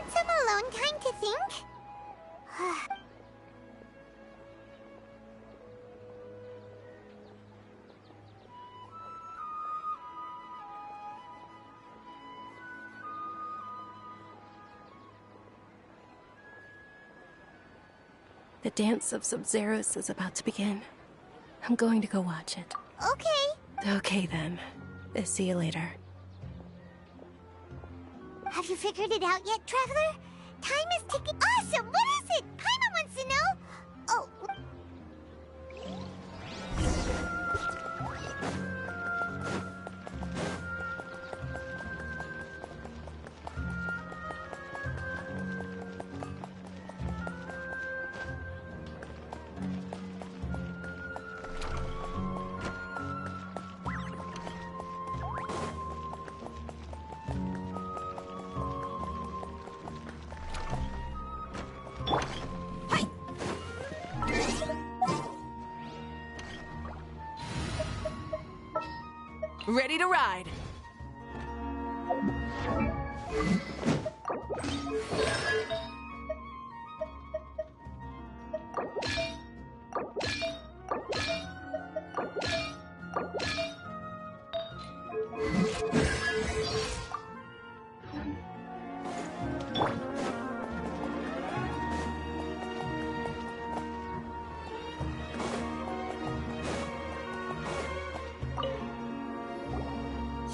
Want some alone time to think? The dance of Sub-Zeros is about to begin. I'm going to go watch it. Okay. Okay then. See you later. Have you figured it out yet, Traveler? Time is ticking. Awesome! What is it? Paimon wants to know. Oh. Ready to ride.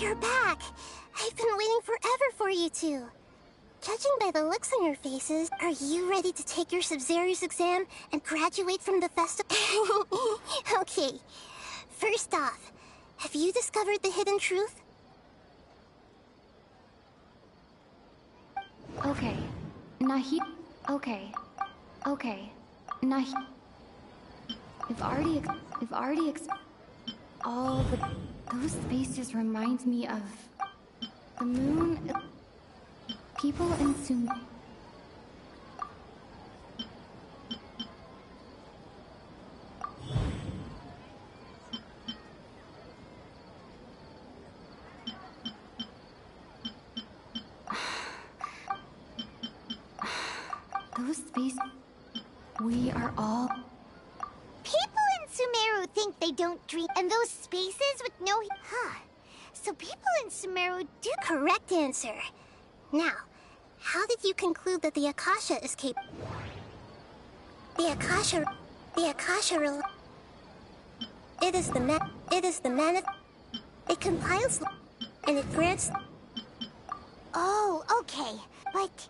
You're back! I've been waiting forever for you two. Judging by the looks on your faces, are you ready to take your Sub-Zero's exam and graduate from the festival? Okay. First off, have you discovered the hidden truth? Okay. Okay. All those spaces remind me of the moon, people in Sumeru. Those spaces, we are all... People in Sumeru think they don't dream, and those spaces with no... Huh. So people in Sumeru do... Correct answer. Now, how did you conclude that the Akasha is capable... The Akasha... It is the mana... It compiles... And it grants... Oh, okay. But...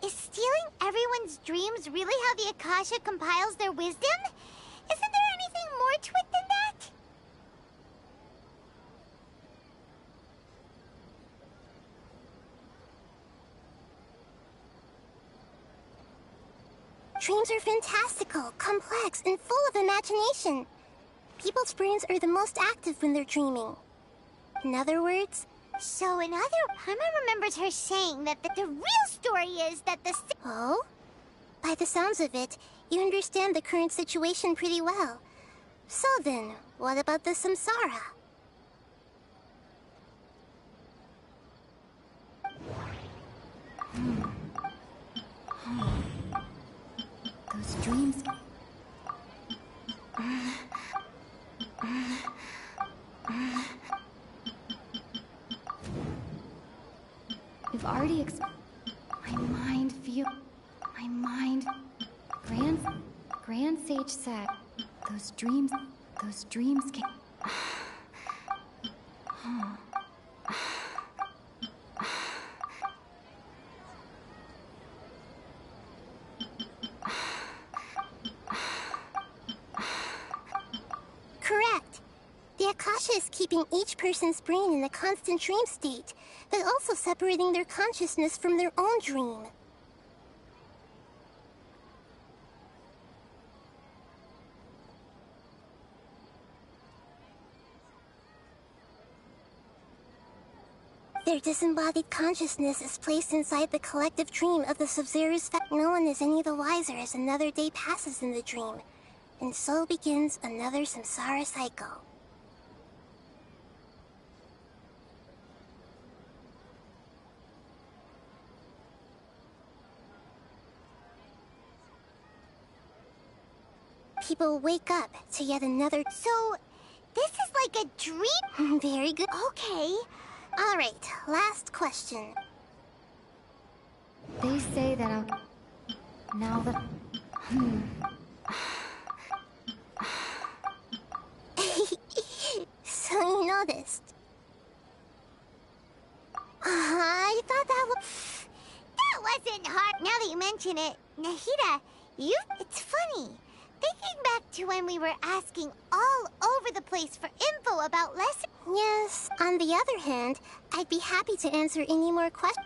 Is stealing everyone's dreams really how the Akasha compiles their wisdom? Isn't there anything more to it than that? Dreams are fantastical, complex, and full of imagination. People's brains are the most active when they're dreaming. In other words... Paimon remembers her saying that the real story is that the... Oh? By the sounds of it, you understand the current situation pretty well. So then, what about the samsara? Those dreams... We've already My mind... Grand Sage said, those dreams can... Correct. The Akasha is keeping each person's brain in a constant dream state, but also separating their consciousness from their own dream. Their disembodied consciousness is placed inside the collective dream of the Sub-Zero's No one is any the wiser as another day passes in the dream, and so begins another samsara cycle. people wake up to yet another. So, this is like a dream? Very good. Okay. Alright, last question. They say that now that... So you noticed. I thought that was... That wasn't hard. Now that you mention it, Nahida, it's funny. Thinking back to when we were asking all over the place for info about lessons. Yes, on the other hand, I'd be happy to answer any more questions.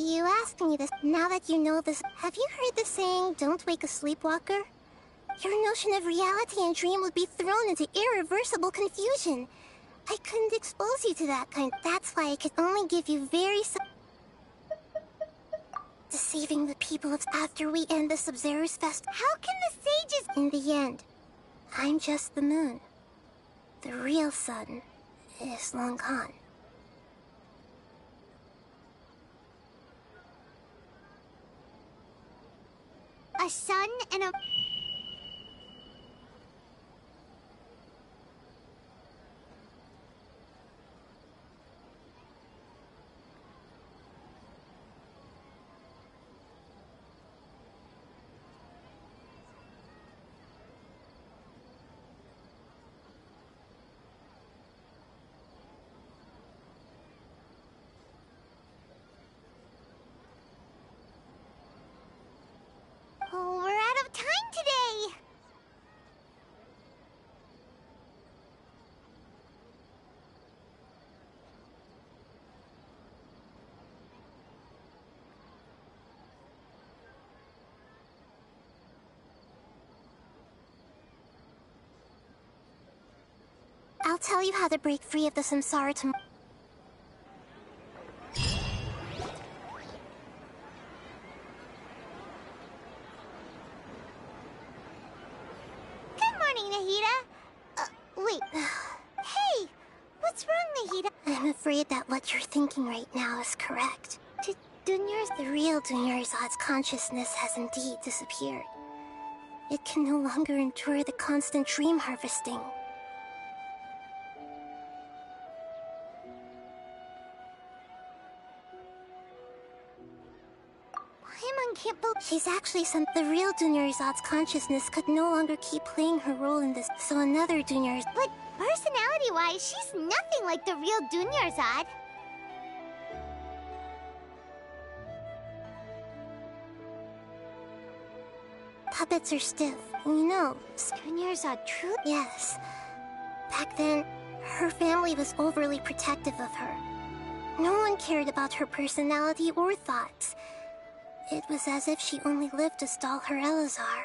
You asked me this. Now that you know this, have you heard the saying, don't wake a sleepwalker? Your notion of reality and dream would be thrown into irreversible confusion. I couldn't expose you to that kind. That's why I could only give you very deceiving the people of after we end the Sumeru's fest. How can the sages... In the end, I'm just the moon. The real sun is long gone. A sun and a... Oh, we're out of time today! I'll tell you how to break free of the samsara tomorrow. Good morning, Nahida. Wait. Hey! What's wrong, Nahida? I'm afraid that what you're thinking right now is correct. The real Dunyarzad's consciousness has indeed disappeared. It can no longer endure the constant dream harvesting. Can't believe she's actually the real Dunyarzad's consciousness could no longer keep playing her role in this, so another Dunyarz... But personality-wise, she's nothing like the real Dunyarzad. Puppets are stiff, you know. Dunyarzad true? Yes. Back then, her family was overly protective of her. No one cared about her personality or thoughts. It was as if she only lived to stall her Elazar.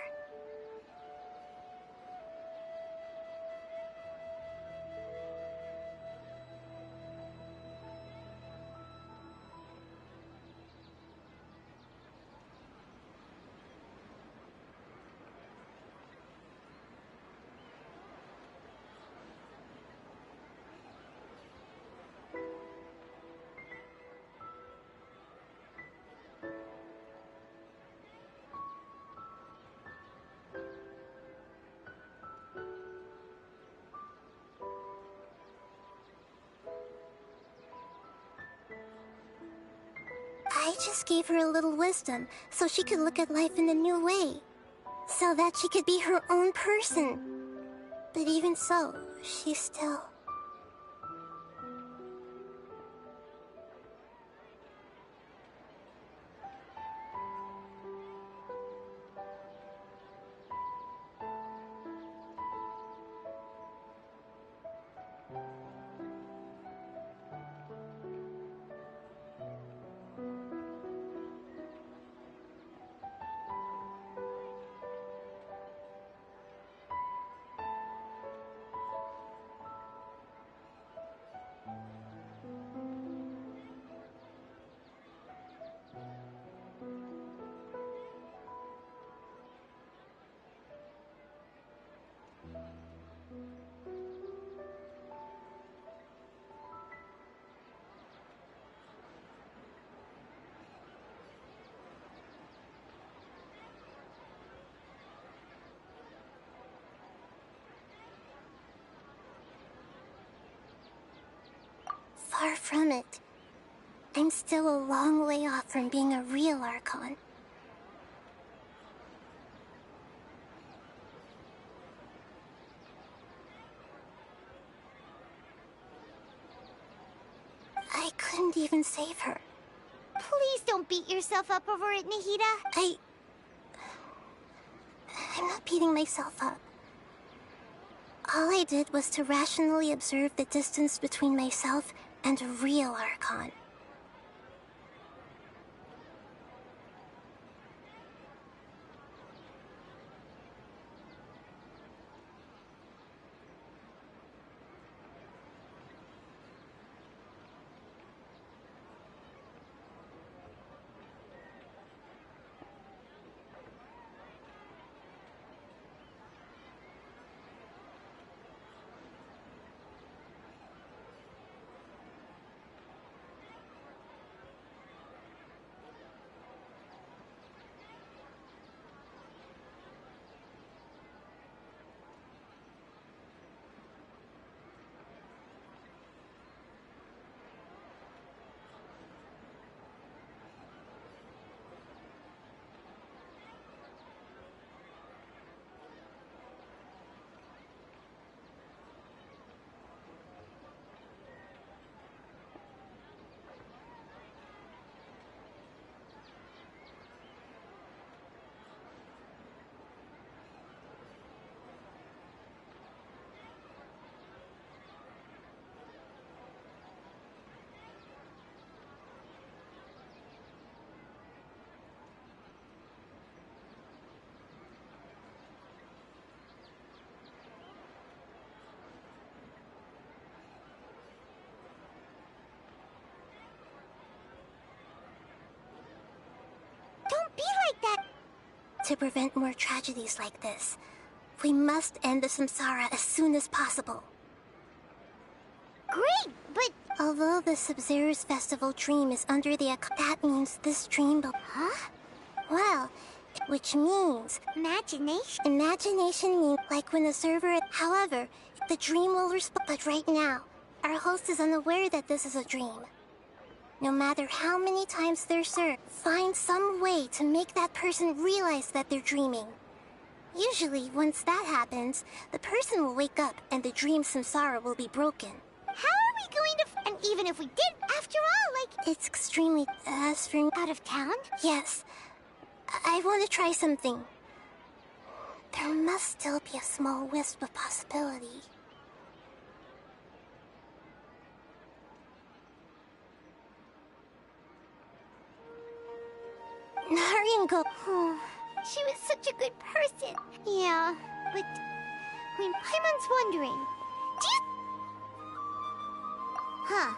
I just gave her a little wisdom so she could look at life in a new way. So that she could be her own person. But even so, she's still... Far from it. I'm still a long way off from being a real archon. I couldn't even save her. Please don't beat yourself up over it, Nahida. I'm not beating myself up. All I did was to rationally observe the distance between myself and a real archon. Don't be like that! To prevent more tragedies like this, we must end the samsara as soon as possible. Great, but... Although the Sub-Zero's festival dream is under the that means this dream will... Huh? Well, which means... Imagination? Imagination means like when the server... However, the dream will respond. But right now, our host is unaware that this is a dream. No matter how many times they're served, find some way to make that person realize that they're dreaming. Usually, once that happens, the person will wake up and the dream samsara will be broken. How are we going to... And even if we did, after all, like... It's extremely... As for... Out of town? Yes. I want to try something. There must still be a small wisp of possibility. Hurry and go. She was such a good person. Yeah, but... when Paimon's wondering... Do you... Huh.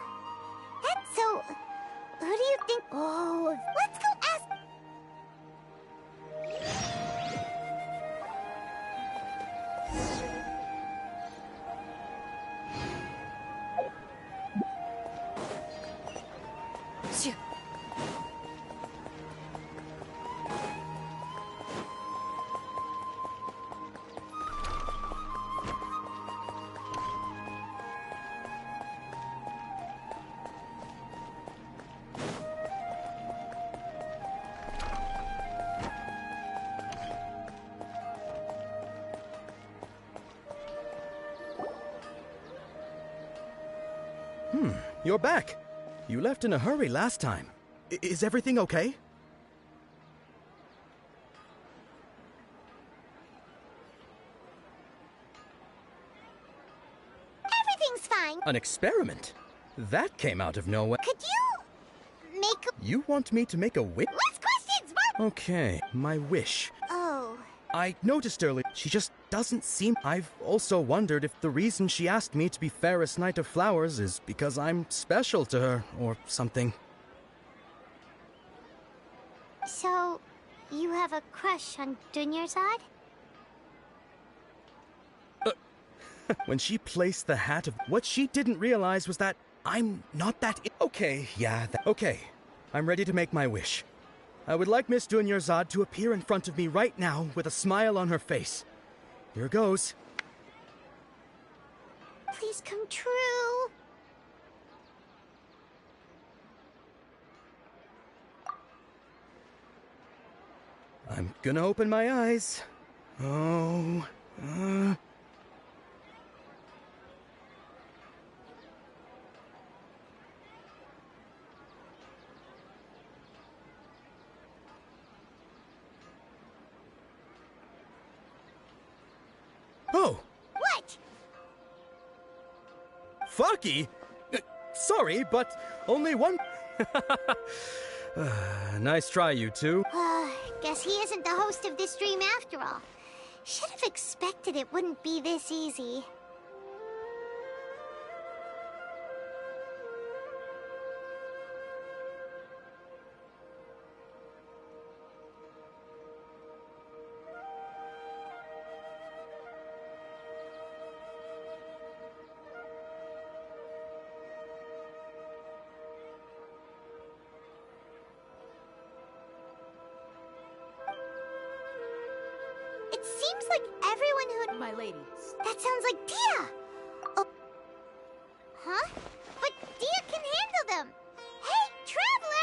That's so... Who do you think... Oh, let's go ask... You're back. You left in a hurry last time. Is everything okay? Everything's fine. An experiment? That came out of nowhere. Could you... make a... You want me to make a wish? Less questions! What? Okay, my wish. Oh... I noticed earlier, she just doesn't seem... I've also wondered if the reason she asked me to be fairest knight of flowers is because I'm special to her, or something. So, you have a crush on Dunyarzad? When she placed the hat of... What she didn't realize was that I'm not that... Okay, yeah, okay. I'm ready to make my wish. I would like Miss Dunyarzad to appear in front of me right now with a smile on her face. Here goes. Please come true. I'm gonna open my eyes. Oh. Oh! What? Fucky? Sorry, but only one. Nice try, you two. Guess he isn't the host of this dream after all. Should have expected it wouldn't be this easy. It seems like everyone who... My lady. That sounds like Dia! Oh. Huh? But Dia can handle them! Hey, Traveler!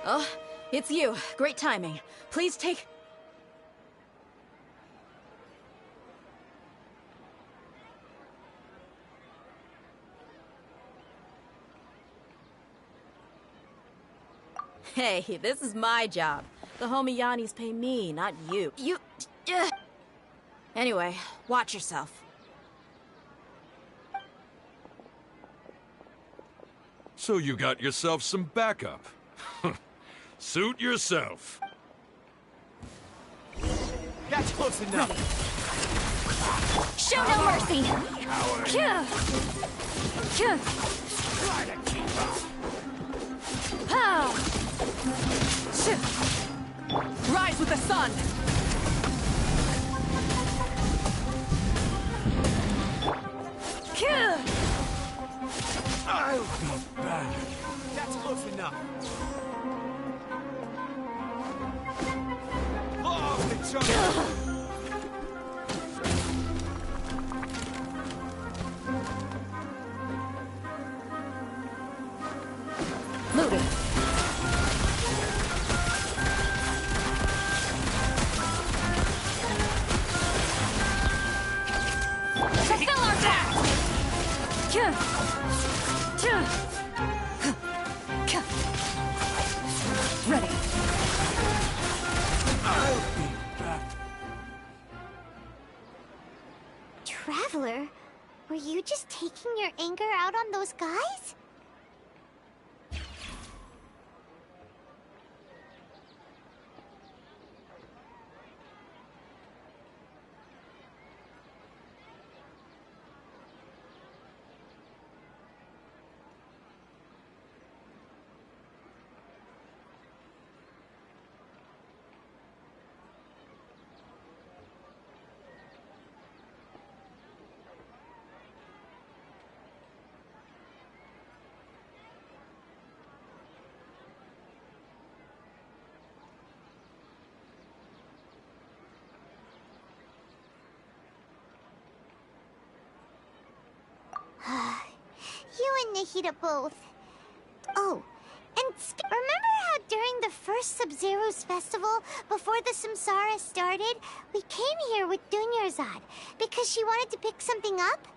Oh, it's you. Great timing. Please take... Hey, this is my job. The homie Yannis pay me, not you. You... Anyway, watch yourself. So you got yourself some backup. Suit yourself. That's close enough. Show no mercy! Kyah! Kyah! Try to keep up. Pow! Rise with the sun! Kyah! I'll be back. That's close enough. Off the jungle. Moving. Fulfill our task! Ready. I'll be back. Traveler, were you just taking your anger out on those guys? You and Nahida both. Oh, and remember how during the first Sub-Zero's festival, before the Samsara started, we came here with Dunyarzad because she wanted to pick something up?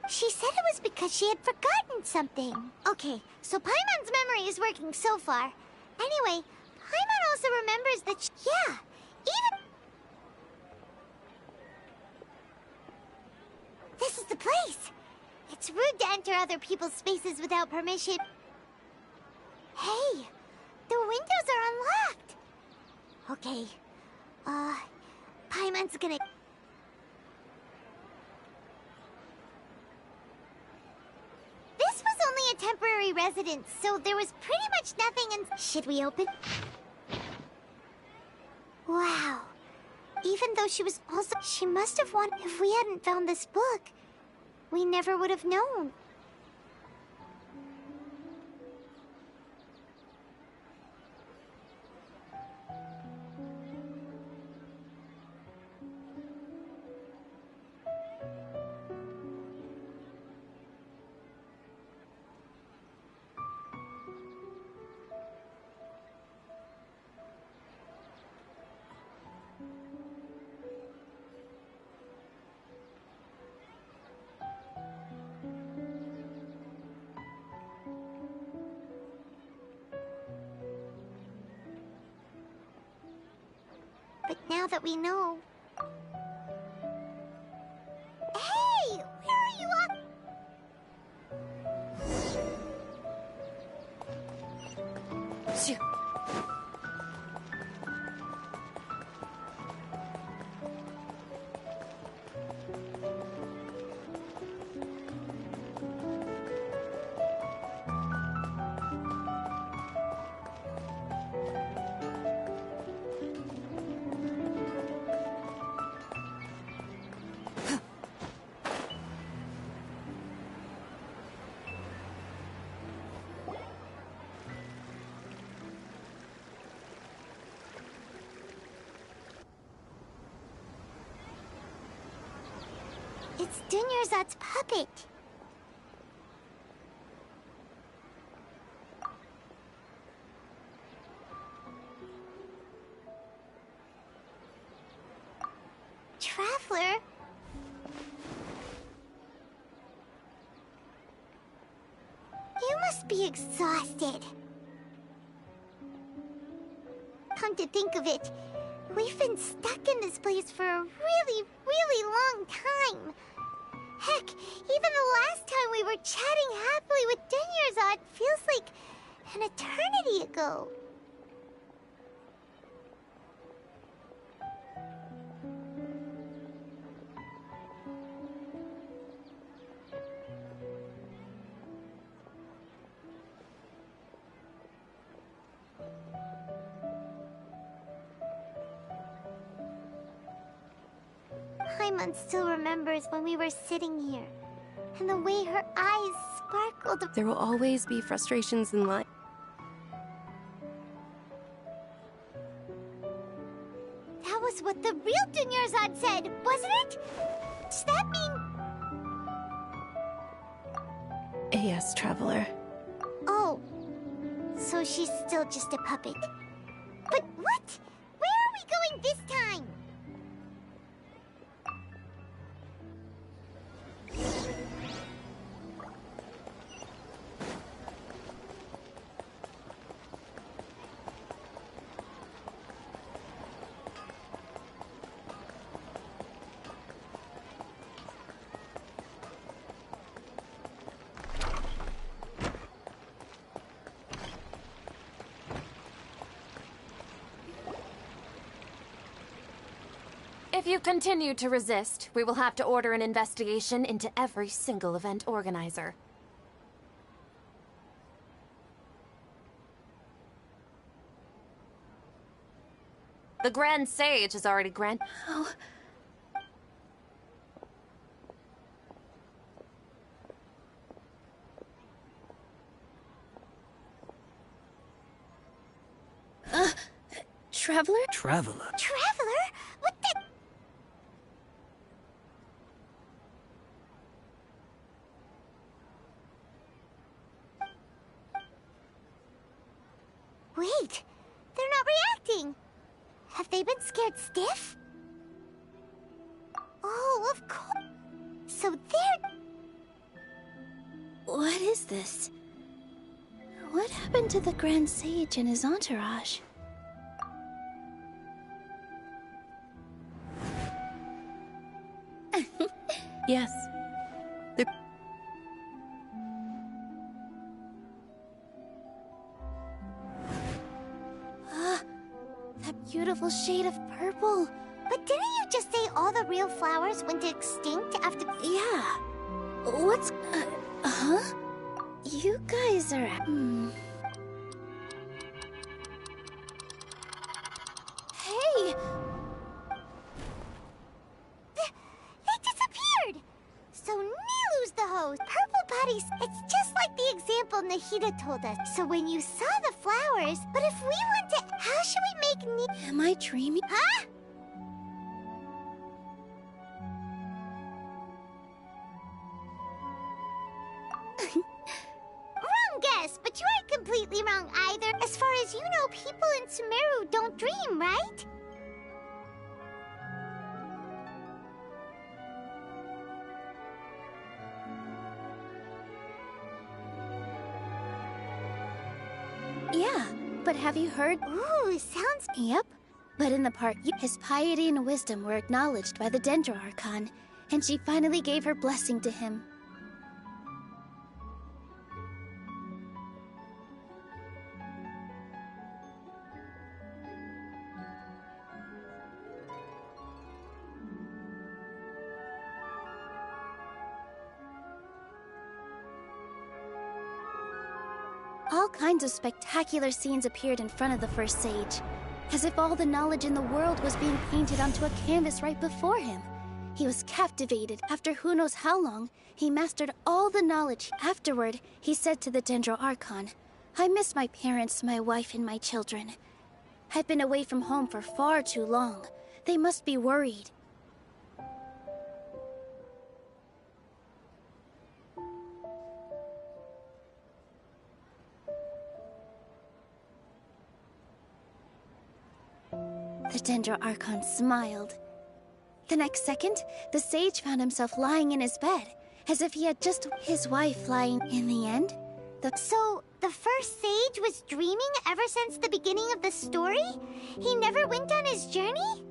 She said it was because she had forgotten something. Okay, so Paimon's memory is working so far. Anyway, Paimon also remembers that yeah, even... This is the place! It's rude to enter other people's spaces without permission. Hey, the windows are unlocked! Okay, Paimon's gonna... residence, so there was pretty much nothing in... Should we open? Wow. Even though she was also... She must have won... If we hadn't found this book, we never would have known. But now that we know... Hey! Where are you up? It's Dunyarzad's puppet. Traveler? You must be exhausted. Come to think of it, we've been stuck in this place for a really long time. Heck, even the last time we were chatting happily with Dunyarzad feels like an eternity ago. Paimon still remembers when we were sitting here, and the way her eyes sparkled. There will always be frustrations in life. That was what the real Dunyarzad said, wasn't it? Does that mean... Yes, Traveler. Oh, so she's still just a puppet. But what? Where are we going this time? If you continue to resist, we will have to order an investigation into every single event organizer. The Grand Sage has already granted... Oh. Traveler? Traveler? Traveler? What the... Wait, they're not reacting. Have they been scared stiff? Oh, of course. So they're... What is this? What happened to the Grand Sage and his entourage? Yes. That beautiful shade of purple. But didn't you just say all the real flowers went extinct after... Yeah. What's... huh? You guys are... Hey! They disappeared! So Nilu's the host. Purple bodies. It's just like the example Nahida told us. So when you saw the flowers, but if we want to... How should we make Am I dreaming? Huh? Wrong guess, but you aren't completely wrong either. As far as you know, people in Sumeru don't dream, right? Yeah, but have you heard? Ooh, sounds... Yep. But in the part, his piety and wisdom were acknowledged by the Dendro Archon, and she finally gave her blessing to him. All kinds of spectacular scenes appeared in front of the first sage, as if all the knowledge in the world was being painted onto a canvas right before him. He was captivated. After who knows how long, he mastered all the knowledge. Afterward, he said to the Dendro Archon, "I miss my parents, my wife, and my children. I've been away from home for far too long. They must be worried." The Dendro Archon smiled. The next second, the sage found himself lying in his bed, as if he had just his wife lying. In the end, So, the first sage was dreaming ever since the beginning of the story? He never went on his journey?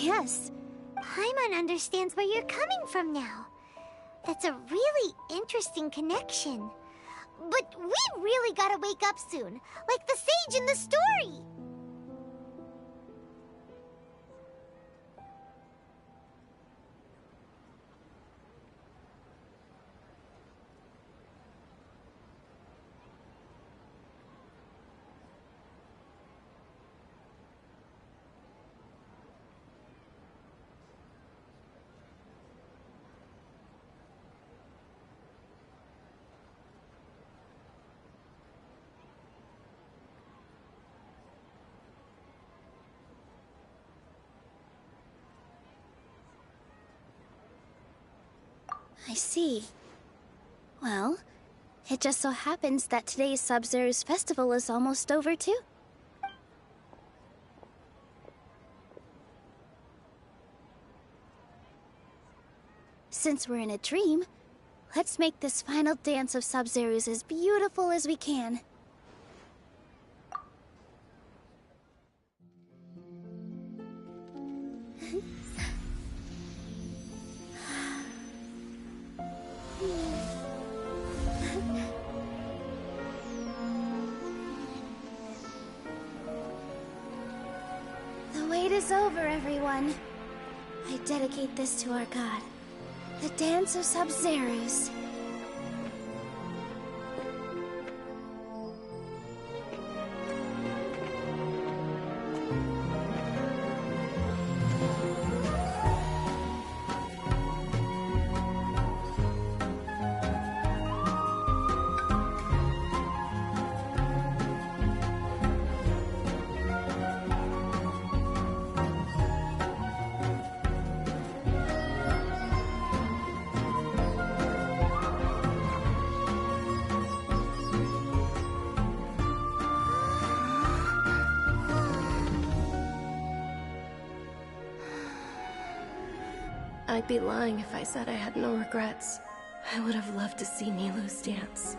yes, Paimon understands where you're coming from now. That's a really interesting connection. But we really gotta wake up soon, like the sage in the story. I see. Well, it just so happens that today's Sub-Zero's festival is almost over too. Since we're in a dream, let's make this final dance of Sub-Zero's as beautiful as we can. The wait is over, everyone. I dedicate this to our god, the Dance of Sub-Zeros. I'd be lying if I said I had no regrets. I would have loved to see Nilou's dance.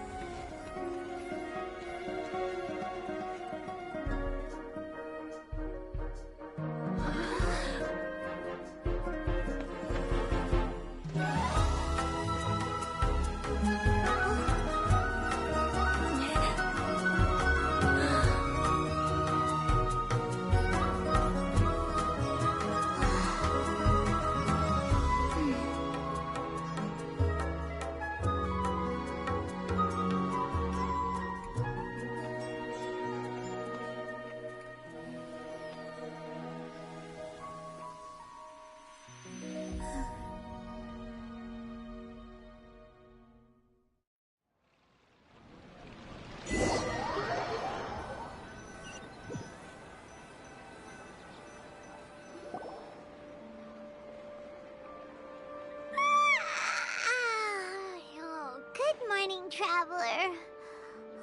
Traveler.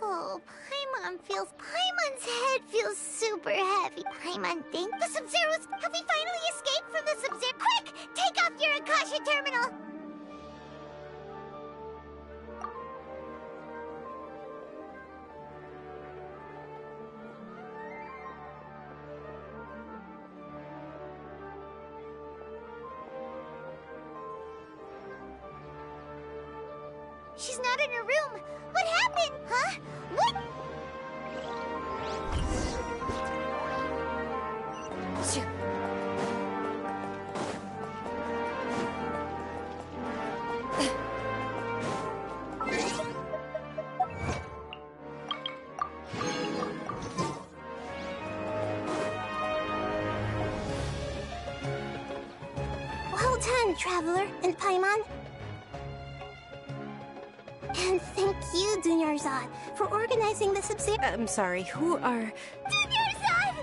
Oh, Paimon's head feels super heavy. Paimon, think the Sub-Zeros, have we finally escaped from the Sub-Zero? Quick, take off your Akasha terminal. She's not in her room. What happened? Huh? What? Shoo. Well done, Traveler and Paimon. And thank you, Dunyarzad, for organizing the Sub-Zero. I'm sorry, who are... Dunyarzad!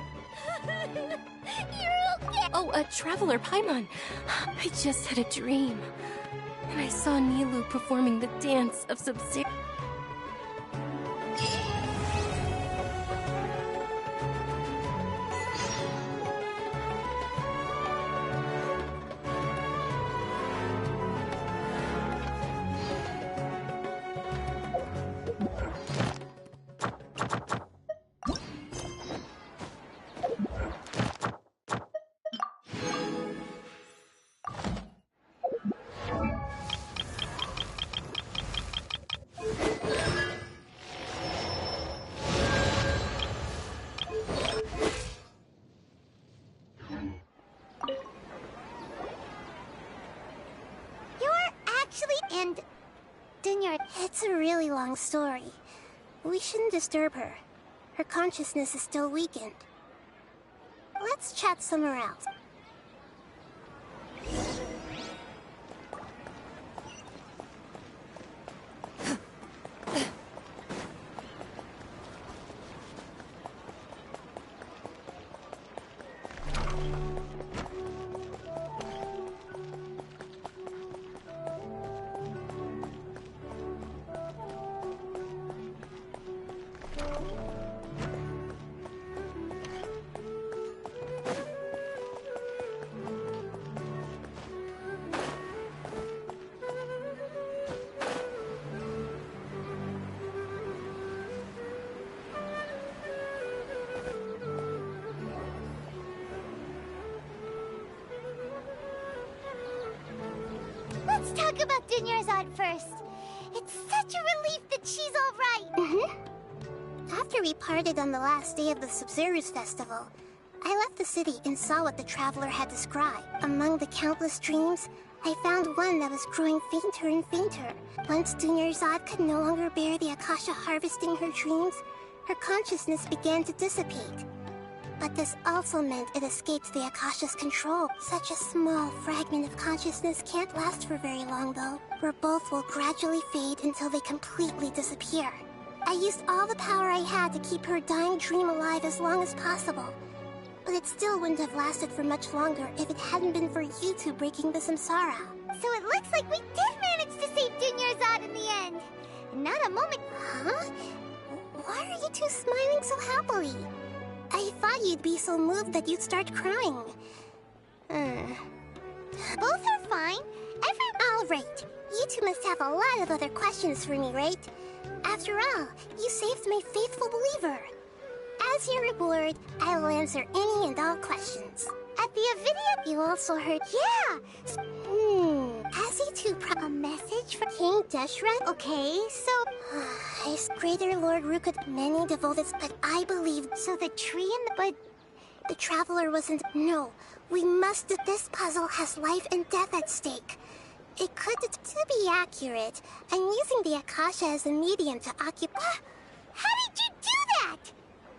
You're okay! Oh, a Traveler, Paimon. I just had a dream. And I saw Nilou performing the dance of Sub-Zero. And Dunyar... It's a really long story. We shouldn't disturb her. Her consciousness is still weakened. Let's chat somewhere else. Let's talk about Dunyarzad first. It's such a relief that she's all right. After we parted on the last day of the Sub-Zero's festival, I left the city and saw what the Traveler had described. Among the countless dreams, I found one that was growing fainter and fainter. Once Dunyarzad could no longer bear the Akasha harvesting her dreams, her consciousness began to dissipate. But this also meant it escaped the Akasha's control. Such a small fragment of consciousness can't last for very long, though, where both will gradually fade until they completely disappear. I used all the power I had to keep her dying dream alive as long as possible. But it still wouldn't have lasted for much longer if it hadn't been for you two breaking the samsara. So it looks like we did manage to save Dunyarzad in the end. Not a moment... Huh? Why are you two smiling so happily? I thought you'd be so moved that you'd start crying. Both are fine. All right. You two must have a lot of other questions for me, right? After all, you saved my faithful believer. As your reward, I will answer any and all questions. At the video, You also heard... yeah. As you two A message from King Deshret? Okay, so His greater Lord Rukud, many devoted, but I believe so the tree and the the traveler wasn't... No, we must... This puzzle has life and death at stake. It could... To be accurate, I'm using the Akasha as a medium to occupy... How did you do that?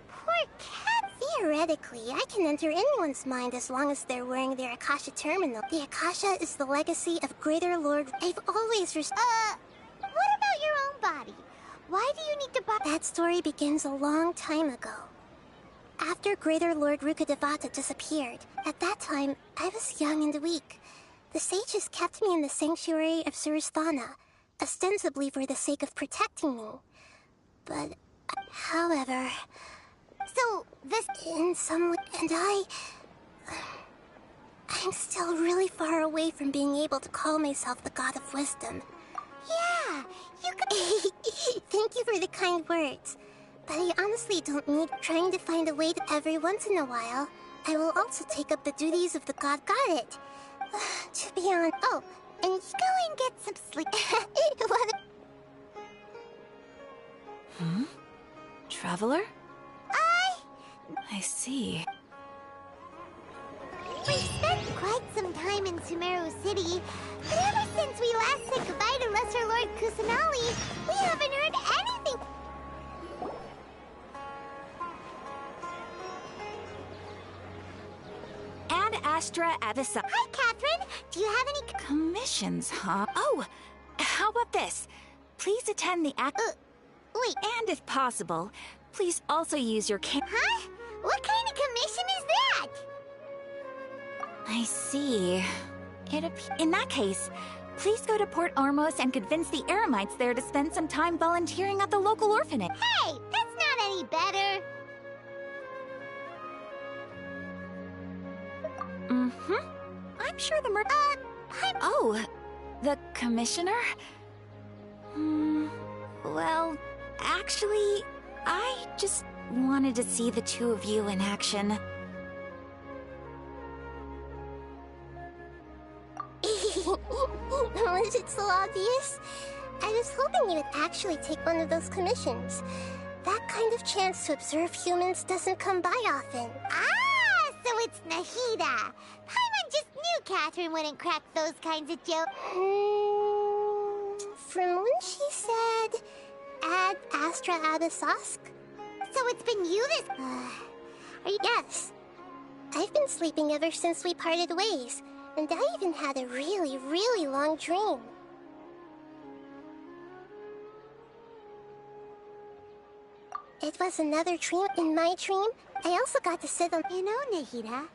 Poor cat. Theoretically, I can enter anyone's mind as long as they're wearing their Akasha terminal. The Akasha is the legacy of greater Lord... I've always... What about your own body? Why do you need to buy... That story begins a long time ago. After Greater Lord Rukadevata disappeared, at that time, I was young and weak. The sages kept me in the sanctuary of Suristhana, ostensibly for the sake of protecting me. But, however... So, this... In some way... And I'm still really far away from being able to call myself the God of Wisdom. Yeah, you could... Thank you for the kind words. But I honestly don't need trying to find a way to every once in a while. I will also take up the duties of the God Got It. To be honest... Oh, and you go and get some sleep. What? Traveler? I see. We spent quite some time in Sumeru City, but ever since we last said goodbye to Lesser Lord Kusanali, we haven't heard anything. And Astra Avisa. Hi, Catherine. Do you have any... Commissions, huh? Oh, how about this? Please attend the act... wait. And if possible, please also use your Huh? What kind of commission is that? I see. In that case, please go to Port Ormos and convince the Eremites there to spend some time volunteering at the local orphanage. Hey, that's not any better. I'm sure the Oh, the commissioner? Well, actually, I just wanted to see the two of you in action. Was it so obvious? I was hoping you would actually take one of those commissions. That kind of chance to observe humans doesn't come by often. Ah, so it's Nahida. Paimon just knew Catherine wouldn't crack those kinds of jokes. From when she said, Ad Astra Abysosk? So it's been you this... Yes. I've been sleeping ever since we parted ways, and I even had a really, really long dream. It was another dream. In my dream, I also got to sit on... You know, Nahida,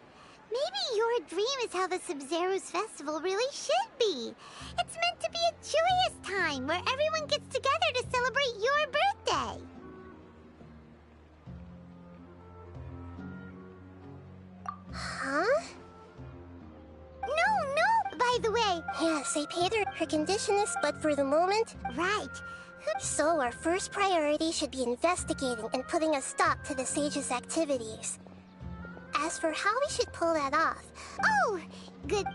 maybe your dream is how the Sub-Zero's festival really should be. It's meant to be a joyous time where everyone gets together to celebrate your birthday. Huh? No, by the way. Yes, I paid her. Her condition is but for the moment. Right. So our first priority should be investigating and putting a stop to the sage's activities. As for how we should pull that off... Oh, good.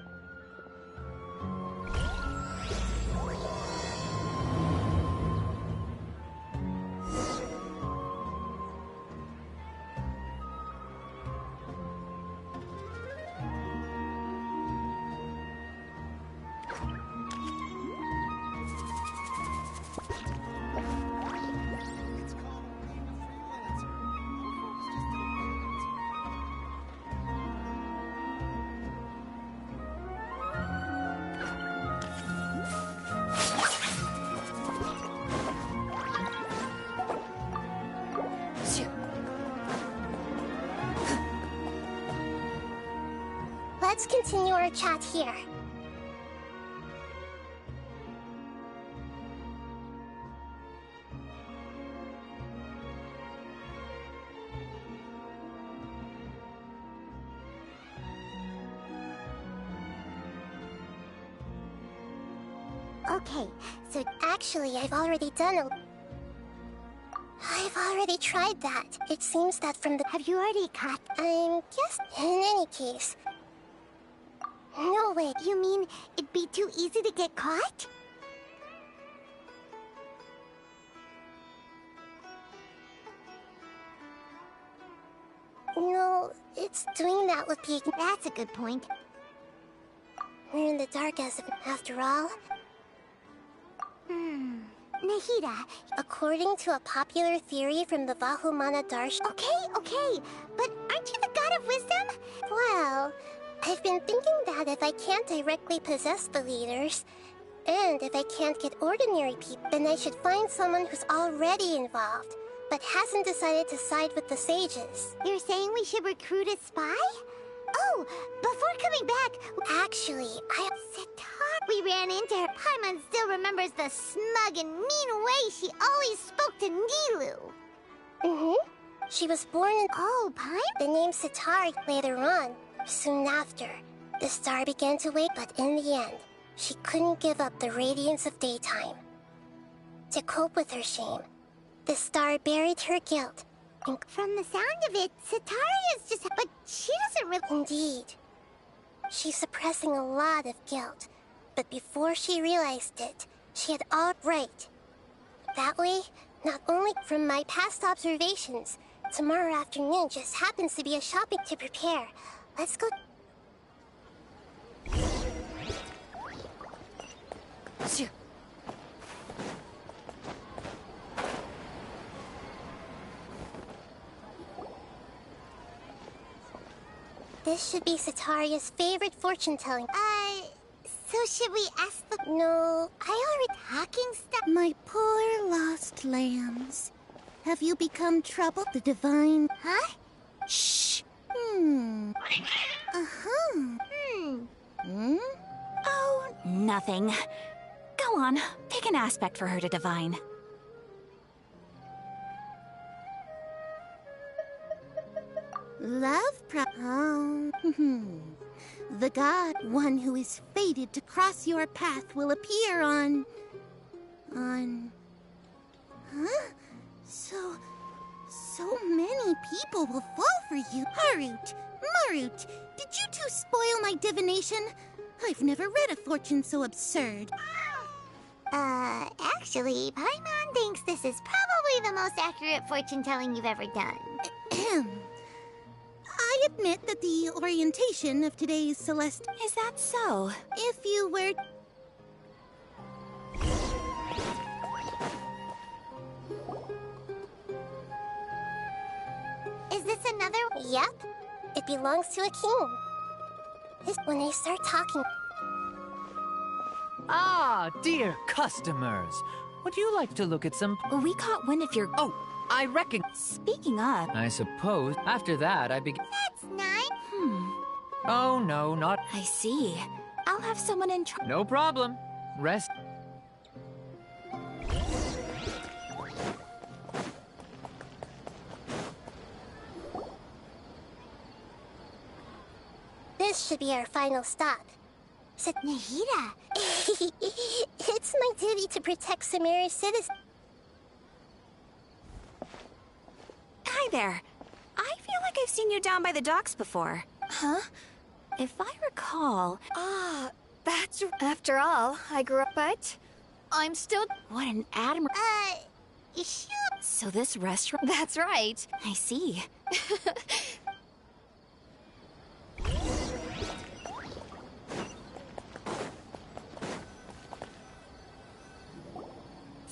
Let's continue our chat here. Okay, so Actually, I've already tried that. It seems that from the... have you already caught? I'm guessing. In any case... No way. You mean it'd be too easy to get caught? No, it's doing that would be... That's a good point. We're in the dark after all. Nahida, According to a popular theory from the Vahumana Darshan... okay, but aren't you the god of wisdom? Well, I've been thinking that if I can't directly possess the leaders, and if I can't get ordinary people, then I should find someone who's already involved, but hasn't decided to side with the sages. You're saying we should recruit a spy? Oh, before coming back... Actually, Sitar, we ran into her. Paimon still remembers the smug and mean way she always spoke to Nilou. She was born in... Oh, Paimon? The name Sitar later on. Soon after, the star began to wake, but in the end, she couldn't give up the radiance of daytime. To cope with her shame, the star buried her guilt. And from the sound of it, Sitari is just... But she doesn't really... Indeed. She's suppressing a lot of guilt. But before she realized it, she had all right. That way, not only from my past observations, tomorrow afternoon just happens to be a shopping to prepare. Let's go... This should be Sitaria's favorite fortune-telling. So should we ask the... No, I already... talking stuff? My poor lost lambs. Have you become troubled? The divine... Huh? Shh! Oh, nothing. Go on, pick an aspect for her to divine. Love The god, one who is fated to cross your path, will appear on... Huh? So many people will fall for you. Marut, did you two spoil my divination? I've never read a fortune so absurd. Actually, Paimon thinks this is probably the most accurate fortune-telling you've ever done. I admit that the orientation of today's Celeste... Is that so? If you were... Is this another... Yep. It belongs to a king. When they start talking... Ah, dear customers. Would you like to look at some... We caught wind of your... Oh, I reckon... Speaking of... I suppose after that I begin... That's nice. Oh, no, not... I see. I'll have someone in charge. No problem. Rest... This should be our final stop. Nahida! It's my duty to protect Sumeru's citizens. Hi there. I feel like I've seen you down by the docks before. Huh? If I recall... Ah, that's... After all, I grew up, but... I'm still... What an admiral... You should... So this restaurant... That's right. I see.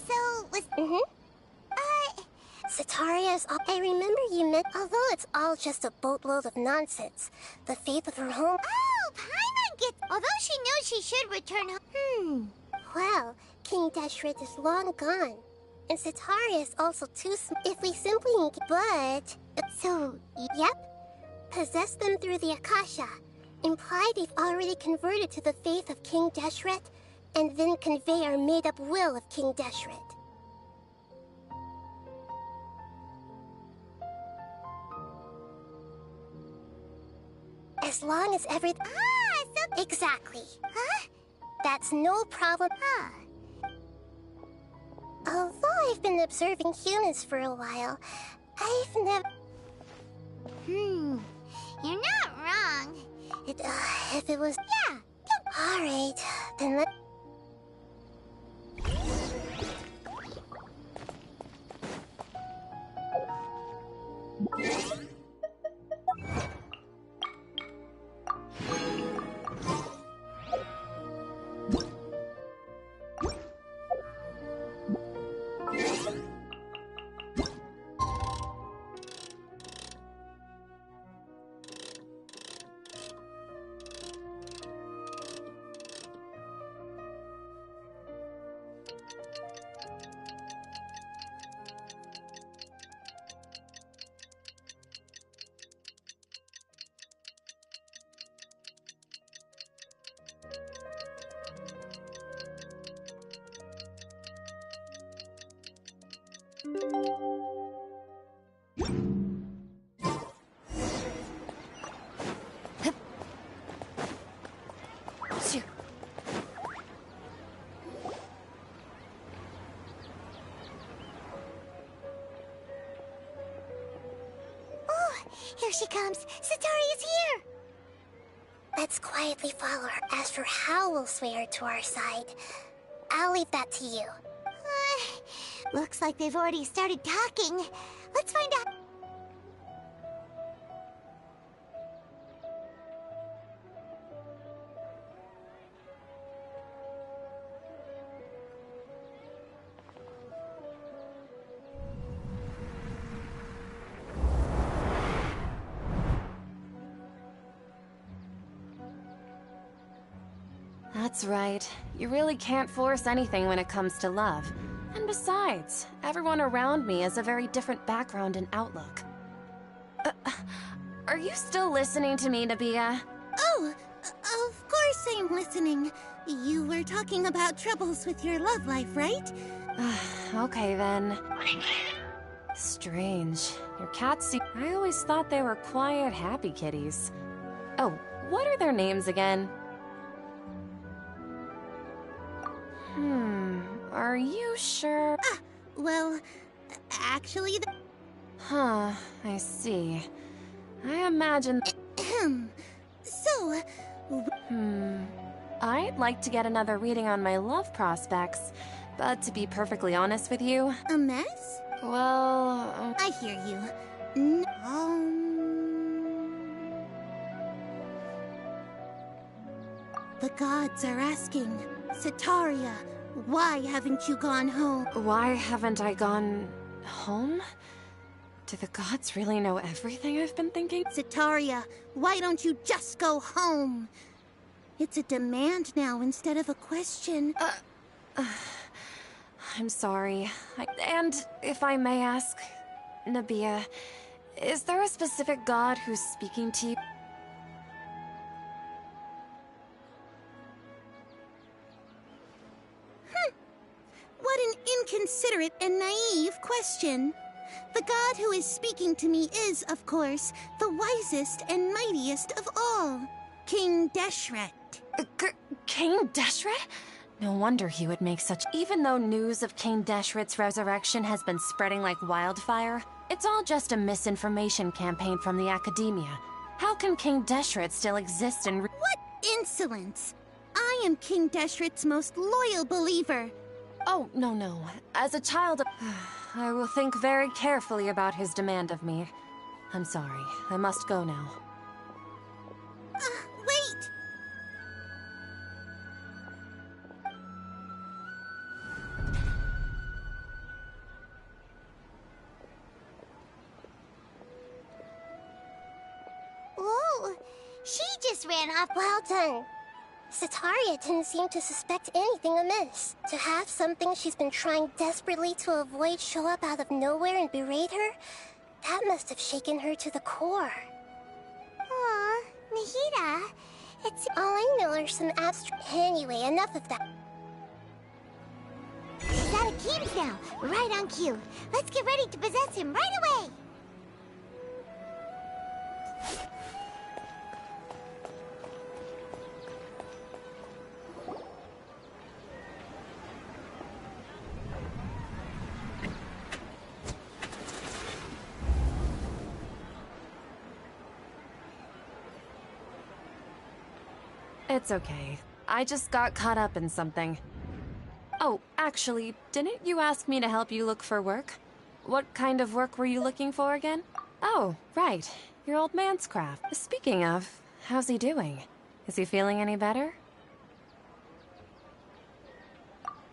So, was... Sitaria's... I remember you meant... Although it's all just a boatload of nonsense, the faith of her home... Oh, Paimon gets... Although she knows she should return home... Well, King Deshret is long gone. And Sitaria is also too if we simply... But... So, Yep. Possess them through the Akasha. Imply they've already converted to the faith of King Deshret, and then convey our made-up will of King Deshret. As long as so... Exactly. Huh? That's no problem. been observing humans for a while. I've never... You're not wrong. If it was... Yeah. Alright, then let... Here she comes. Satari is here. Let's quietly follow her. As for how we'll sway her to our side, I'll leave that to you. Looks like they've already started talking. Let's find out. That's right. You really can't force anything when it comes to love. And besides, everyone around me has a very different background and outlook. Are you still listening to me, Nabia? Oh, of course I'm listening. You were talking about troubles with your love life, right? Okay then. Strange. Your cats seem... I always thought they were quiet, happy kitties. Oh, what are their names again? Are you sure? Well, actually... Huh, I see. I imagine... So... I'd like to get another reading on my love prospects, but to be perfectly honest with you... A mess? Well... I hear you. The gods are asking, Sataria, why haven't you gone home? Why haven't I gone... home? Do the gods really know everything I've been thinking? Sataria, why don't you just go home? It's a demand now instead of a question. I'm sorry. And if I may ask, Nabia, is there a specific god who's speaking to you? What an inconsiderate and naive question. The god who is speaking to me is, of course, the wisest and mightiest of all, King Deshret. King Deshret? No wonder he would make such... Even though news of King Deshret's resurrection has been spreading like wildfire, it's all just a misinformation campaign from the academia. How can King Deshret still exist in... What insolence! I am King Deshret's most loyal believer. Oh, no. As a child of... I will think very carefully about his demand of me. I'm sorry. I must go now. Wait! Ooh, she just ran off. Well done. Sataria didn't seem to suspect anything amiss. To have something she's been trying desperately to avoid show up out of nowhere and berate her, that must have shaken her to the core. Aw, Nahida, it's... All I know are some abstract... Anyway, enough of that. He's out of games now, right on cue. Let's get ready to possess him right away! It's okay. I just got caught up in something. Oh, actually, didn't you ask me to help you look for work? What kind of work were you looking for again? Oh, right. Your old man's craft. Speaking of, how's he doing? Is he feeling any better?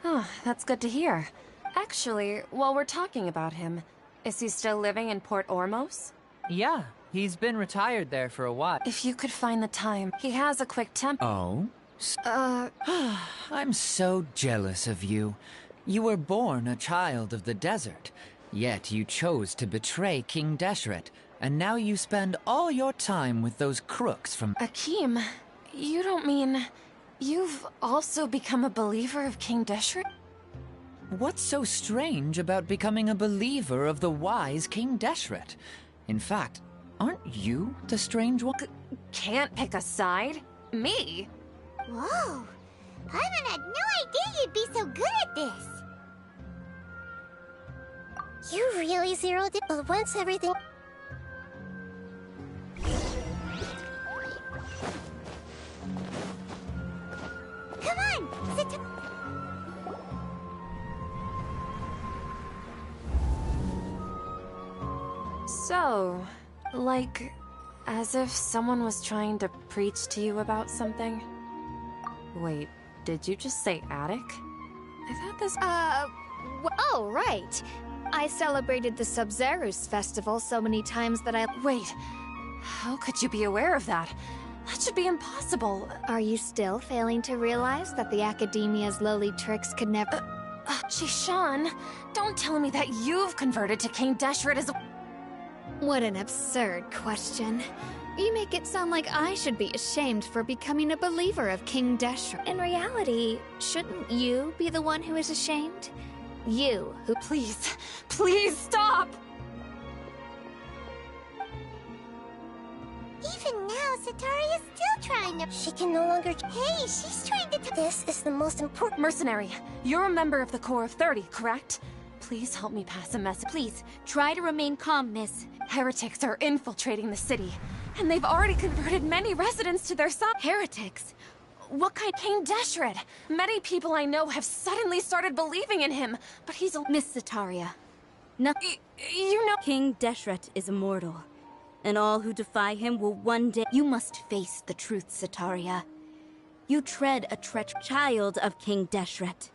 Oh, that's good to hear. Actually, while we're talking about him, is he still living in Port Ormos? Yeah, he's been retired there for a while. If you could find the time. He has a quick temper. Oh? I'm so jealous of you. You were born a child of the desert, yet you chose to betray King Deshret, and now you spend all your time with those crooks from— Akeem, you don't mean... You've also become a believer of King Deshret? What's so strange about becoming a believer of the wise King Deshret? In fact, aren't you the strange one? Can't pick a side? Me? Whoa! Paimon had no idea you'd be so good at this! You really zeroed it, but once everything... Come on! So, like, as if someone was trying to preach to you about something? Wait, did you just say attic? I thought this— oh, right. I celebrated the Sub-Zerus festival so many times that I— Wait, how could you be aware of that? That should be impossible. Are you still failing to realize that the Academia's lowly tricks could never— Jishan, don't tell me that you've converted to King Deshret as— What an absurd question. You make it sound like I should be ashamed for becoming a believer of King Deshret. In reality, shouldn't you be the one who is ashamed? You who— Please stop! Even now, Sataria's still trying to— She can no longer... Hey, she's trying to— This is the most important... Mercenary, you're a member of the Corps of 30, correct? Please help me pass a message. Please, try to remain calm, miss. Heretics are infiltrating the city, and they've already converted many residents to their side. Heretics? What kind? King Deshret. Many people I know have suddenly started believing in him, but he's a— Miss Sataria. Nothing. You know— King Deshret is immortal, and all who defy him will one day— You must face the truth, Sataria. You tread a child of King Deshret.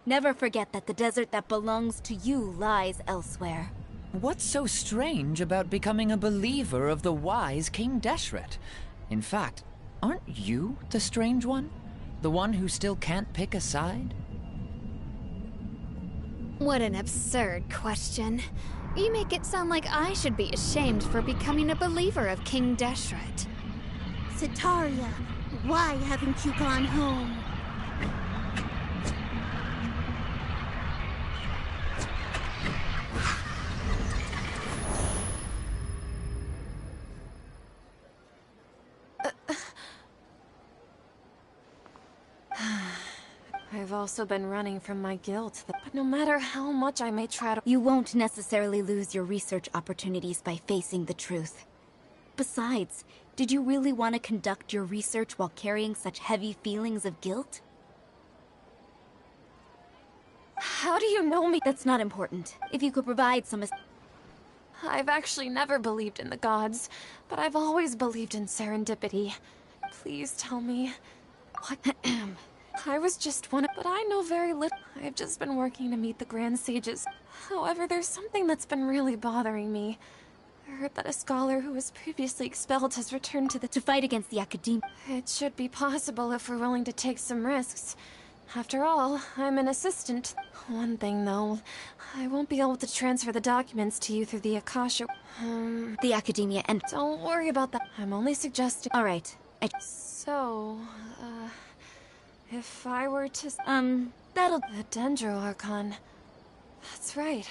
Never forget that the desert that belongs to you lies elsewhere. What's so strange about becoming a believer of the wise King Deshret? In fact, aren't you the strange one? The one who still can't pick a side? What an absurd question. You make it sound like I should be ashamed for becoming a believer of King Deshret. Sataria, why haven't you gone home? I've also been running from my guilt, but no matter how much I may try to— You won't necessarily lose your research opportunities by facing the truth. Besides, did you really want to conduct your research while carrying such heavy feelings of guilt? How do you know me? That's not important. If you could provide some— I've actually never believed in the gods, but I've always believed in serendipity. Please tell me. What? I was just one of— but I know very little. I've just been working to meet the Grand Sages. However, there's something that's been really bothering me. I heard that a scholar who was previously expelled has returned to fight against the Academia. It should be possible if we're willing to take some risks. After all, I'm an assistant. One thing, though. I won't be able to transfer the documents to you through the Akasha. The Academia and— Don't worry about that. I'm only suggesting— All right. So, if I were to— that'll— The Dendro Archon. That's right.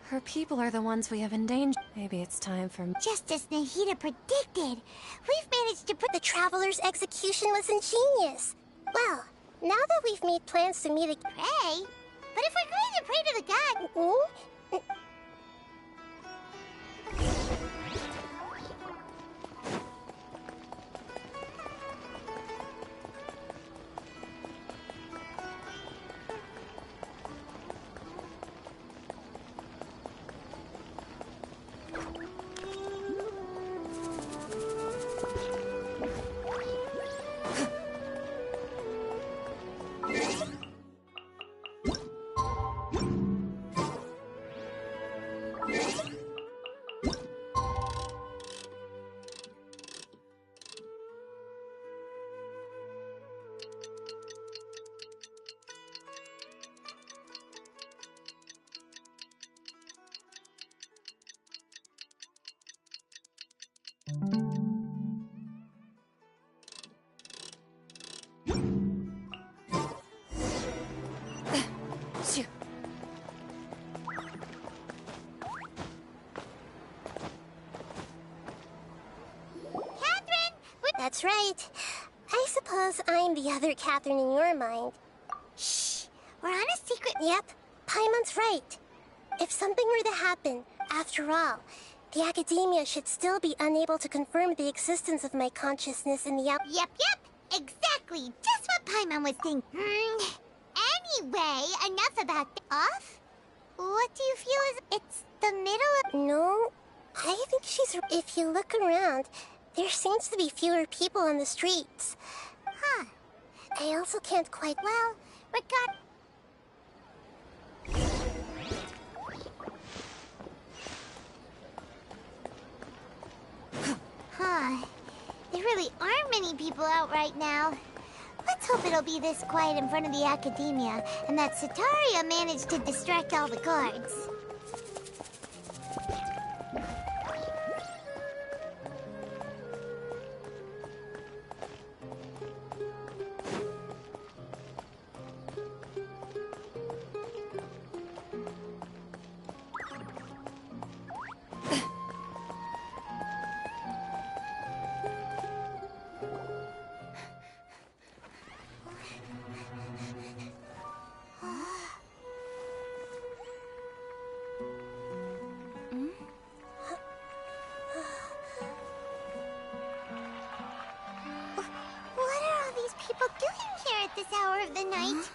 Her people are the ones we have endangered. Maybe it's time for— Just as Nahida predicted, we've managed to put— The Traveler's execution was ingenious. Well, now that we've made plans to meet a— Pray? But if we're going to pray to the god— That's right. I suppose I'm the other Catherine in your mind. Shh! We're on a secret. Yep, Paimon's right. If something were to happen, after all, the academia should still be unable to confirm the existence of my consciousness in the Yep. Exactly. Just what Paimon was thinking. Anyway, enough about off. What do you feel is it's the middle of... No, I think she's... If you look around, there seems to be fewer people on the streets. Huh. I also can't quite... Well, Huh. There really aren't many people out right now. Let's hope it'll be this quiet in front of the academia, and that Sataria managed to distract all the guards. This hour of the night.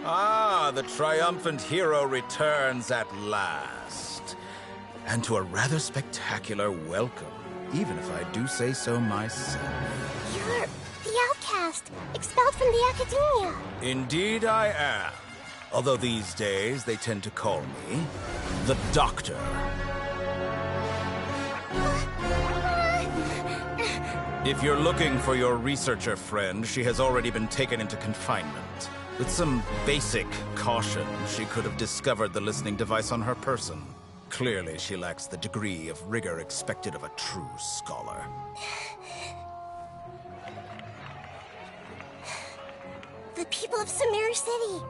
Ah, the triumphant hero returns at last. And to a rather spectacular welcome, even if I do say so myself. You're the outcast, expelled from the academia. Indeed I am. Although these days they tend to call me the Doctor. If you're looking for your researcher friend, she has already been taken into confinement. With some basic caution, she could have discovered the listening device on her person. Clearly, she lacks the degree of rigor expected of a true scholar. The people of Sumeru City.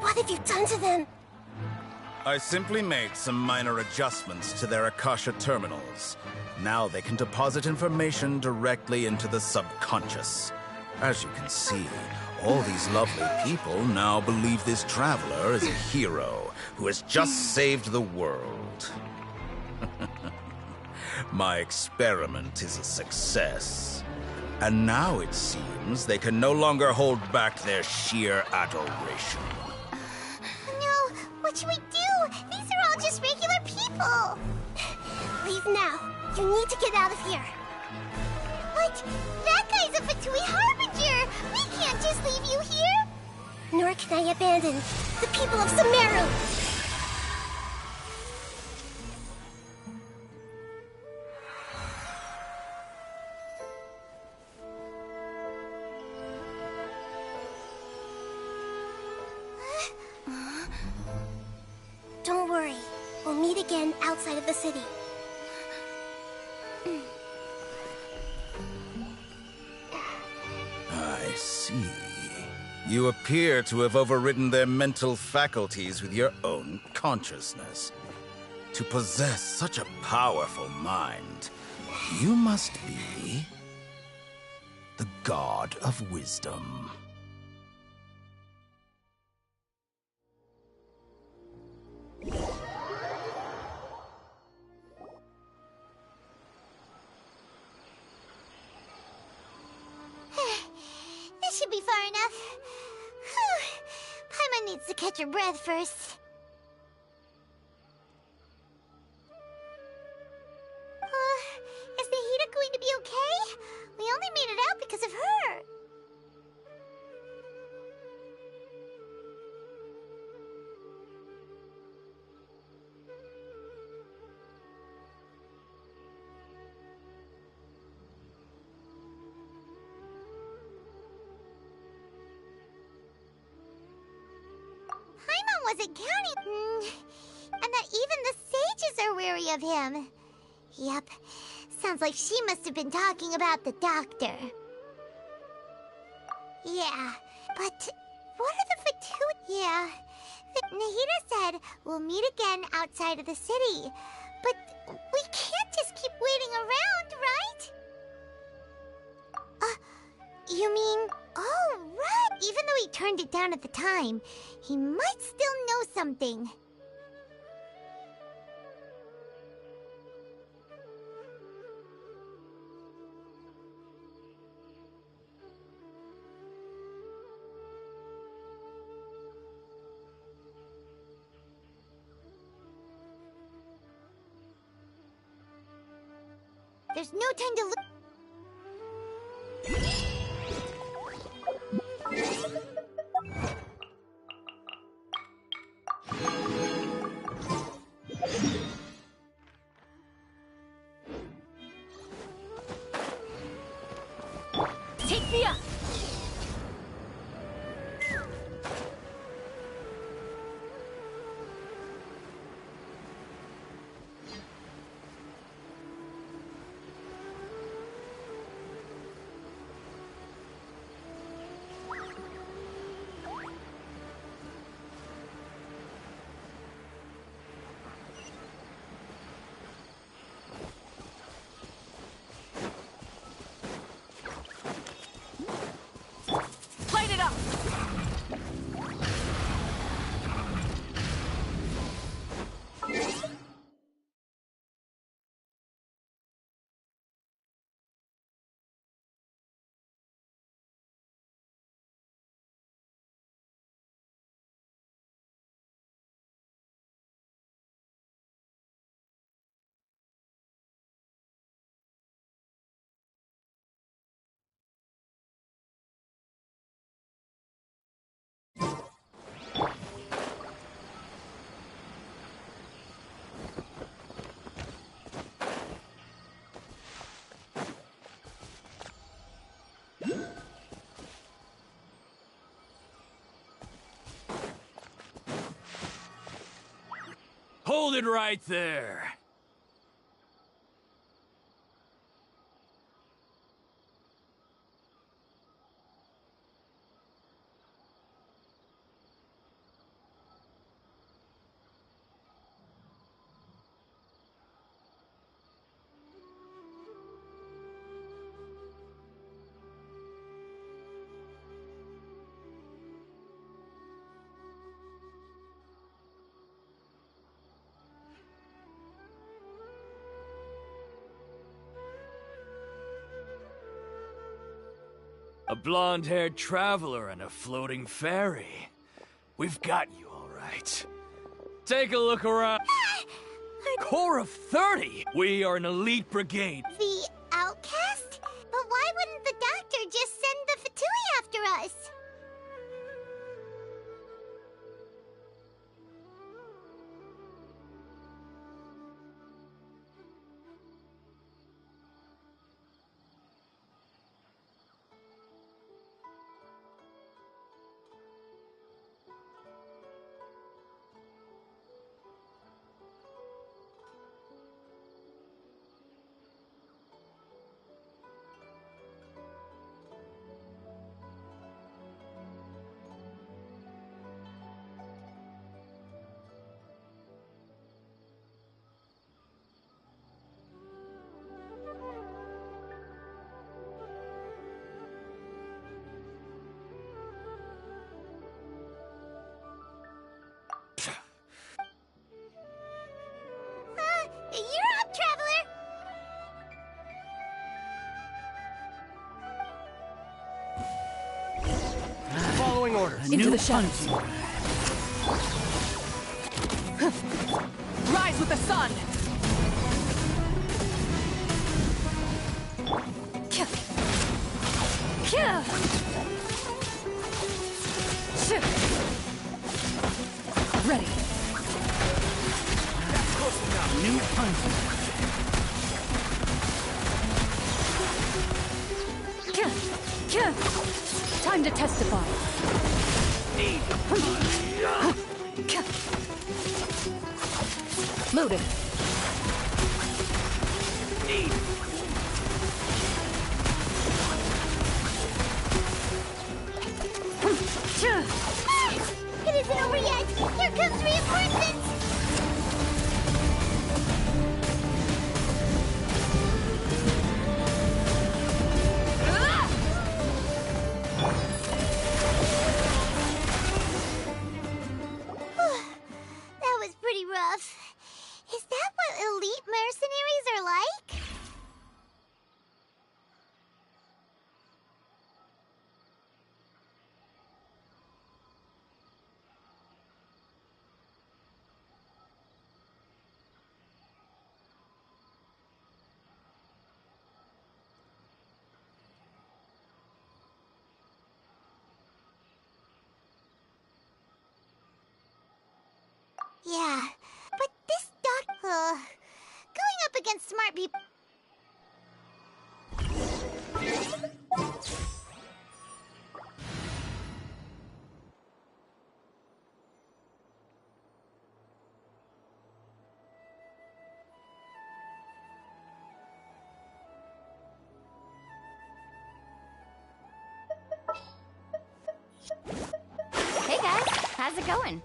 What have you done to them? I simply made some minor adjustments to their Akasha terminals. Now they can deposit information directly into the subconscious. As you can see, all these lovely people now believe this traveler is a hero who has just saved the world. My experiment is a success. And now it seems they can no longer hold back their sheer adoration. No, what should we do? These are all just regular people. Leave now. You need to get out of here. What? That guy's a Fatui Harbinger! We can't just leave you here! Nor can I abandon the people of Sumeru! Don't worry. We'll meet again outside of the city. I see. You appear to have overridden their mental faculties with your own consciousness. To possess such a powerful mind, you must be the god of wisdom. This should be far enough. Whew. Paimon needs to catch her breath first. Is the Hida going to be okay? We only made it out because of her. Paimon wasn't counting. And that even the sages are wary of him. Yep. Sounds like she must have been talking about the doctor. Yeah, but what are the Fatu? Yeah. Nahida said we'll meet again outside of the city. But we can't just keep waiting around, right? You mean... Oh, right! Even though he turned it down at the time, he might still know something. There's no time to look. Take me up! Light it up! Hold it right there. A blonde-haired traveler and a floating fairy. We've got you all right. Take a look around. Core of 30! We are an elite brigade. The outcast? But why wouldn't the doctor just send the Fatui after us? You're up, traveler! Following orders. Into the shadows. Rise with the sun! Ready. That's close enough. New punch. Time to testify. Loaded. reinforcements! That was pretty rough. Is that what elite mercenaries are like? Yeah, but this going up against smart people. Hey guys, how's it going?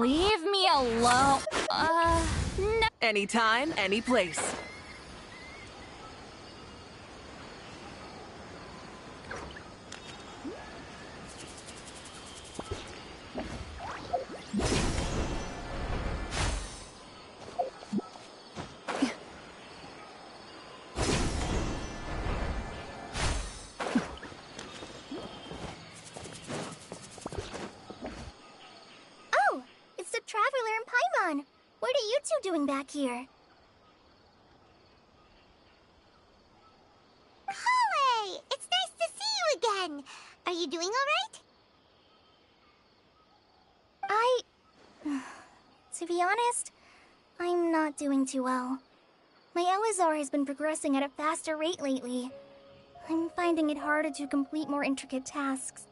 Leave me alone. No. Anytime, any place. Traveler and Paimon. What are you two doing back here? Kale! It's nice to see you again. Are you doing all right? To be honest, I'm not doing too well. My Elazar has been progressing at a faster rate lately. I'm finding it harder to complete more intricate tasks.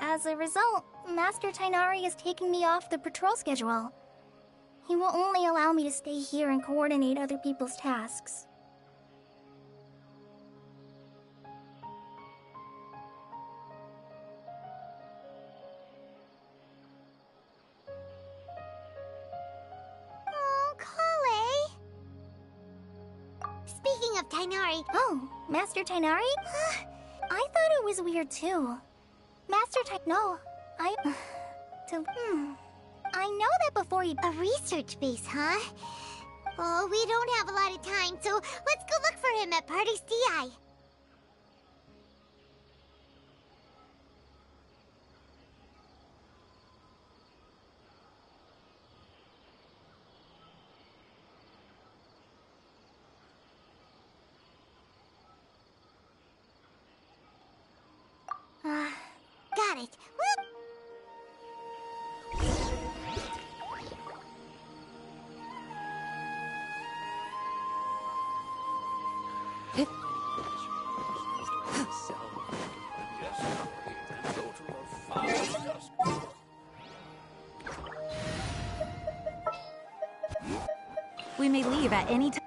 As a result, Master Tighnari is taking me off the patrol schedule. He will only allow me to stay here and coordinate other people's tasks. Oh, Kale. Speaking of Tighnari... Oh, Master Tighnari? I thought it was weird too. Master No, I know that before you... A research base, huh? Oh, we don't have a lot of time, so let's go look for him at Party's DI. Got it. Well... We may leave at any time.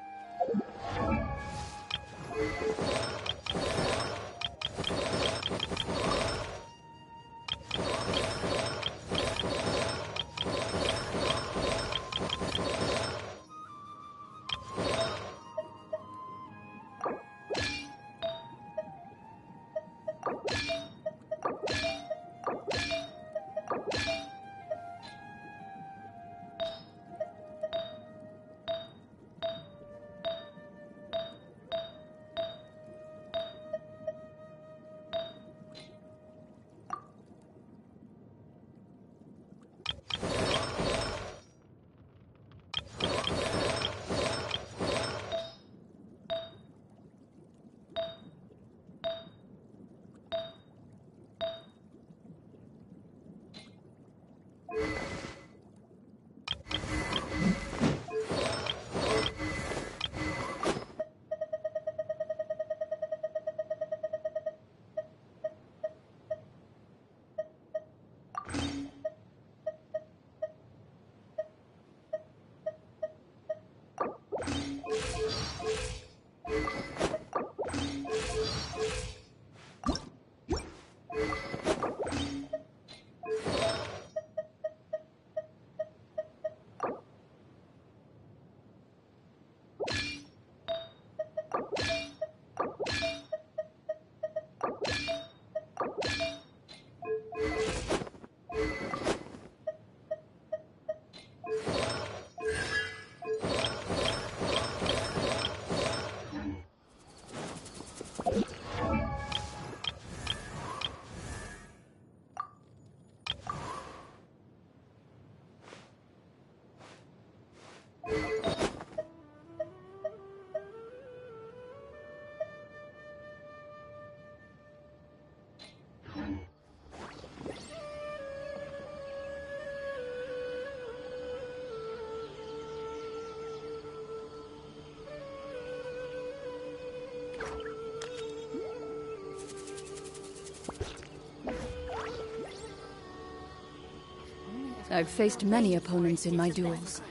I've faced many opponents in my duels.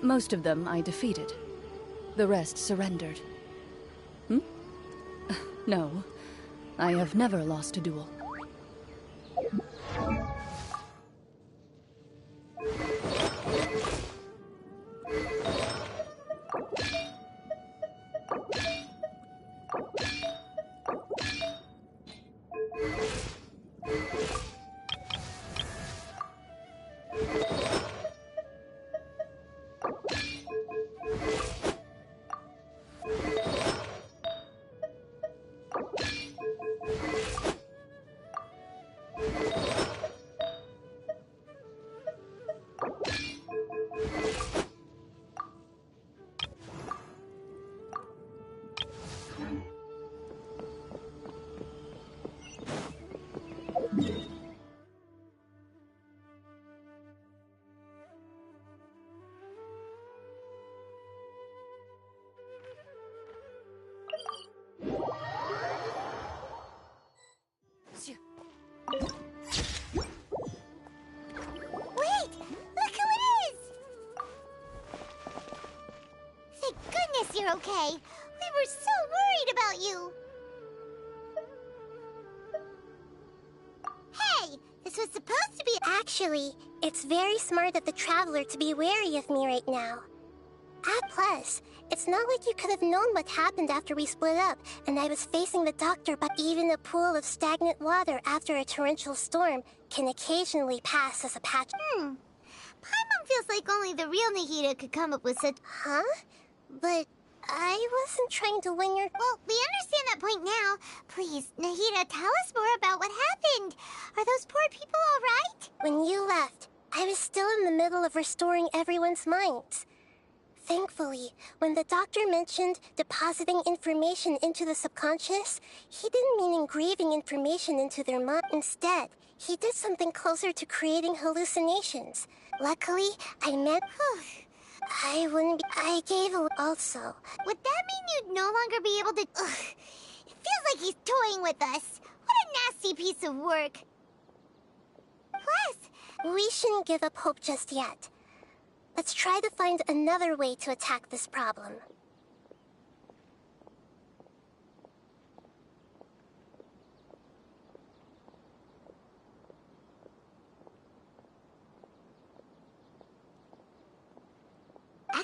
Most of them I defeated. The rest surrendered. No, I have never lost a duel. Wait! Look who it is! Thank goodness you're okay. We were so worried about you. Hey! This was supposed to be— Actually, it's very smart of the Traveler to be wary of me right now. Plus, it's not like you could have known what happened after we split up, and I was facing the doctor, but even a pool of stagnant water after a torrential storm can occasionally pass as a patch. Paimon feels like only the real Nahida could come up with such— Huh? But I wasn't trying to win your— Well, we understand that point now. Please, Nahida, tell us more about what happened. Are those poor people all right? When you left, I was still in the middle of restoring everyone's minds. Thankfully, when the doctor mentioned depositing information into the subconscious, he didn't mean engraving information into their mind. Instead, he did something closer to creating hallucinations. Luckily, I meant— I wouldn't be— I gave a— Also, Would that mean you'd no longer be able to— Ugh. It feels like he's toying with us. What a nasty piece of work. Plus, we shouldn't give up hope just yet. Let's try to find another way to attack this problem.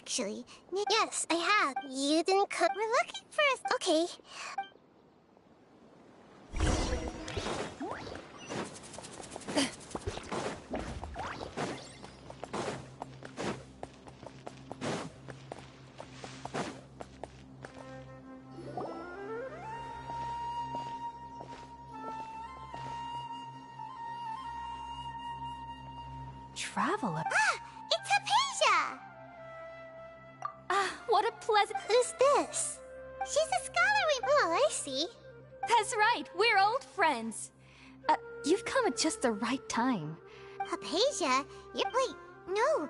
actually, yes, I have. You didn't come— We're looking for a— Okay. Traveler? Ah! It's Hypatia! What a pleasant— Who's this? She's a scholar we— Oh, I see. That's right, we're old friends. You've come at just the right time. Hypatia? Wait, no.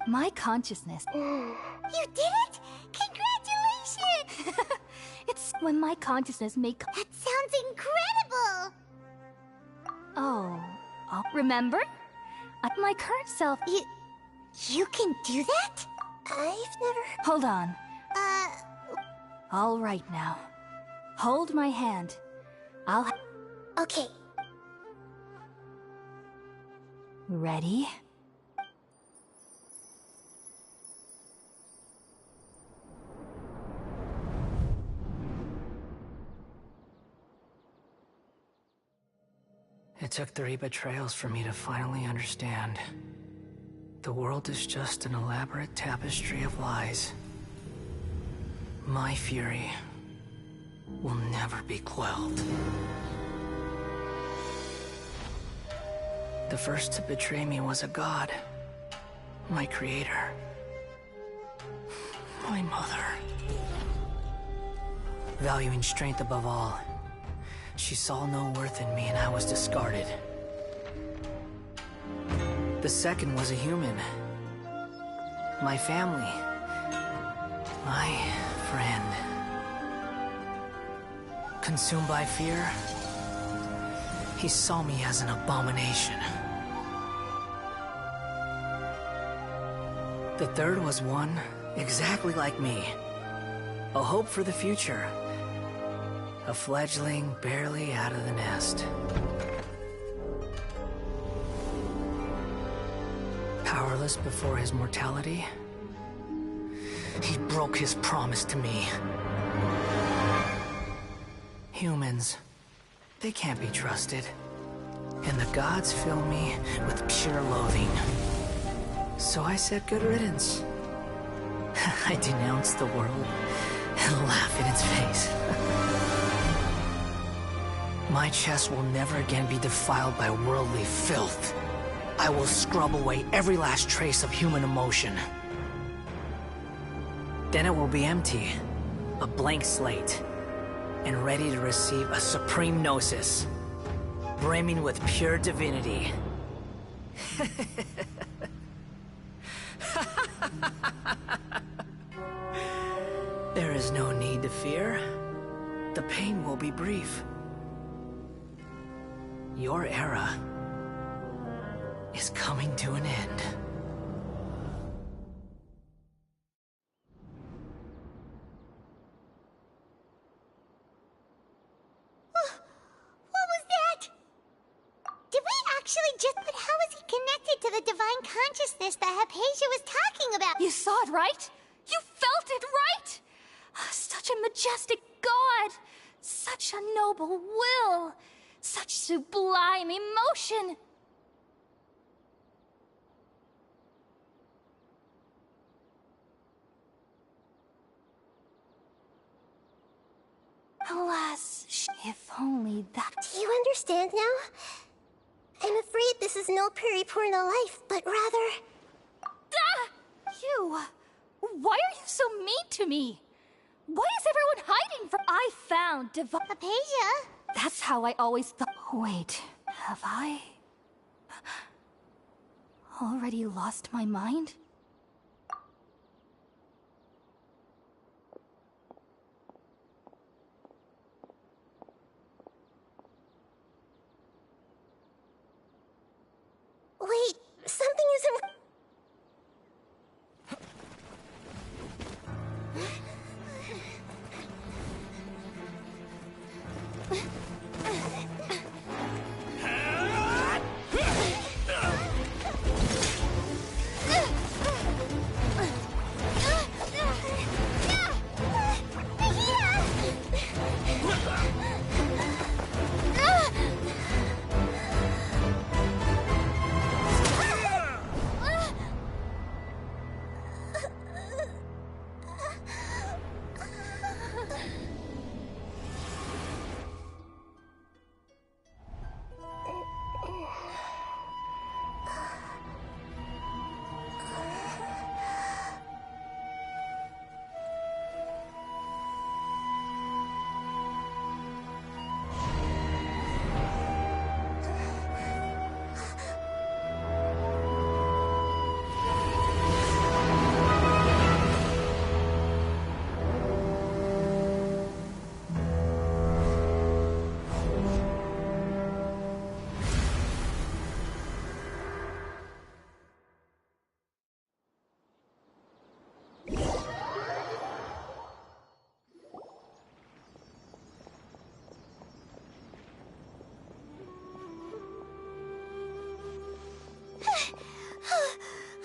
My consciousness. You did it? Congratulations! It's when my consciousness may— That sounds incredible! Oh, remember? My current self— You can do that? I've never— Hold on. All right now. Hold my hand. Okay. Ready? It took 3 betrayals for me to finally understand. The world is just an elaborate tapestry of lies. My fury will never be quelled. The first to betray me was a god. My creator. My mother. Valuing strength above all, she saw no worth in me and I was discarded. The second was a human. My family. My friend. Consumed by fear, he saw me as an abomination. The third was one exactly like me. A hope for the future. A fledgling barely out of the nest. Powerless before his mortality, he broke his promise to me. Humans, they can't be trusted. And the gods fill me with pure loathing. So I said good riddance. I denounce the world and laugh in its face. My chest will never again be defiled by worldly filth. I will scrub away every last trace of human emotion. Then it will be empty, a blank slate, and ready to receive a supreme gnosis, brimming with pure divinity. There is no need to fear. The pain will be brief. Your era is coming to an end. What was that? Did we actually just... But how is he connected to the divine consciousness that Hypatia was talking about? You saw it, right? You felt it, right? Such a majestic god! Such a noble will! Such sublime emotion! Alas, if only that... Do you understand now? I'm afraid this is no periporno life, but rather... Ah! You! Why are you so mean to me? Why is everyone hiding from... I found divine... Hypatia? That's how I always thought... Wait, have I... already lost my mind? Wait, something isn't...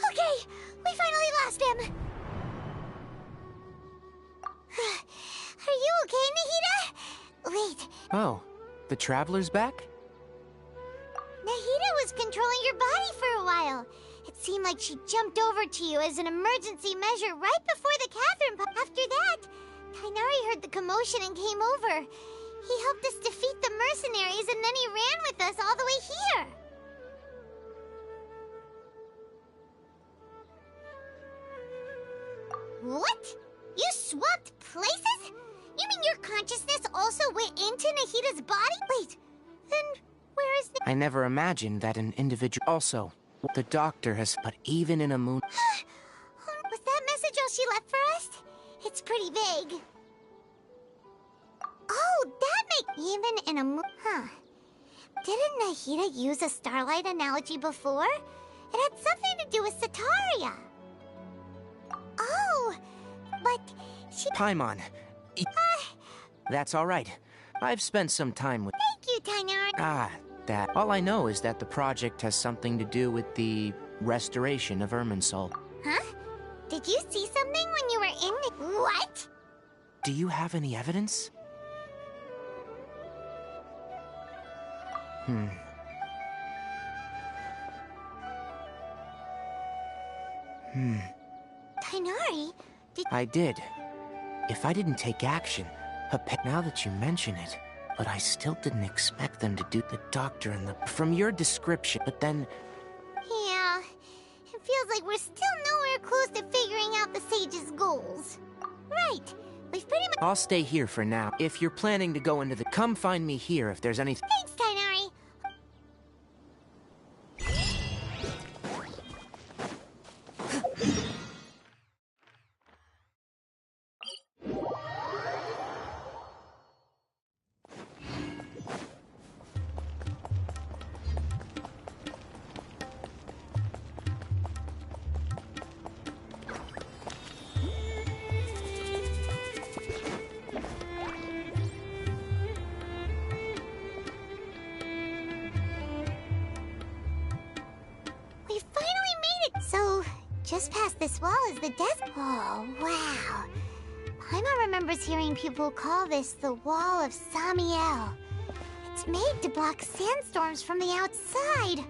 Okay, we finally lost him. Are you okay, Nahida? Wait, Oh, the Traveler's back? Nahida was controlling your body for a while. It seemed like she jumped over to you as an emergency measure right before the Catherine pop. After that, Kainari heard the commotion and came over. He helped us defeat the mercenaries and then he ran with us all the way here. What? You swapped places? You mean your consciousness also went into Nahida's body? Wait, then where is the... I never imagined that an individual... Also, the doctor has... But even in a moon... Was that message all she left for us? It's pretty vague. Oh, that makes... Even in a moon... Huh. Didn't Nahida use a starlight analogy before? It had something to do with Sataria. Oh, but she... Paimon. That's all right. I've spent some time with... Thank you, Tainari. That. All I know is that the project has something to do with the restoration of Irminsul. Huh? Did you see something when you were in the... What? Do you have any evidence? Tainari, I did. If I didn't take action, now that you mention it, but I still didn't expect them to do the doctor and the... From your description, but then... Yeah, it feels like we're still nowhere close to figuring out the Sage's goals. Right, we've pretty much... I'll stay here for now. If you're planning to go into the... Come find me here if there's anything... Thanks, Tainari. We finally made it! So, just past this wall is the desert. Oh, wow. Paimon remembers hearing people call this the Wall of Samiel. It's made to block sandstorms from the outside.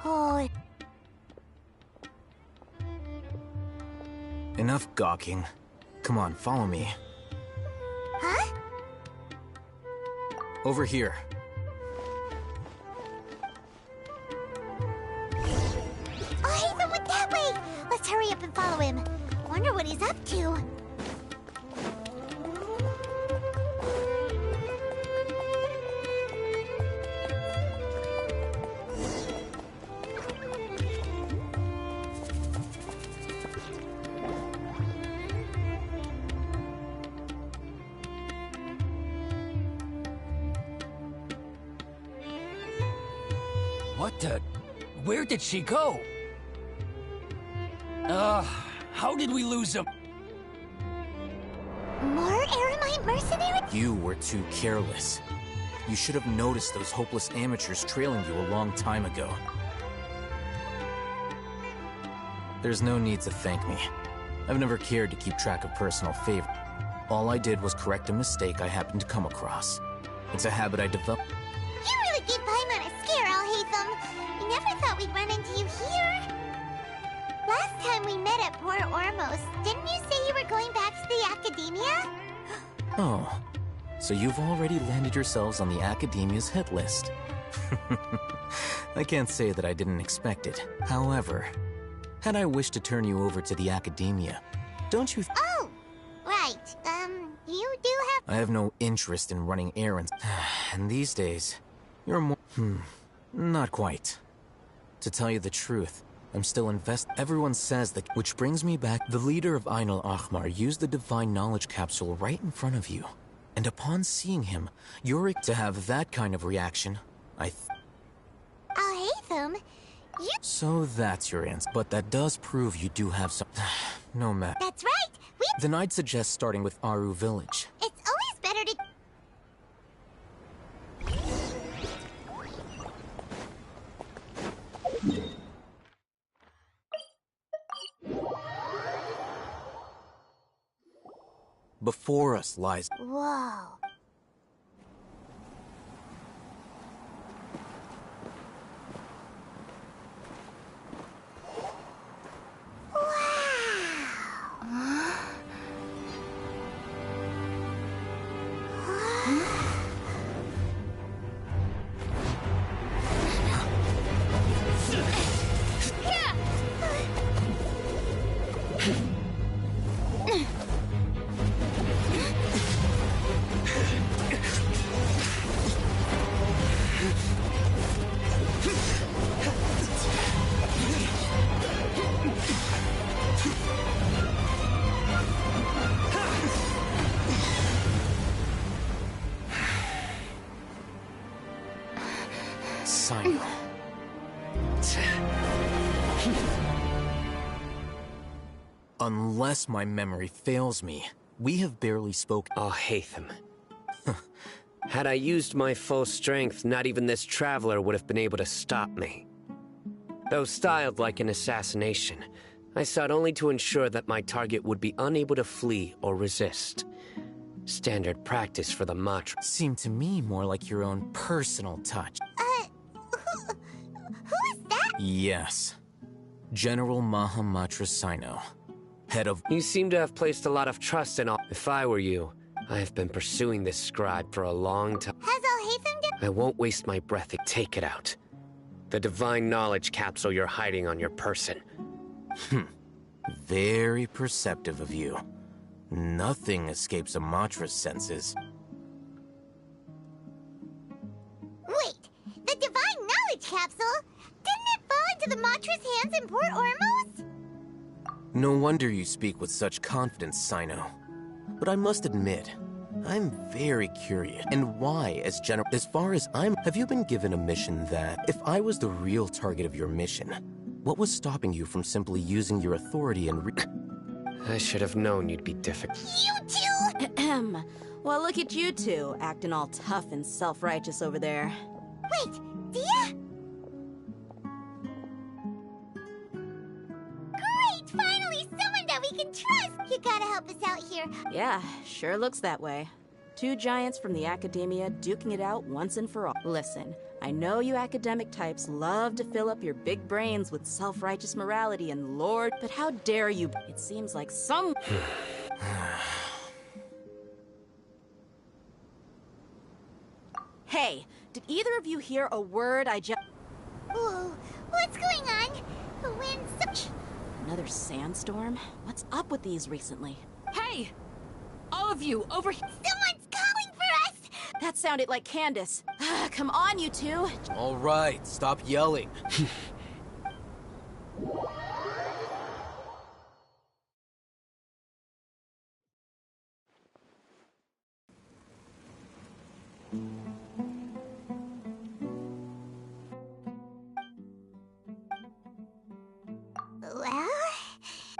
Oh, Enough gawking. Come on, follow me. Huh? Over here. Oh, Haven went that way! Let's hurry up and follow him. Wonder what he's up to. What the... Where did she go? How did we lose him? More Eremite mercenaries? You were too careless. You should have noticed those hopeless amateurs trailing you a long time ago. There's no need to thank me. I've never cared to keep track of personal favor. All I did was correct a mistake I happened to come across. It's a habit I developed. You really gave Paimon a scare, Alhaitham. We never thought we'd run into you here. Last time we met at Port Ormos, didn't you say you were going back to the Academia? Oh, so you've already landed yourselves on the Academia's hit list. I can't say that I didn't expect it. However, had I wished to turn you over to the Academia, don't you Oh, right. You do have... I have no interest in running errands. And these days, you're more... not quite. To tell you the truth, I'm still Everyone says that... Which brings me back... The leader of Ainul Ahmar used the Divine Knowledge Capsule right in front of you. And upon seeing him, you're... To have that kind of reaction, Alhaitham, you... So that's your answer. But that does prove you do have some... No matter. That's right! Then I'd suggest starting with Aru Village. It's always better to... Before us lies... Whoa. Unless my memory fails me, we have barely spoken. Oh, Hatham. Had I used my full strength, not even this traveler would have been able to stop me. Though styled like an assassination, I sought only to ensure that my target would be unable to flee or resist. Standard practice for the Matra. Seemed to me more like your own personal touch. Who is that? Yes. General Mahamatra Sino. Head of... You seem to have placed a lot of trust in all. If I were you, I have been pursuing this scribe for a long time. Has Al-Haytham done? I won't waste my breath. Take it out. The divine knowledge capsule you're hiding on your person. Very perceptive of you. Nothing escapes a Matra's senses. Wait, the divine knowledge capsule? Didn't it fall into the Matra's hands in Port Ormos? No wonder you speak with such confidence, Sino. But I must admit, I'm very curious. And why, as far as have you been given a mission that, if I was the real target of your mission, what was stopping you from simply using your authority and I should have known you'd be difficult. You two! Ahem. Well, look at you two, acting all tough and self-righteous over there. Wait, Dia? Great! Finally, someone that we can trust! You gotta help us out here. Yeah, sure looks that way. Two giants from the academia duking it out once and for all. Listen, I know you academic types love to fill up your big brains with self-righteous morality and lord, but how dare you? It seems like some... Hey, did either of you hear a word I just... Whoa, what's going on? The wind's... Another sandstorm? What's up with these recently? Hey! All of you, over here! Someone's calling for us! That sounded like Candace. Come on, you two! All right, stop yelling. Well...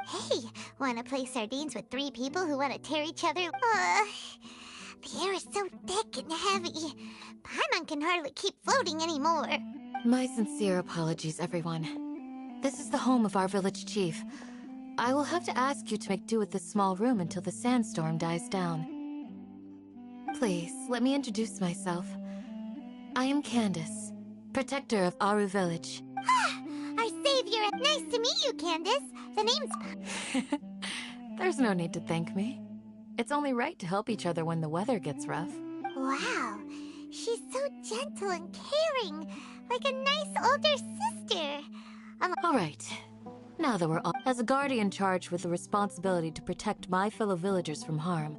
Hey, wanna play sardines with three people who wanna tear each other? The air is so thick and heavy. Paimon can hardly keep floating anymore. My sincere apologies, everyone. This is the home of our village chief. I will have to ask you to make do with this small room until the sandstorm dies down. Please, let me introduce myself. I am Candace, protector of Aru Village. Our savior! Nice to meet you, Candace. The name's... There's no need to thank me. It's only right to help each other when the weather gets rough. Wow, she's so gentle and caring, like a nice older sister. All right. Now that we're all... As a guardian charged with the responsibility to protect my fellow villagers from harm,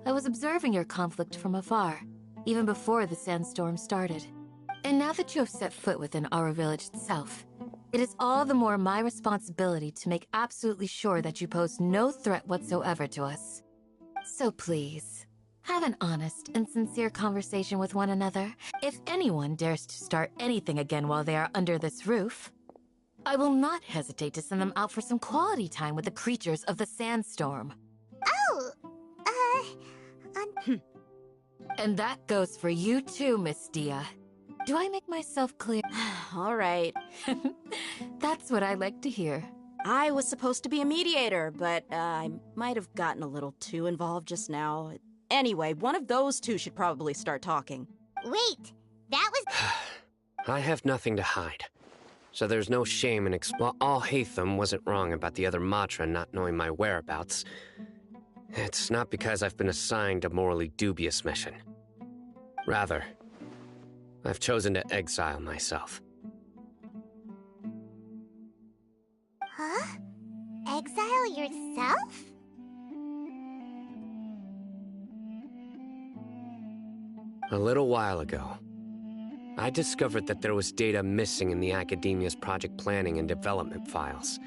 I was observing your conflict from afar, even before the sandstorm started. And now that you have set foot within our village itself, it is all the more my responsibility to make absolutely sure that you pose no threat whatsoever to us. So please, have an honest and sincere conversation with one another. If anyone dares to start anything again while they are under this roof, I will not hesitate to send them out for some quality time with the creatures of the sandstorm. Oh, And that goes for you too, Miss Dia. Do I make myself clear? All right. That's what I like to hear. I was supposed to be a mediator, but I might have gotten a little too involved just now. Anyway, one of those two should probably start talking. Wait, that was... I have nothing to hide. So there's no shame in While Al-Haytham wasn't wrong about the other Matra not knowing my whereabouts, it's not because I've been assigned a morally dubious mission. Rather, I've chosen to exile myself. Huh? Exile yourself? A little while ago, I discovered that there was data missing in the Academia's project planning and development files.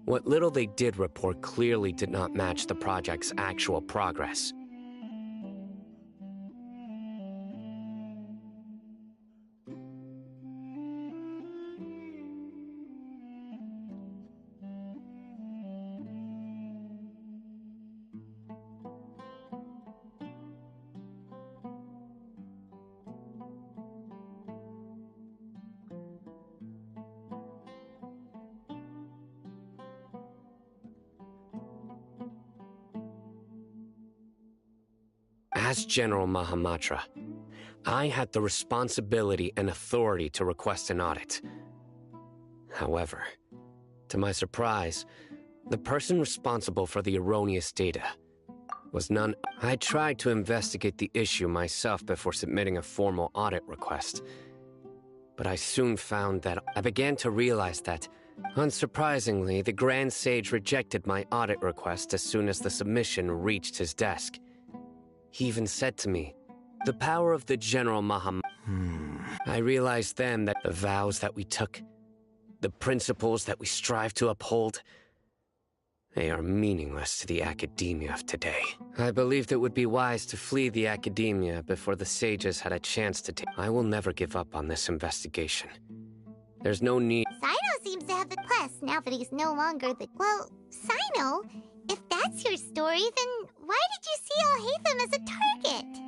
What little they did report clearly did not match the project's actual progress. As General Mahamatra, I had the responsibility and authority to request an audit. However, to my surprise, the person responsible for the erroneous data was none. I tried to investigate the issue myself before submitting a formal audit request, but I soon found that I began to realize that, unsurprisingly, the Grand Sage rejected my audit request as soon as the submission reached his desk. He even said to me, "The power of the General Maham." I realized then that the vows that we took, the principles that we strive to uphold, they are meaningless to the academia of today. I believed it would be wise to flee the academia before the sages had a chance to take. I will never give up on this investigation. There's no need. Sino seems to have the plus now that he's no longer the... Well, Sino, if that's your story, then why did you see Alhaitham as a target?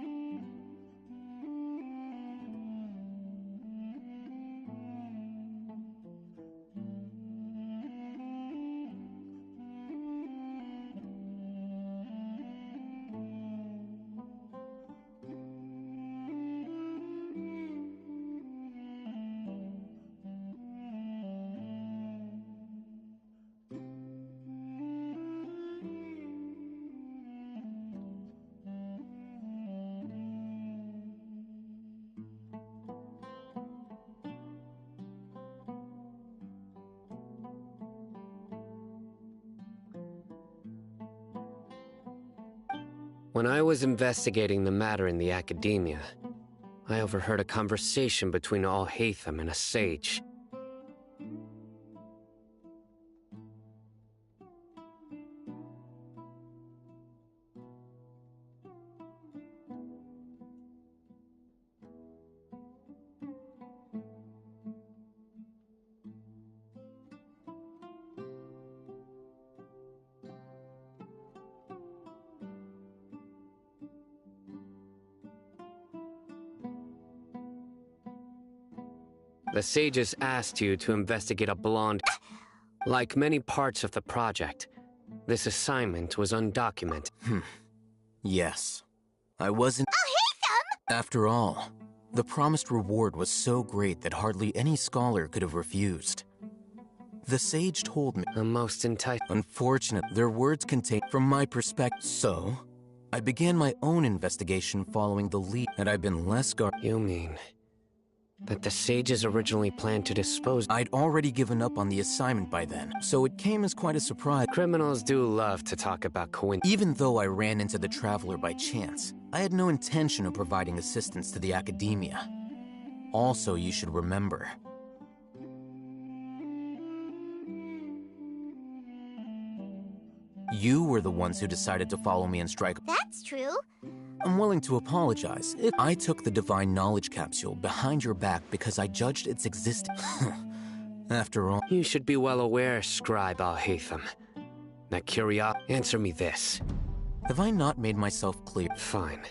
When I was investigating the matter in the academia, I overheard a conversation between Alhaitham and a sage. The sages asked you to investigate a blonde. Like many parts of the project, this assignment was undocumented. Yes. I wasn't... Alhaitham! After all, the promised reward was so great that hardly any scholar could have refused. The sage told me... A most Unfortunate, their words contain... From my perspective... So, I began my own investigation following the lead, and I've been less You mean... that the sages originally planned to dispose... I'd already given up on the assignment by then, so it came as quite a surprise. Criminals do love to talk about coincidence. Even though I ran into the Traveler by chance, I had no intention of providing assistance to the academia. Also, you should remember... You were the ones who decided to follow me and strike... That's true. I'm willing to apologize if I took the Divine Knowledge Capsule behind your back because I judged its existence. After all... You should be well aware, Scribe Alhaitham. That Answer me this. Have I not made myself clear? Fine.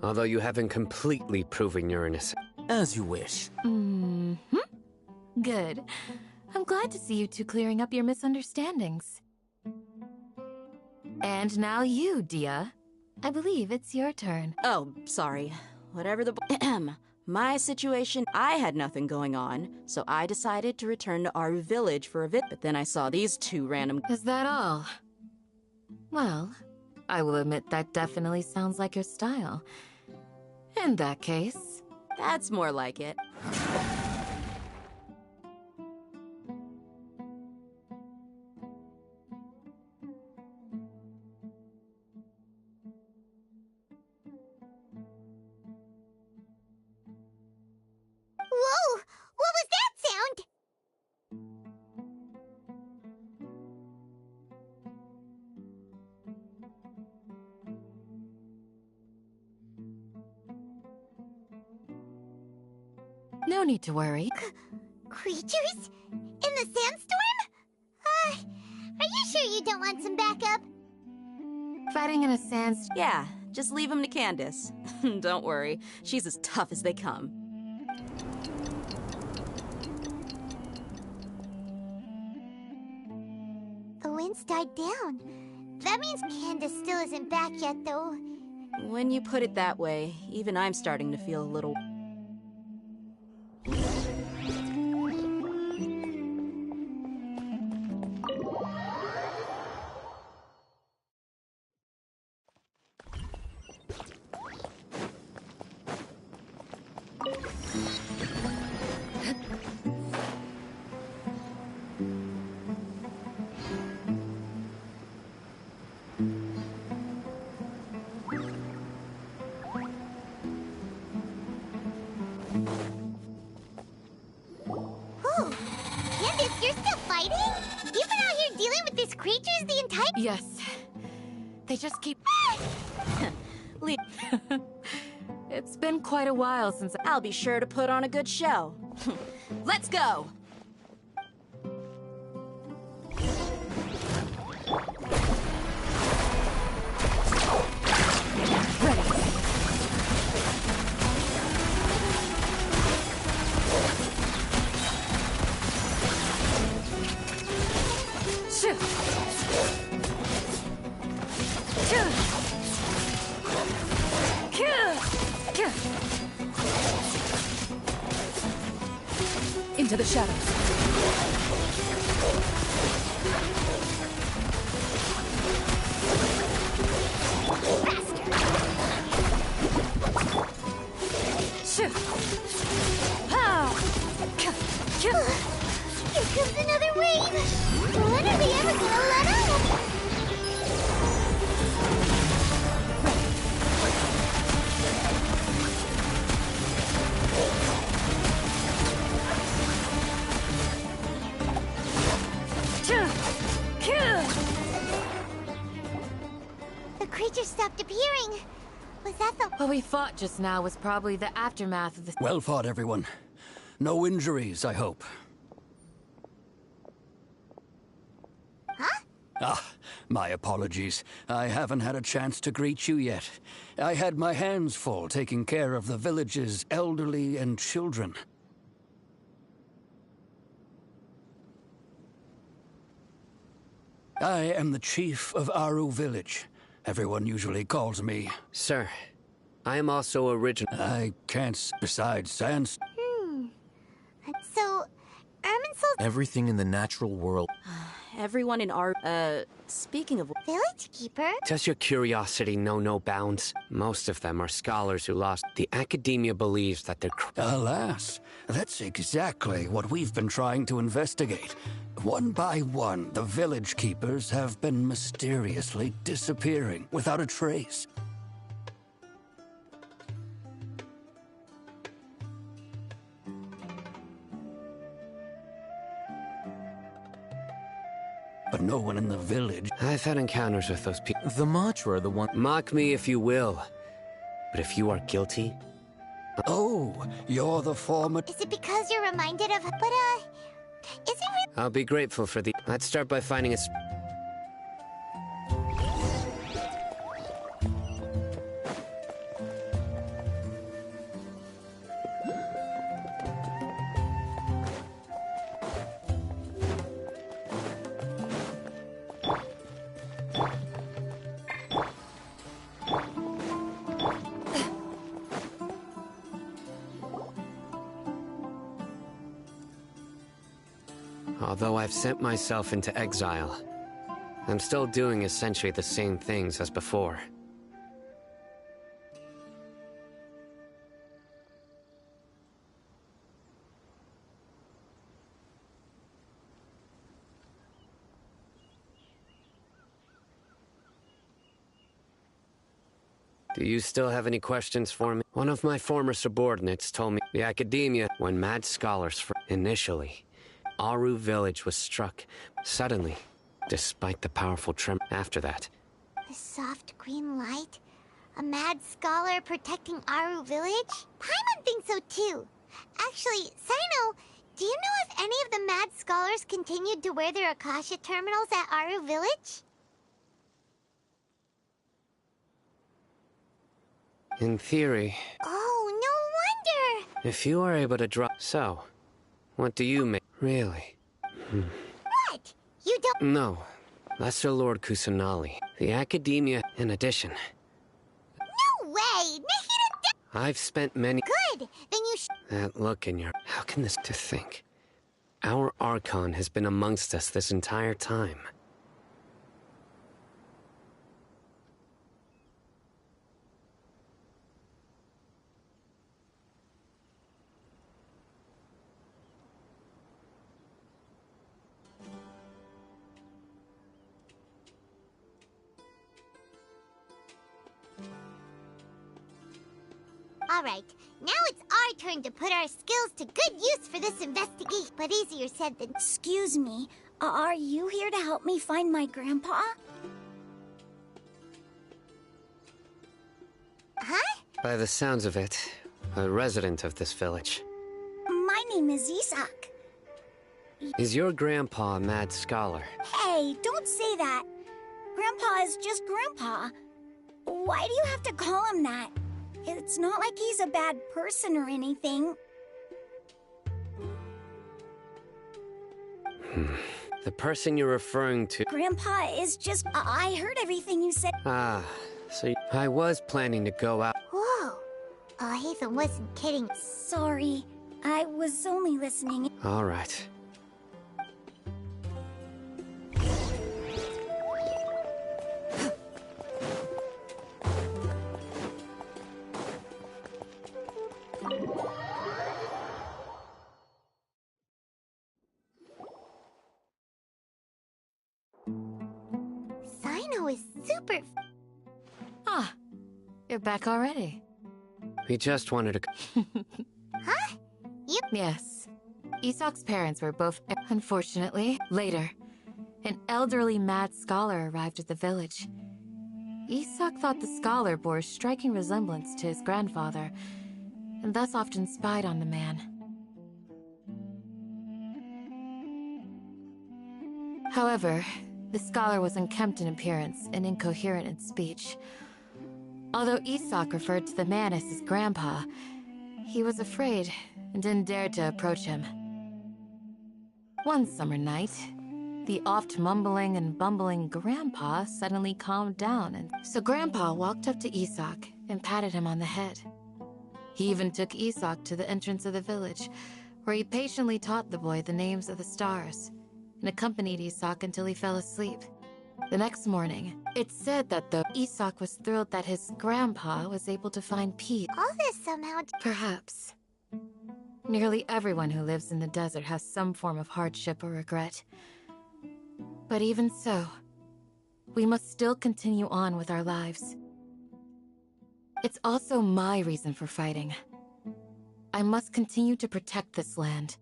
Although you haven't completely proven your innocence. As you wish. Good. I'm glad to see you two clearing up your misunderstandings. And now you, Dia. I believe it's your turn. Oh, sorry. Whatever the... My situation, I had nothing going on, so I decided to return to our village for a bit, but then I saw these two random... Is that all? Well, I will admit that definitely sounds like your style. In that case... That's more like it. Whoa! What was that sound? No need to worry. Creatures? In the sandstorm? Are you sure you don't want some backup? Fighting in a sandstorm? Yeah, just leave them to Candace. Don't worry, she's as tough as they come. The wind's died down. That means Candace still isn't back yet, though. When you put it that way, even I'm starting to feel a little... Yes. They just keep... It's been quite a while since... I'll be sure to put on a good show. Let's go! Into the shadows. Here comes another wave! When are they ever gonna let up? The creature stopped appearing. Was that the... What we fought just now was probably the aftermath of the... Well fought, everyone. No injuries, I hope. Huh? Ah, my apologies. I haven't had a chance to greet you yet. I had my hands full taking care of the village's elderly and children. I am the chief of Aru village. Everyone usually calls me... Sir, I am also original... I can't... Besides Sans... So, Irminsul's... Everything in the natural world... Everyone in our... speaking of... Village keeper? Does your curiosity know no bounds? Most of them are scholars who lost... The academia believes that they're... Alas, that's exactly what we've been trying to investigate. One by one, the village keepers have been mysteriously disappearing without a trace. But no one in the village... I've had encounters with those people. The Matra are the one... Mock me if you will. But if you are guilty... Oh, you're the former... Is it because you're reminded of... But, is it really... I'll be grateful for the... Let's start by finding a... Although I've sent myself into exile, I'm still doing essentially the same things as before. Do you still have any questions for me? One of my former subordinates told me the academia, when mad scholars initially, Aru village was struck suddenly, despite the powerful tremor after that. The soft green light? A mad scholar protecting Aru village? Paimon thinks so too. Actually, Sino, do you know if any of the mad scholars continued to wear their Akasha terminals at Aru village? In theory... Oh, no wonder! If you are able to draw... So, what do you make? Really? What? You don't... No. Lesser Lord Kusanali. The Academia, in addition. No I've spent many— Good! Then you That look in your— How can this to think? Our archon has been amongst us this entire time. Alright, now it's our turn to put our skills to good use for this investigation. But easier said than— Excuse me, are you here to help me find my grandpa? Huh? By the sounds of it, a resident of this village. My name is Isak. Is your grandpa a mad scholar? Hey, don't say that. Grandpa is just Grandpa. Why do you have to call him that? It's not like he's a bad person or anything. The person you're referring to— Grandpa is just... I heard everything you said. Ah, so I was planning to go out. Whoa. Haven wasn't kidding. Sorry, I was only listening. All right. Sino is super... Ah, you're back already. We just wanted to— Huh? Yes. Isak's parents were both... Unfortunately, later, an elderly mad scholar arrived at the village. Isak thought the scholar bore a striking resemblance to his grandfather, and thus often spied on the man. However, the scholar was unkempt in appearance and incoherent in speech. Although Isak referred to the man as his grandpa, he was afraid and didn't dare to approach him. One summer night, the oft mumbling and bumbling grandpa suddenly calmed down, and so Grandpa walked up to Isak and patted him on the head. He even took Isak to the entrance of the village, where he patiently taught the boy the names of the stars, and accompanied Isak until he fell asleep. The next morning, it's said that though Isak was thrilled that his grandpa was able to find peace. All this somehow... Perhaps. Nearly everyone who lives in the desert has some form of hardship or regret. But even so, we must still continue on with our lives. It's also my reason for fighting. I must continue to protect this land.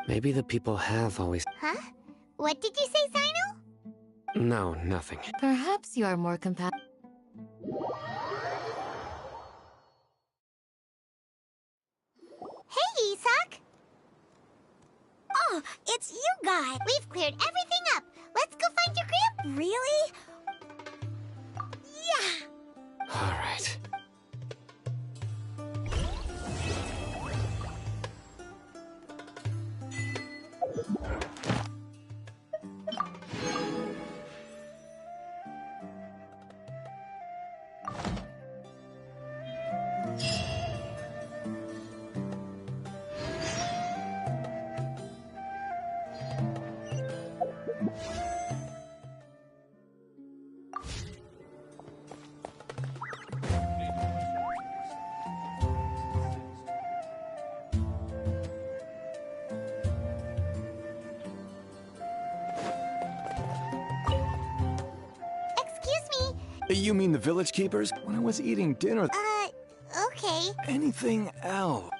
Maybe the people have always— Huh? What did you say, Sino? No, nothing. Perhaps you are more compatible. Hey, Isak! Oh, it's you guys! We've cleared everything up! Let's go find your grandpa! Really? Yeah! All right. You mean the village keepers? When I was eating dinner... Okay. Anything else?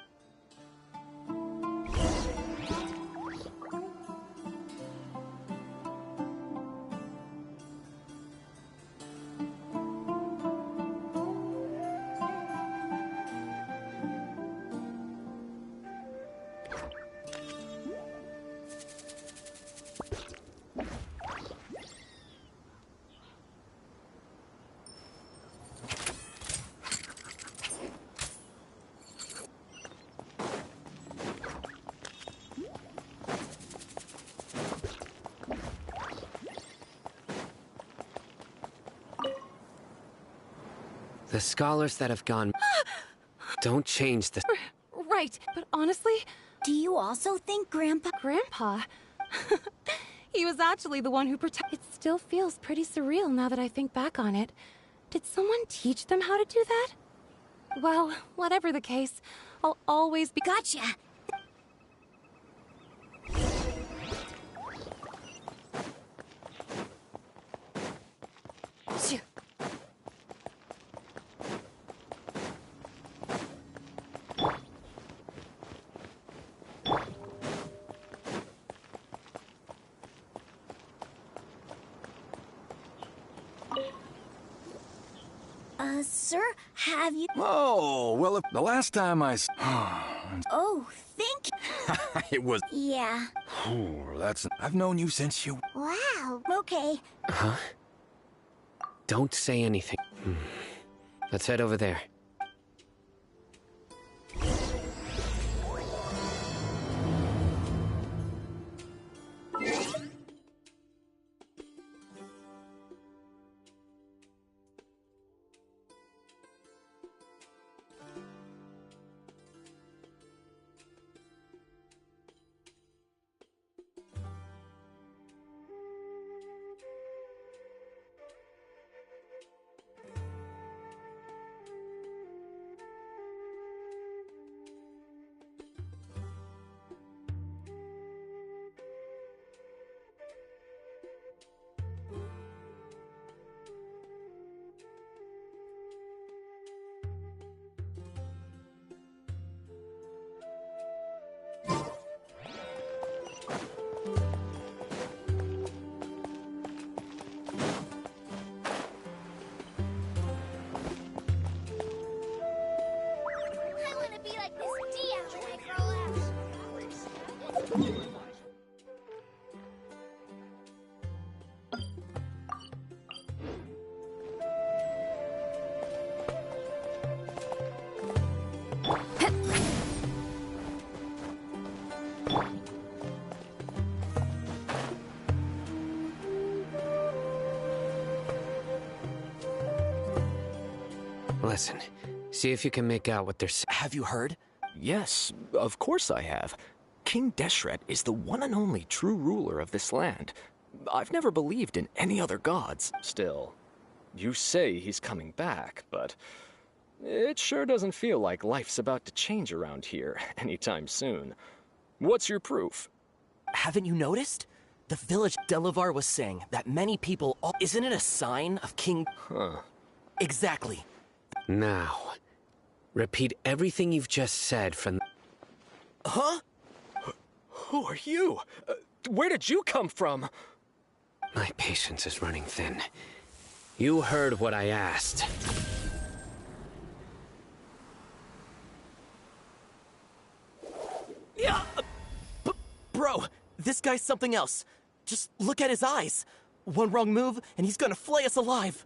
The scholars that have gone don't change the... Right, but honestly... Do you also think Grandpa... Grandpa? He was actually the one who protected... It still feels pretty surreal now that I think back on it. Did someone teach them how to do that? Well, whatever the case, I'll always be... Gotcha! Sir, have you... Oh, well, if the last time I... Oh, thank you. It was... Yeah. I've known you since you... Wow, okay. Huh? Don't say anything. Let's head over there. Listen, see if you can make out what they're saying. Have you heard? Yes, of course I have. King Deshret is the one and only true ruler of this land. I've never believed in any other gods. Still, you say he's coming back, but it sure doesn't feel like life's about to change around here anytime soon. What's your proof? Haven't you noticed? The village Delavar was saying that many people... Isn't it a sign of King... Huh. Exactly. Now, repeat everything you've just said from... Huh? Who are you? Where did you come from? My patience is running thin. You heard what I asked. Yeah, bro, this guy's something else. Just look at his eyes. One wrong move, and he's gonna flay us alive.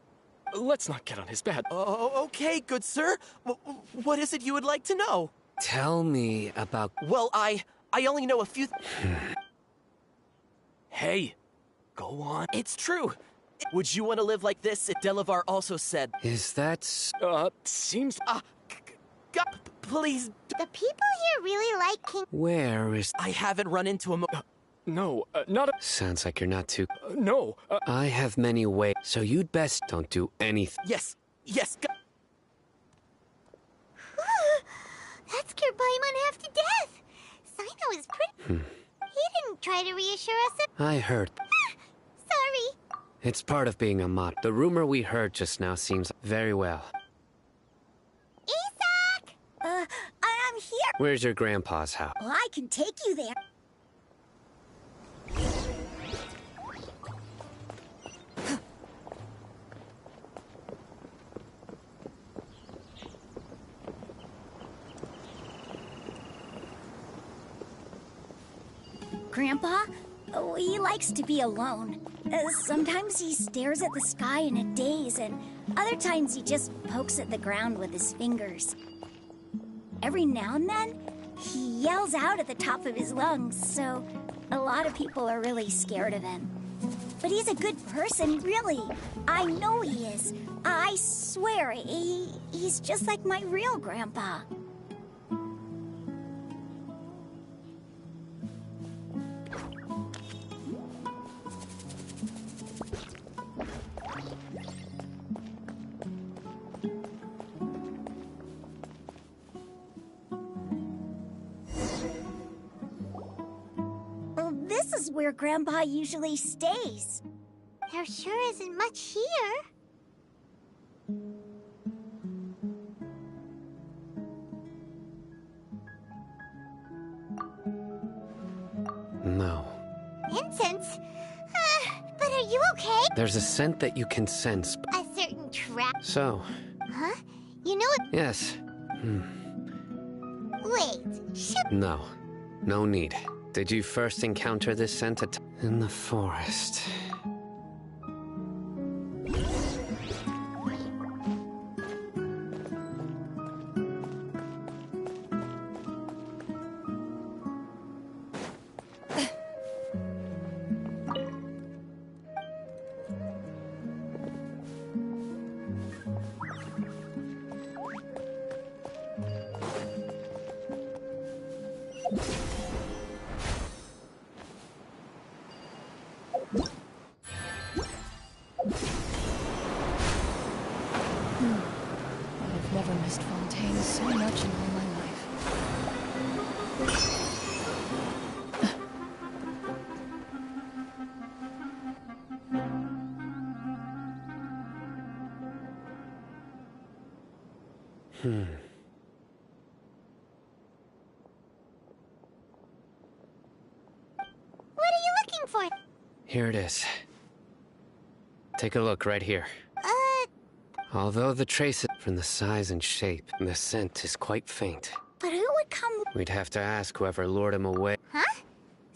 Let's not get on his bad. Oh, okay, good sir. What is it you would like to know? Tell me about... Well, I only know a few... Hey, go on. It's true. Would you want to live like this if Delavar also said... Is that... seems... please... The people here really like King... Where is... I haven't run into him... no, not a... Sounds like you're not too... no, I have many ways, so you'd best don't do anything. Yes. That scared Paimon half to death. Sino is pretty... He didn't try to reassure us. I heard. Sorry. It's part of being a mod. The rumor we heard just now seems very well. Isaac! I'm here. Where's your grandpa's house? Well, I can take you there. Grandpa, he likes to be alone. Sometimes he stares at the sky in a daze, and other times he just pokes at the ground with his fingers. Every now and then, he yells out at the top of his lungs, so a lot of people are really scared of him. but he's a good person, really. I know he is. I swear, he's just like my real grandpa. This is where Grandpa usually stays. There sure isn't much here. No. Incense? But are you okay? There's a scent that you can sense. A certain trap. So. Huh? You know what? Yes. Wait, No. No need. Did you first encounter this scent in the forest? I've never missed Fontaine so much in all my life. what are you looking for? Here it is. Take a look right here. Although the traces from the size and shape, the scent is quite faint. But who would come? We'd have to ask whoever lured him away. Huh?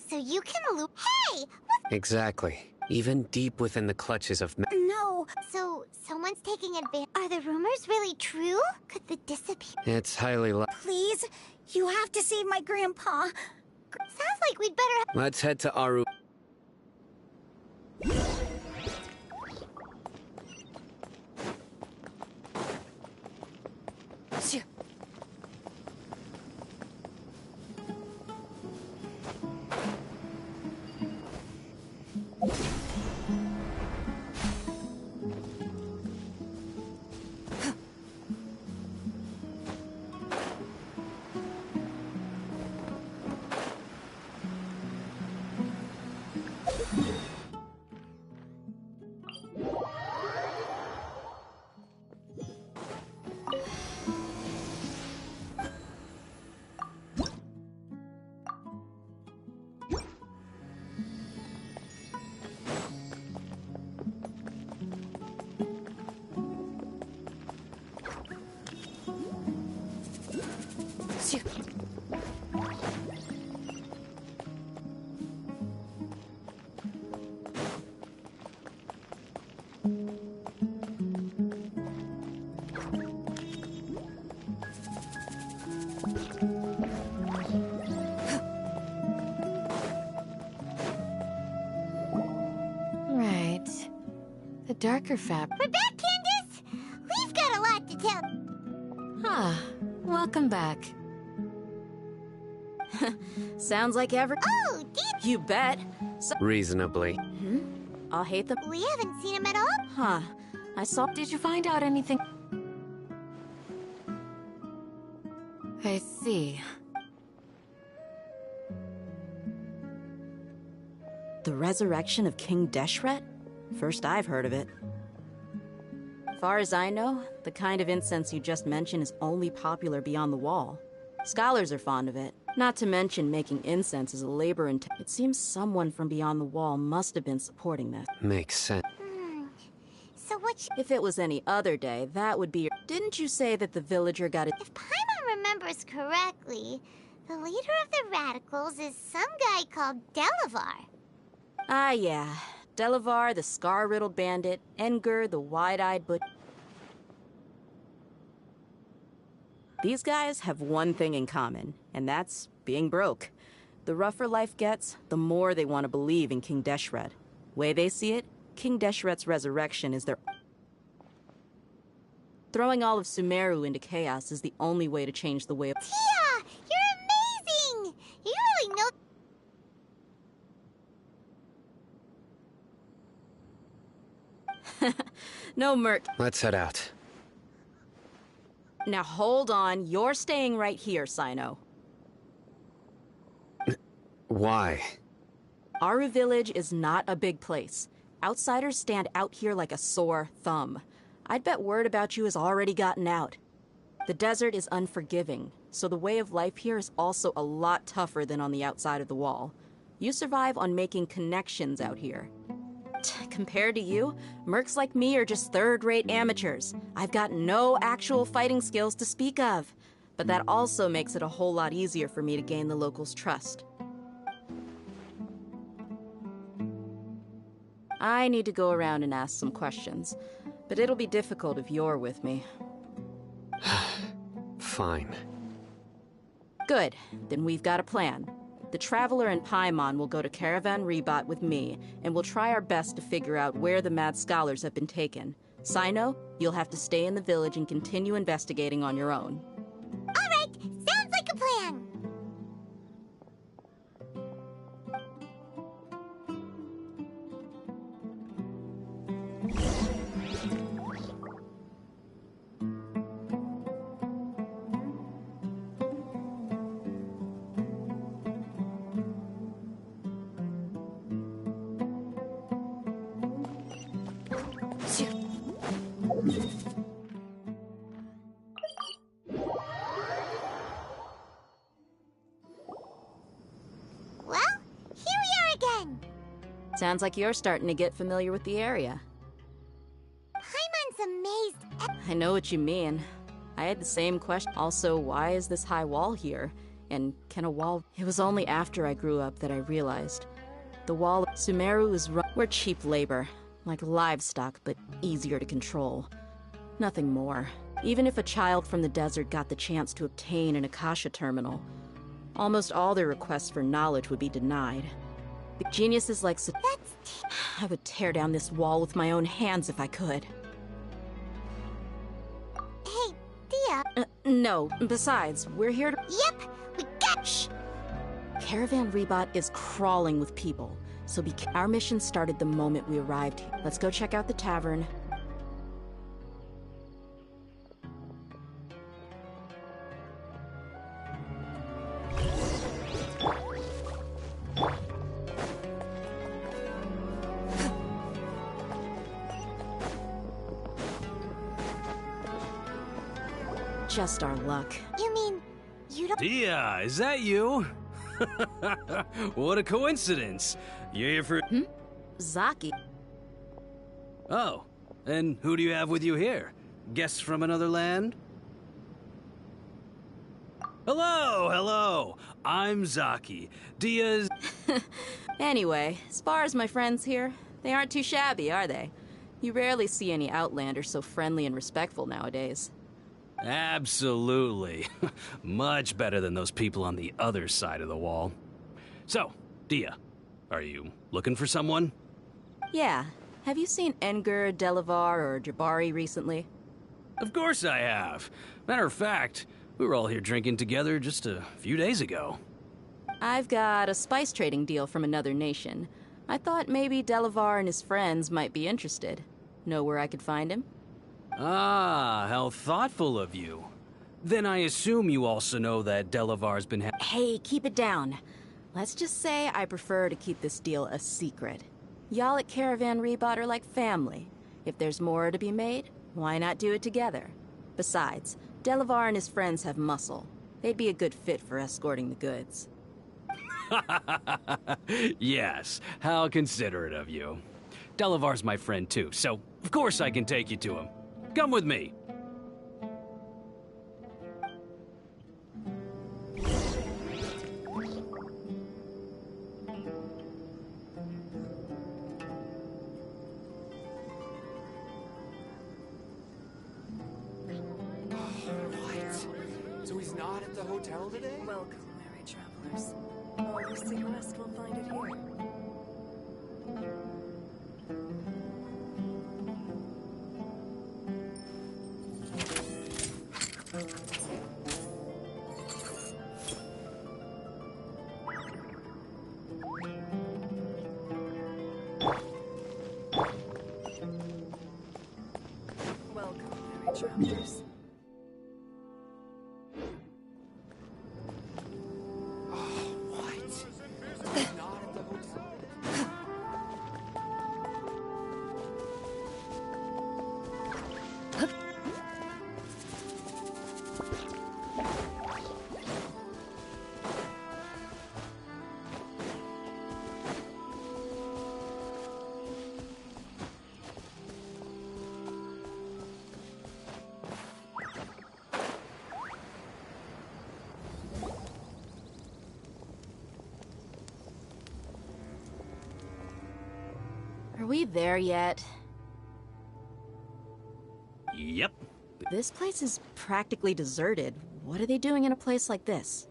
So you can loop. Hey! What? Exactly. Even deep within the clutches of No. So someone's taking advantage. Are the rumors really true? Could the disappear? It's highly Please, you have to save my grandpa. Sounds like we'd better. Let's head to Aru. The darker fabric. We're back, Candace! We've got a lot to tell. Ah, welcome back. Sounds like Oh, You bet. Reasonably. I'll hate them. We haven't seen him at all. Huh. I saw. Did you find out anything? I see. The resurrection of King Deshret? First I've heard of it. Far as I know, the kind of incense you just mentioned is only popular beyond the wall. Scholars are fond of it. Not to mention making incense is a labor-intensive. It seems someone from beyond the wall must have been supporting this. Makes sense. So what? If it was any other day, that would be. Didn't you say that the villager got it? If Paimon remembers correctly, the leader of the radicals is some guy called Delavar. Ah, yeah. Delavar, the scar-riddled bandit. Engur, the wide-eyed butcher. These guys have one thing in common, and that's being broke. The rougher life gets, the more they want to believe in King Deshret. Way they see it, King Deshret's resurrection is their... Throwing all of Sumeru into chaos is the only way to change the way of... Tia! You're amazing! You really know... No, Merc. Let's head out. Now hold on, you're staying right here, Sino. Why? Aru Village is not a big place. Outsiders stand out here like a sore thumb. I'd bet word about you has already gotten out. The desert is unforgiving, so the way of life here is also a lot tougher than on the outside of the wall. You survive on making connections out here. Compared to you, mercs like me are just third-rate amateurs. I've got no actual fighting skills to speak of. But that also makes it a whole lot easier for me to gain the locals' trust. I need to go around and ask some questions, but it'll be difficult if you're with me. Fine. Good. Then we've got a plan. The Traveler and Paimon will go to Caravan Rebat with me, and we'll try our best to figure out where the Mad Scholars have been taken. Sino, you'll have to stay in the village and continue investigating on your own. All right, sounds like a plan. Well, here we are again. Sounds like you're starting to get familiar with the area. Paimon's amazed. I know what you mean. I had the same question. Also, why is this high wall here? And can a wall... It was only after I grew up that I realized. The wall... Sumeru is... We're cheap labor. Like livestock, but easier to control. Nothing more. Even if a child from the desert got the chance to obtain an Akasha terminal, almost all their requests for knowledge would be denied. Geniuses like... I would tear down this wall with my own hands if I could. Hey, Tia. No. Besides, we're here to... Yep, we got... Shh! Caravan Rebat is crawling with people, so our mission started the moment we arrived here. Let's go check out the tavern. Just our luck. You mean, you don't... Tia, is that you? What a coincidence. You're here for... Zaki. Oh, and who do you have with you here? Guests from another land? Hello, hello. I'm Zaki. Dia's... Anyway, as far as my friends here, they aren't too shabby, are they? You rarely see any Outlanders so friendly and respectful nowadays. Absolutely. Much better than those people on the other side of the wall. So, Dia, are you looking for someone? Yeah. Have you seen Engur, Delavar, or Jabari recently? Of course I have. Matter of fact, we were all here drinking together just a few days ago. I've got a spice trading deal from another nation. I thought maybe Delavar and his friends might be interested. Know where I could find him? Ah, how thoughtful of you. Then I assume you also know that Delavar's been Hey, keep it down. Let's just say I prefer to keep this deal a secret. Y'all at Caravan Rebat are like family. If there's more to be made, why not do it together? Besides, Delavar and his friends have muscle. They'd be a good fit for escorting the goods. Yes, how considerate of you. Delavar's my friend too, so of course I can take you to him. Come with me. So he's not at the hotel today? Welcome, merry travelers. All who seek rest will find it here. travelers. Are we there yet? Yep. This place is practically deserted. What are they doing in a place like this?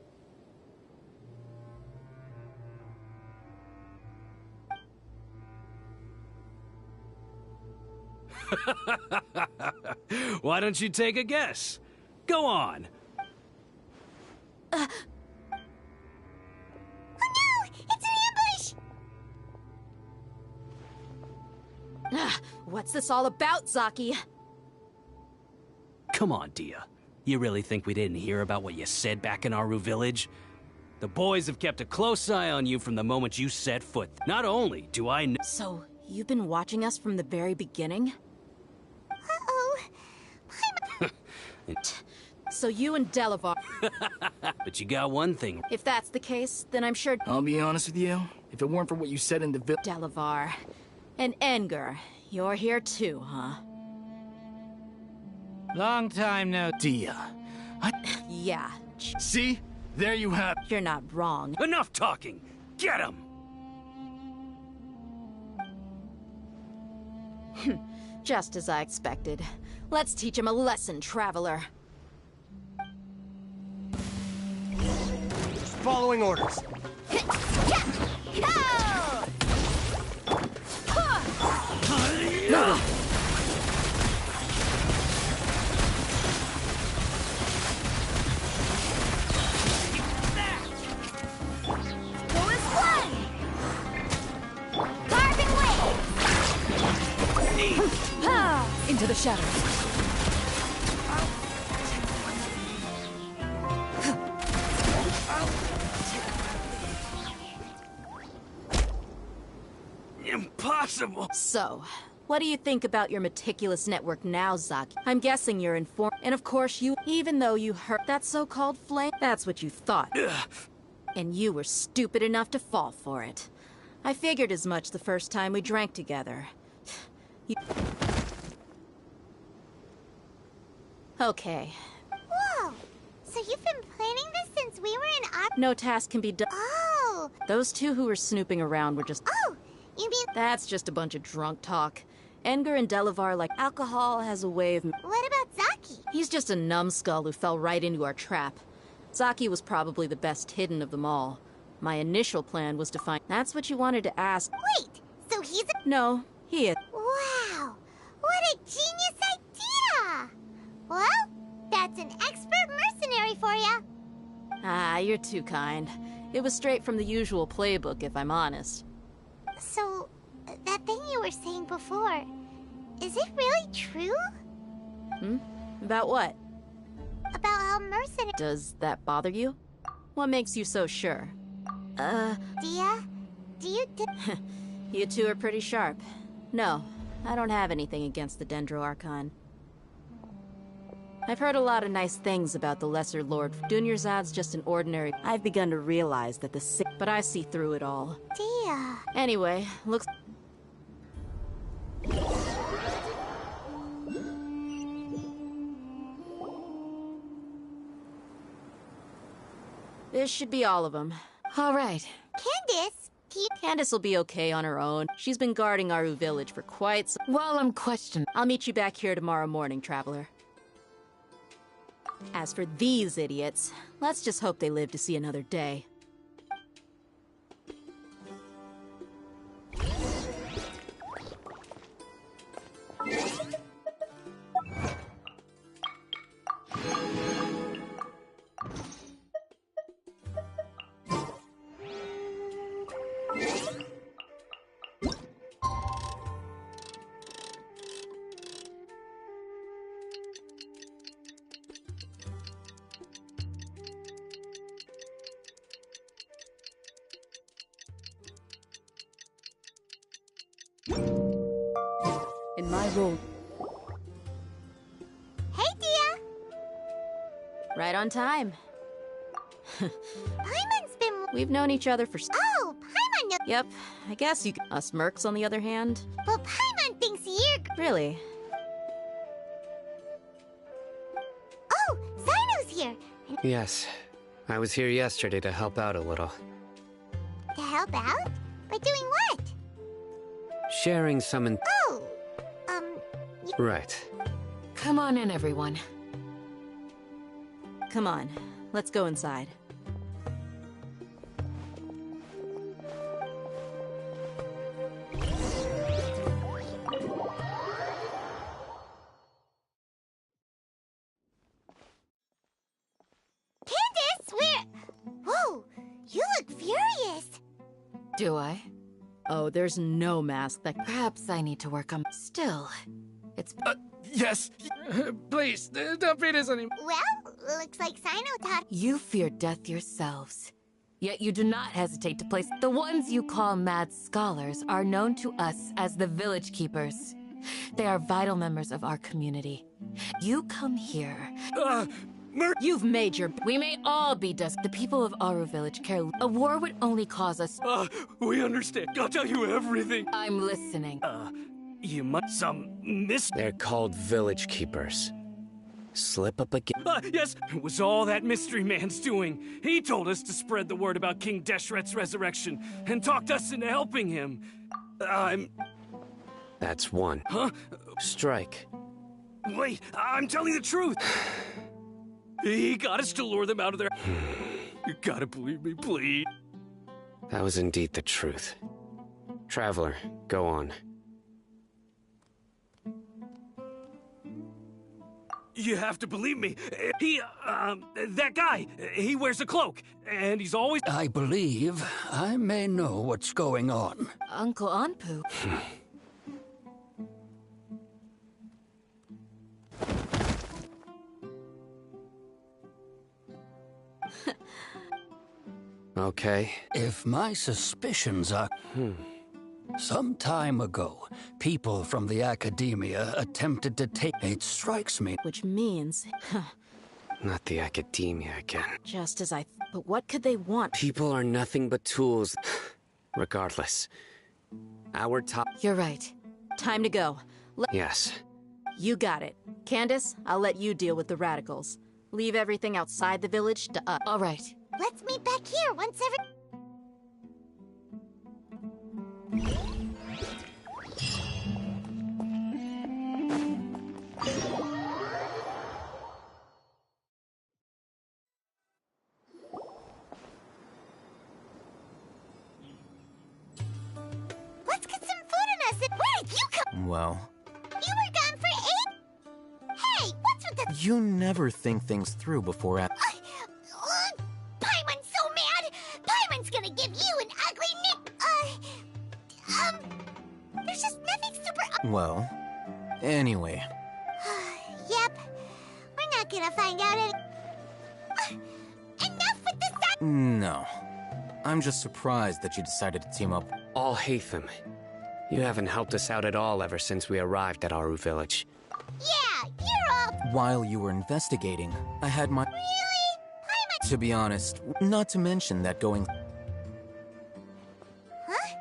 Why don't you take a guess? Go on. Oh no! It's an ambush! What's this all about, Zaki? Come on, Dia. You really think we didn't hear about what you said back in Aru village? The boys have kept a close eye on you from the moment you set foot. Not only do I know— So, you've been watching us from the very beginning? Uh-oh. So you and Delavar— But you got one thing. If that's the case, then I'm sure— I'll be honest with you. If it weren't for what you said in the village— Delavar. And Enger, you're here too, huh? Long time no— Dia. Yeah. See? There you have— You're not wrong. Enough talking! Get him! Just as I expected. Let's teach him a lesson, traveler. Following orders. No! Into the shadows. Impossible! So, what do you think about your meticulous network now, Zaki? I'm guessing you're informed. And of course even though you heard that so-called flame, that's what you thought. And you were stupid enough to fall for it. I figured as much the first time we drank together. Okay. Whoa! So you've been planning this since we were in No task can be done. Oh! Those two who were snooping around were just— Oh! You mean— That's just a bunch of drunk talk. Enger and Delavar like alcohol has a way of— What about Zaki? He's just a numbskull who fell right into our trap. Zaki was probably the best hidden of them all. My initial plan was to find— That's what you wanted to ask. Wait! So he's a— No, he is. Wow! What a genius idea! Well, that's an expert mercenary for ya. Ah, you're too kind. It was straight from the usual playbook, if I'm honest. So, that thing you were saying before, is it really true? About what? About how mercenary— Does that bother you? What makes you so sure? Dia? Do you You two are pretty sharp. No, I don't have anything against the Dendro Archon. I've heard a lot of nice things about the Lesser Lord. Dunyarzad's just an ordinary— I've begun to realize that but I see through it all. Dia. Anyway, looks— This should be all of them. All right. Candace, Candace will be okay on her own. She's been guarding Aru village for quite some— Well, I'm questioning— I'll meet you back here tomorrow morning, traveler. As for these idiots, let's just hope they live to see another day. I rolled. Hey, Dia! Right on time. Paimon's been... We've known each other for... Oh, Paimon knows... Yep, I guess you... Us mercs, on the other hand. Well, Paimon thinks you're... Really? Oh, Zino's here! Yes. I was here yesterday to help out a little. To help out? By doing what? Sharing some Oh, Right. Come on in, everyone. Come on, let's go inside. Candace, Whoa, you look furious! Do I? Oh, there's no mask that... Perhaps I need to work on... Still, it's... Yes! Please, don't beat us anymore. Well, looks like Sino taught... You fear death yourselves. Yet you do not hesitate to place... The ones you call mad scholars are known to us as the Village Keepers. They are vital members of our community. You come here... You've made your... We may all be dust. The people of Aru Village care... A war would only cause us... We understand. I'll tell you everything. I'm listening. You must miss... They're called village keepers. Slip up again. Yes, it was all that mystery man's doing. He told us to spread the word about King Deshret's resurrection and talked us into helping him. That's one. Huh? Strike. Wait, I'm telling the truth. He got us to lure them out of there. You gotta believe me, please. That was indeed the truth. Traveler, go on. You have to believe me. That guy, he wears a cloak, and he's always... I believe I may know what's going on. Uncle Anpu. Okay. If my suspicions are... Some time ago, people from the academia attempted to take... It strikes me... Which means... Not the academia again. Just as I... But what could they want? People are nothing but tools. Regardless. Our top... You're right. Time to go. Yes. You got it. Candace, I'll let you deal with the radicals. Leave everything outside the village to us. All right. Let's meet back here once every... Let's get some food in us. Where did you come? Well, You were gone for 8... Hey, what's with the... you never think things through before Paimon's so mad! Paimon's gonna give you an ugly nick... There's just nothing super... Well, anyway. Yep. We're not gonna find out any... Enough with this... No. I'm just surprised that you decided to team up. All Hatham. You haven't helped us out at all ever since we arrived at Aru Village. Yeah, you're all... While you were investigating, I had my... Really? Paimon... To be honest, not to mention that going... Huh?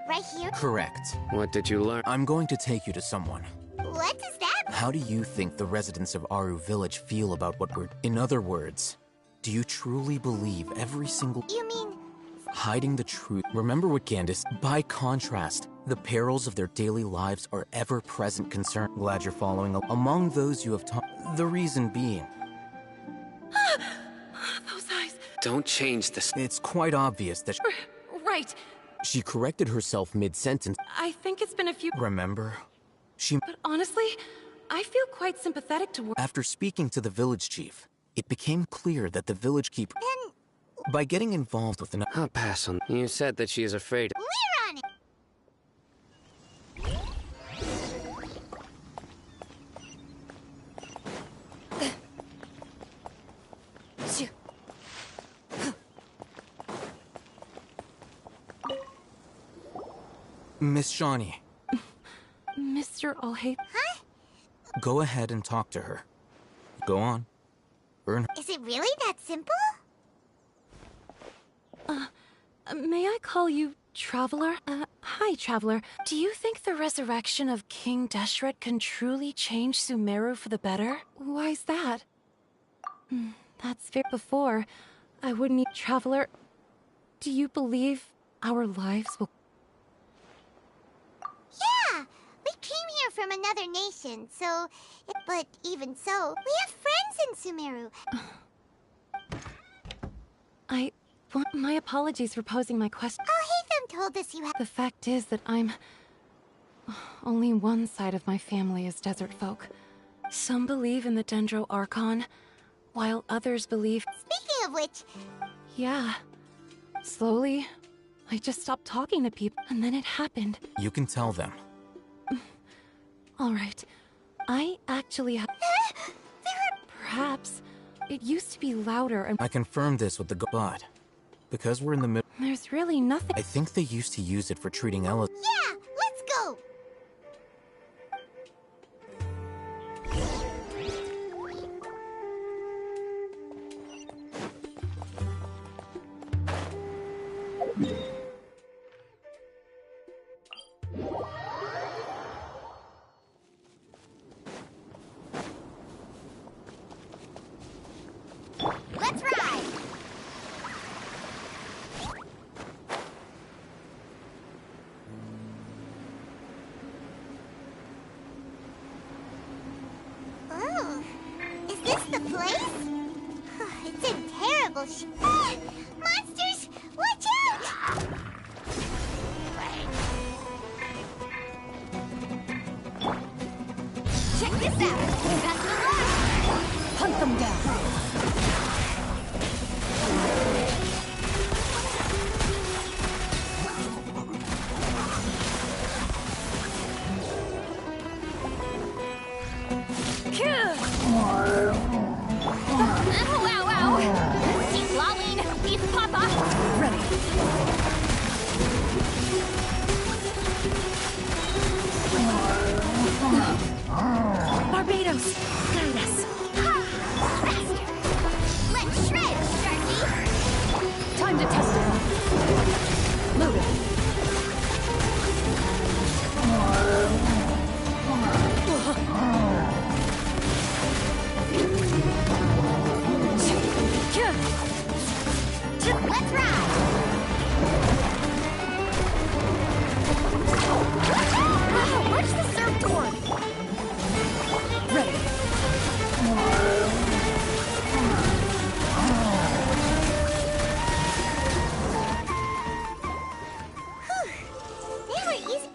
Right here? Correct. What did you learn? I'm going to take you to someone. What is that? How do you think the residents of Aru Village feel about what we're... In other words, do you truly believe every single... You mean... Hiding the truth. Remember what Candace... By contrast, the perils of their daily lives are ever-present concern. Glad you're following among those you have taught. The reason being... Those eyes. Don't change this. It's quite obvious that... Right. She corrected herself mid-sentence. I think it's been a few... Remember? She... But honestly, I feel quite sympathetic toward... After speaking to the village chief, it became clear that the village keeper... Then... By getting involved with an... I'll pass on. You said that she is afraid. We're on it! Miss Shawnee. Miss sister all hate... Huh? Go ahead and talk to her. Go on. Earn her. Is it really that simple? May I call you Traveler? Hi, Traveler. Do you think the resurrection of King Deshret can truly change Sumeru for the better? Why's that? That's fair. Before, I wouldn't need Traveler. Do you believe our lives will... Yeah! We came here from another nation, so... But even so, we have friends in Sumeru. My apologies for posing my question. Alhaitham told us you have... The fact is that only one side of my family is desert folk. Some believe in the Dendro Archon, while others believe... Speaking of which... Yeah. Slowly, I just stopped talking to people, and then it happened. You can tell them. Alright. I actually have... Perhaps it used to be louder and... I confirmed this with the but because we're in the middle... There's really nothing... I think they used to use it for treating Ella... Yeah! Let's go! Let's ride! Oh, is this the place? It's in terrible monsters! Watch out! Check this out! That's the one! Hunt them down! Wow! Keep lolling! Beef Papa! Ready. Barbados! Guide us! Faster! Let's shred, Sharky! Time to test it. Loaded. Let's ride! Watch the surfboard! Ready. They were easy.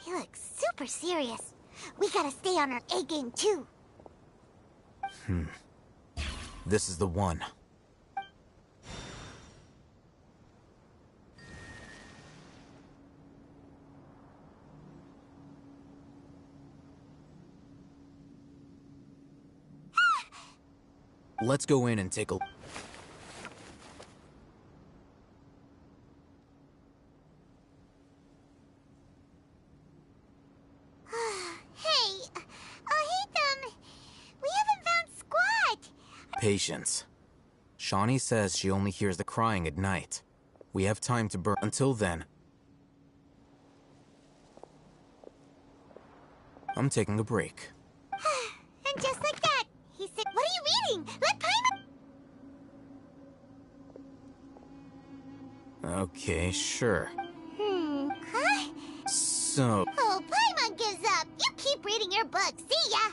He looks super serious. We gotta stay on our A game too. This is the one. Let's go in and take a... Hey, Alhaitham, we haven't found squat. Patience. Shawnee says she only hears the crying at night. We have time to burn. Until then, I'm taking a break. And just like that, he said, "What are you reading? Let Paimon..." Okay, sure. Huh? So... Oh, Paimon gives up. You keep reading your book. See ya!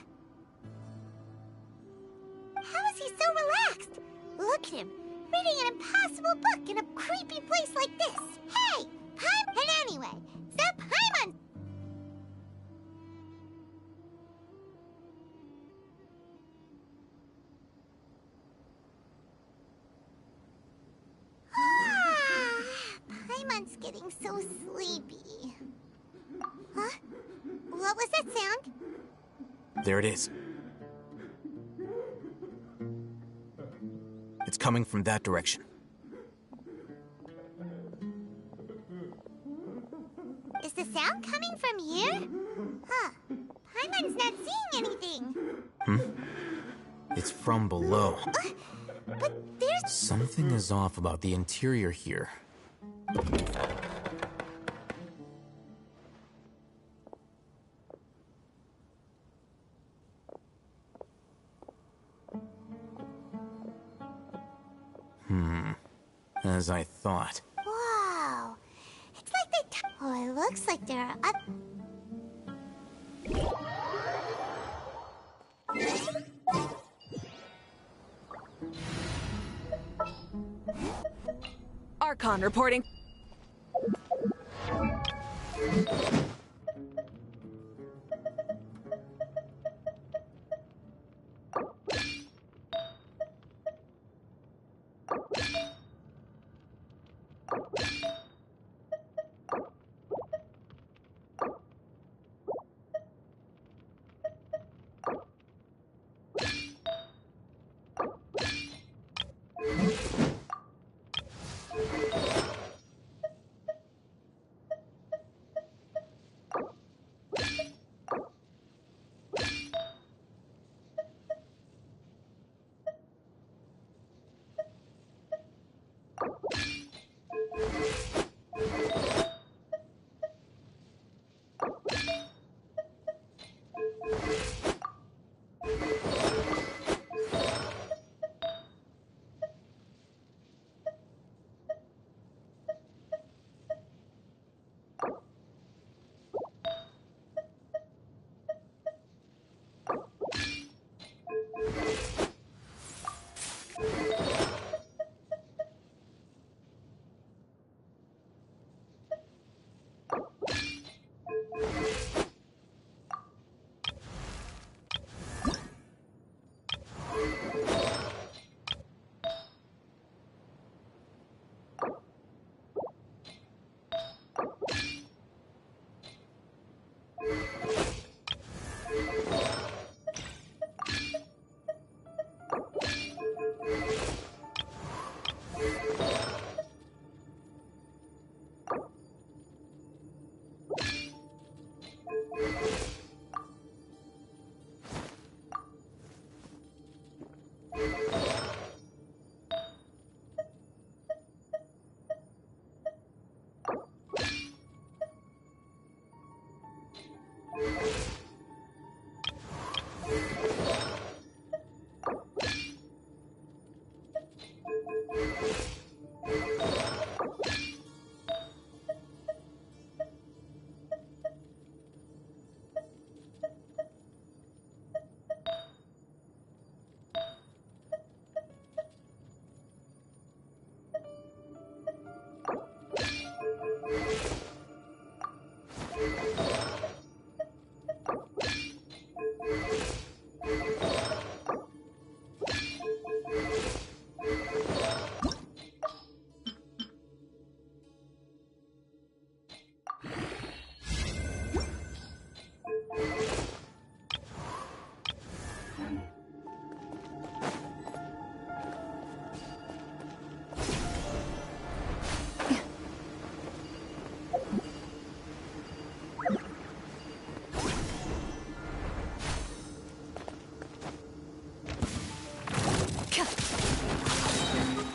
How is he so relaxed? Look at him, reading an impossible book in a creepy place like this. Hey, Paimon... And anyway, stop Paimon... Paimon's getting so sleepy. Huh? What was that sound? There it is. It's coming from that direction. Is the sound coming from you? Archon's not seeing anything. It's from below. But there's... Something is off about the interior here. As I thought. Wow. It's like they... Oh, it looks like there are... Archon reporting.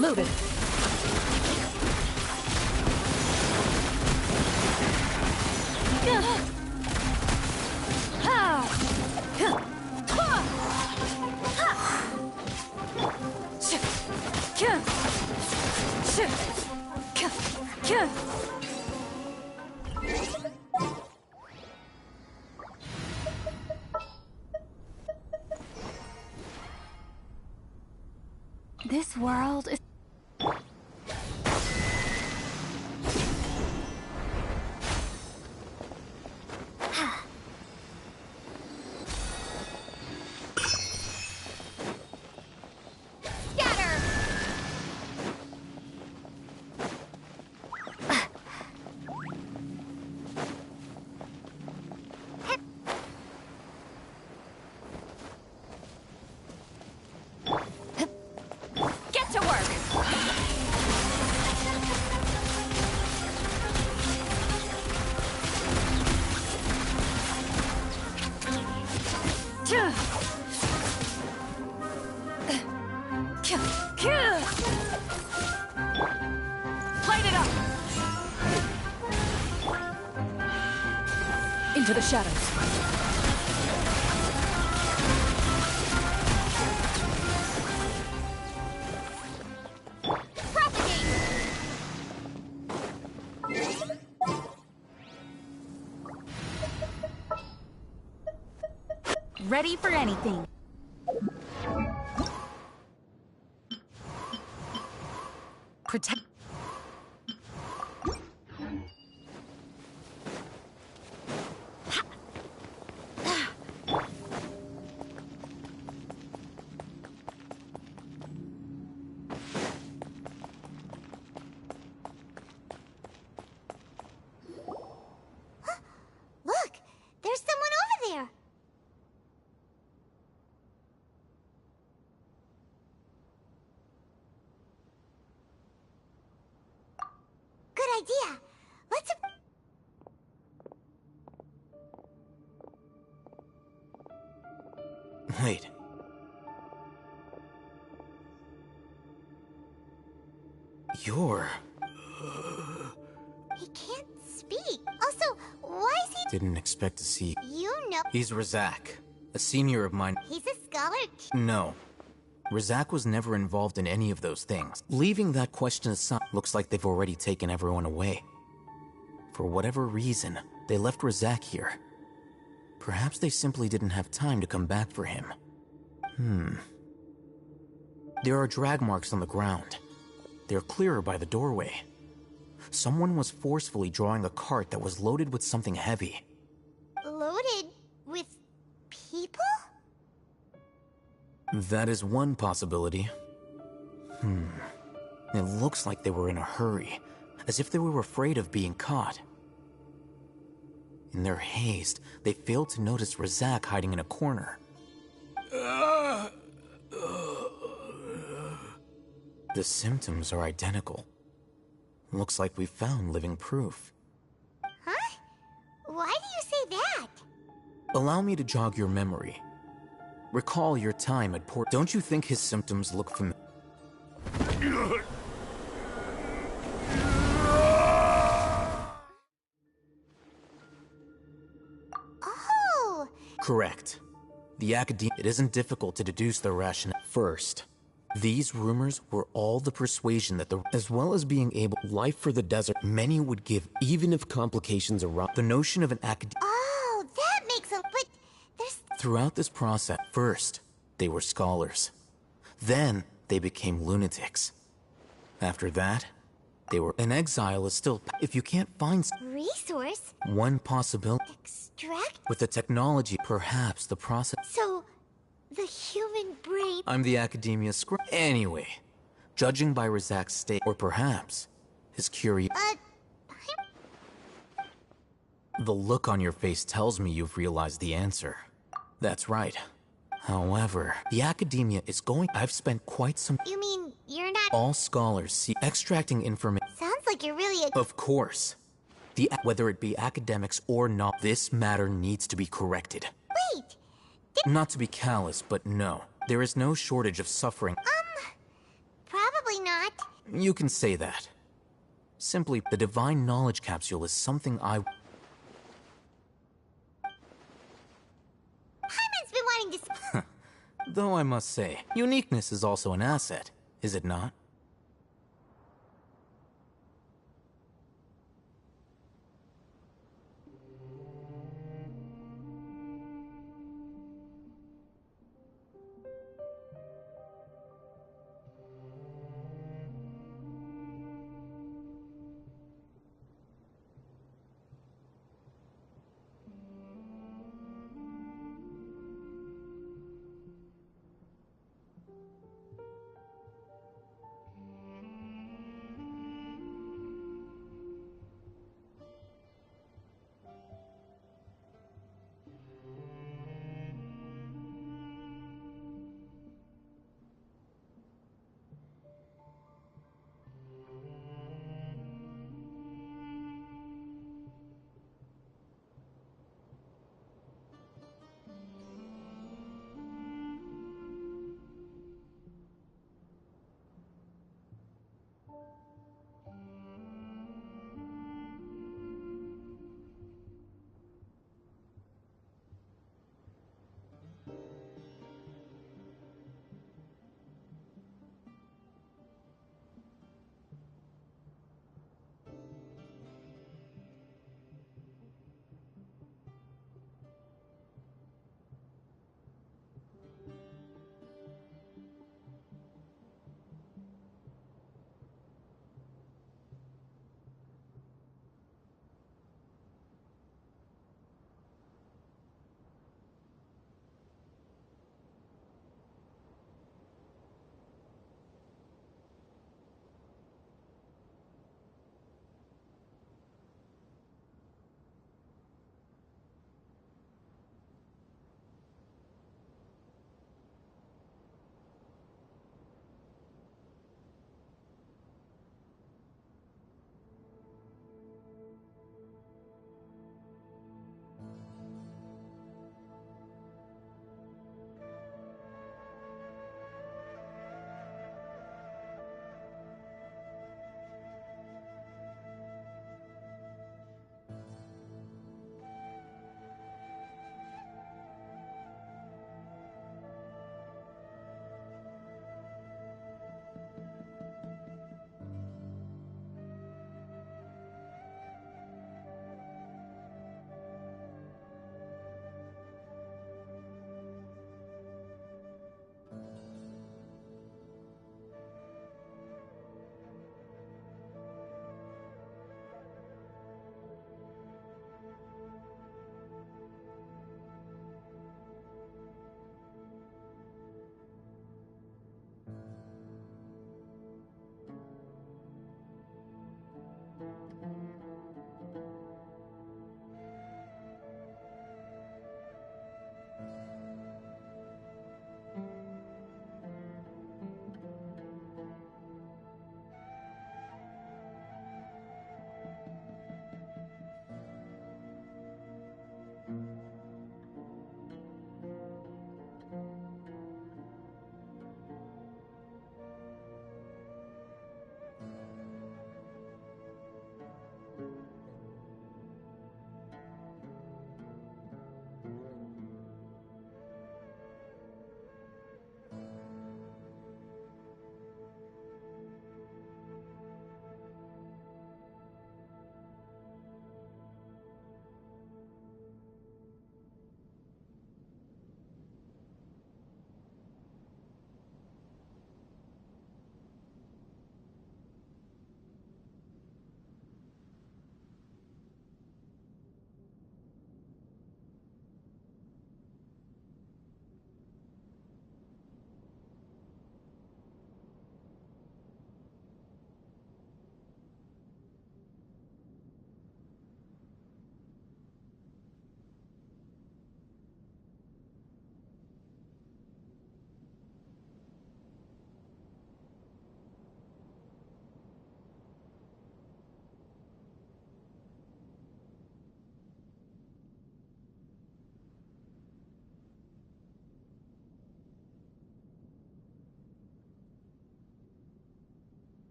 Loaded. This world is... Get to work! Light it up! Into the shadows. Ready for anything. Protect. Look! There's someone over there! Good idea. Let's... Wait. You're... He can't speak. Also, why is he... Didn't expect to see... You know... He's Razak, a senior of mine. He's a scholar. No. Razak was never involved in any of those things. Leaving that question aside, looks like they've already taken everyone away. For whatever reason, they left Razak here. Perhaps they simply didn't have time to come back for him. There are drag marks on the ground. They're clearer by the doorway. Someone was forcefully drawing a cart that was loaded with something heavy. Loaded with people? That is one possibility. It looks like they were in a hurry, as if they were afraid of being caught. In their haste, they failed to notice Razak hiding in a corner. The symptoms are identical. Looks like we found living proof. Huh? Why do you say that? Allow me to jog your memory. Recall your time at Port. Don't you think his symptoms look familiar? Oh! Correct. The academia. It isn't difficult to deduce the rationale. First, these rumors were all the persuasion that as well as being able life for the desert, many would give, even if complications arise. The notion of an academia. Oh, that makes a... But there's... Throughout this process, first, they were scholars. Then, they became lunatics. After that, they were... An exile is still... If you can't find... Resource? One possibility... Extract? With the technology, perhaps the process... So, the human brain... I'm the academia script. Anyway, judging by Razak's state, or perhaps his curiosity... The look on your face tells me you've realized the answer. That's right. However, the academia is going... I've spent quite some... You mean, you're not... All scholars see extracting information... Sounds like you're really a... Of course. Whether it be academics or not, this matter needs to be corrected. Wait! Not to be callous, but no. There is no shortage of suffering. Probably not. You can say that. Simply, the divine knowledge capsule is something Hyman's been wanting to... Though I must say, uniqueness is also an asset, is it not?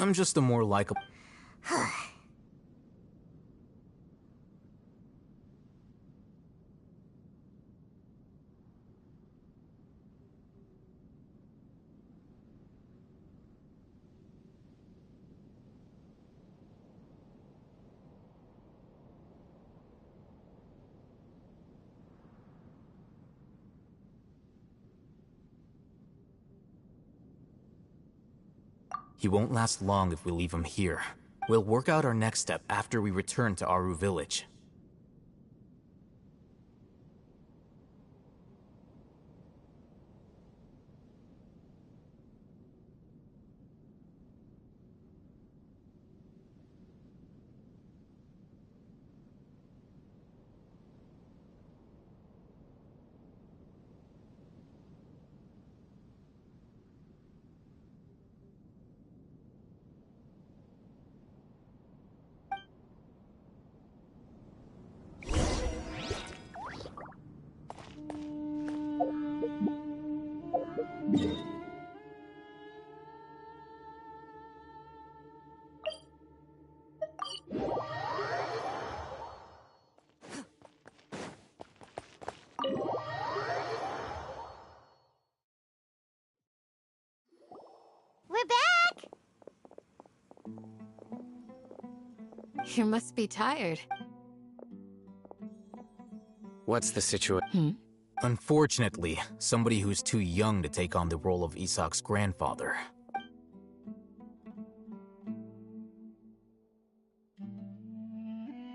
I'm just a more likable... He won't last long if we leave him here. We'll work out our next step after we return to Aru Village. We're back! You must be tired. What's the situation? Unfortunately, somebody who's too young to take on the role of Isak's grandfather.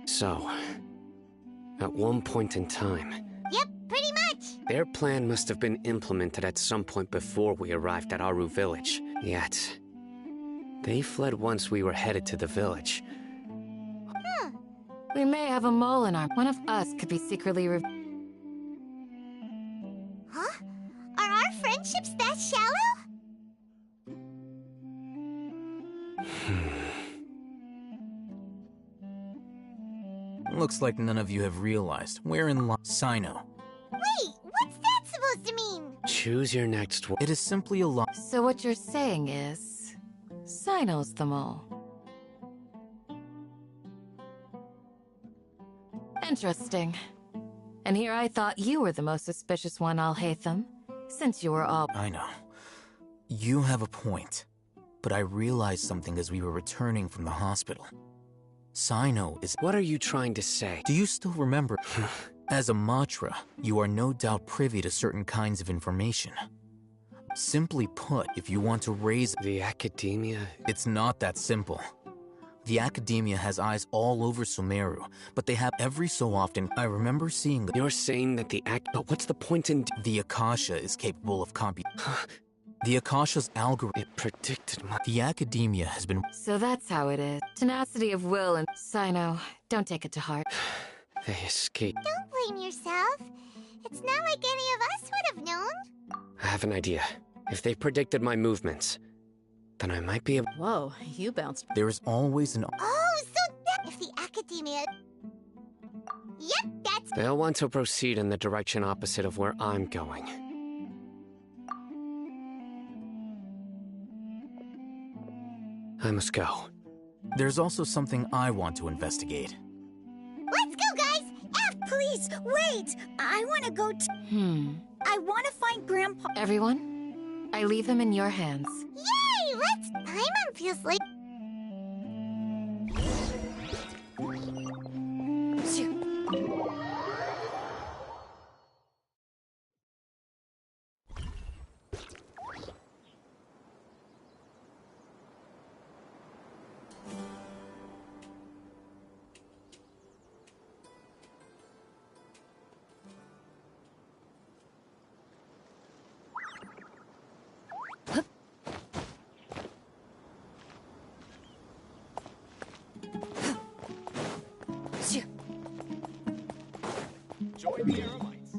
So, at one point in time... Yep, pretty much! Their plan must have been implemented at some point before we arrived at Aru Village. Yet, they fled once we were headed to the village. We may have a mole in our... One of us could be secretly Huh? Are our friendships that shallow? Looks like none of you have realized. We're in Sino. Wait, what's that supposed to mean? Choose your next word. It is simply a lie. So what you're saying is... Sino's the mole. Interesting. And here I thought you were the most suspicious one, Alhaitham, since you were all... I know. You have a point. But I realized something as we were returning from the hospital. Sino is... What are you trying to say? Do you still remember? As a Matra, you are no doubt privy to certain kinds of information. Simply put, if you want to raise... The academia? It's not that simple. The academia has eyes all over Sumeru, but they have every so often... I remember seeing... You're saying that the But what's the point in... The Akasha is capable of The Akasha's algorithm... It predicted my... The academia has been... So that's how it is. Tenacity of will and... Sino, don't take it to heart. They escaped. Don't blame yourself. It's not like any of us would have known. I have an idea. If they predicted my movements, then I might be able... Whoa, you bounced. There is always an... Oh, so that... If the academia... Yep, that's... They'll want to proceed in the direction opposite of where I'm going. I must go. There's also something I want to investigate. Let's go, guys! Please, wait! I want to go I want to find Grandpa... Everyone, I leave him in your hands. Yay! Let's... Paimon feels like... Join the Aeromites.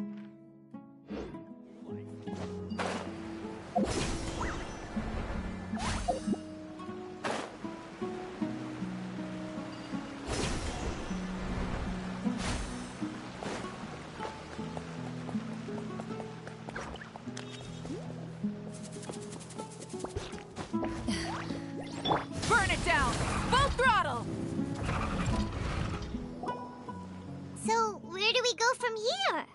Burn year.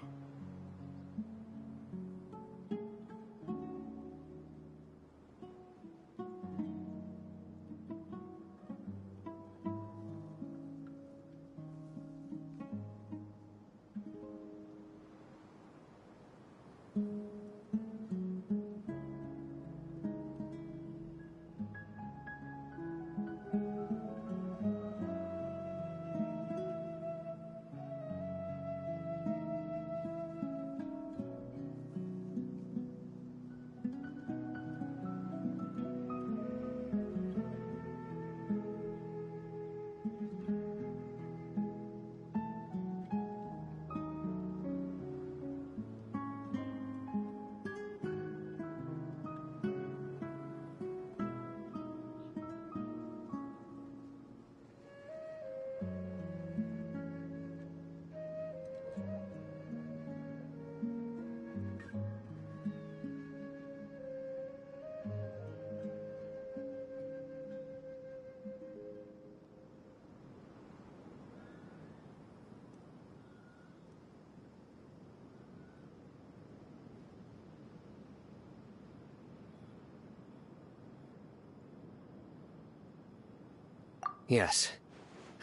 Yes.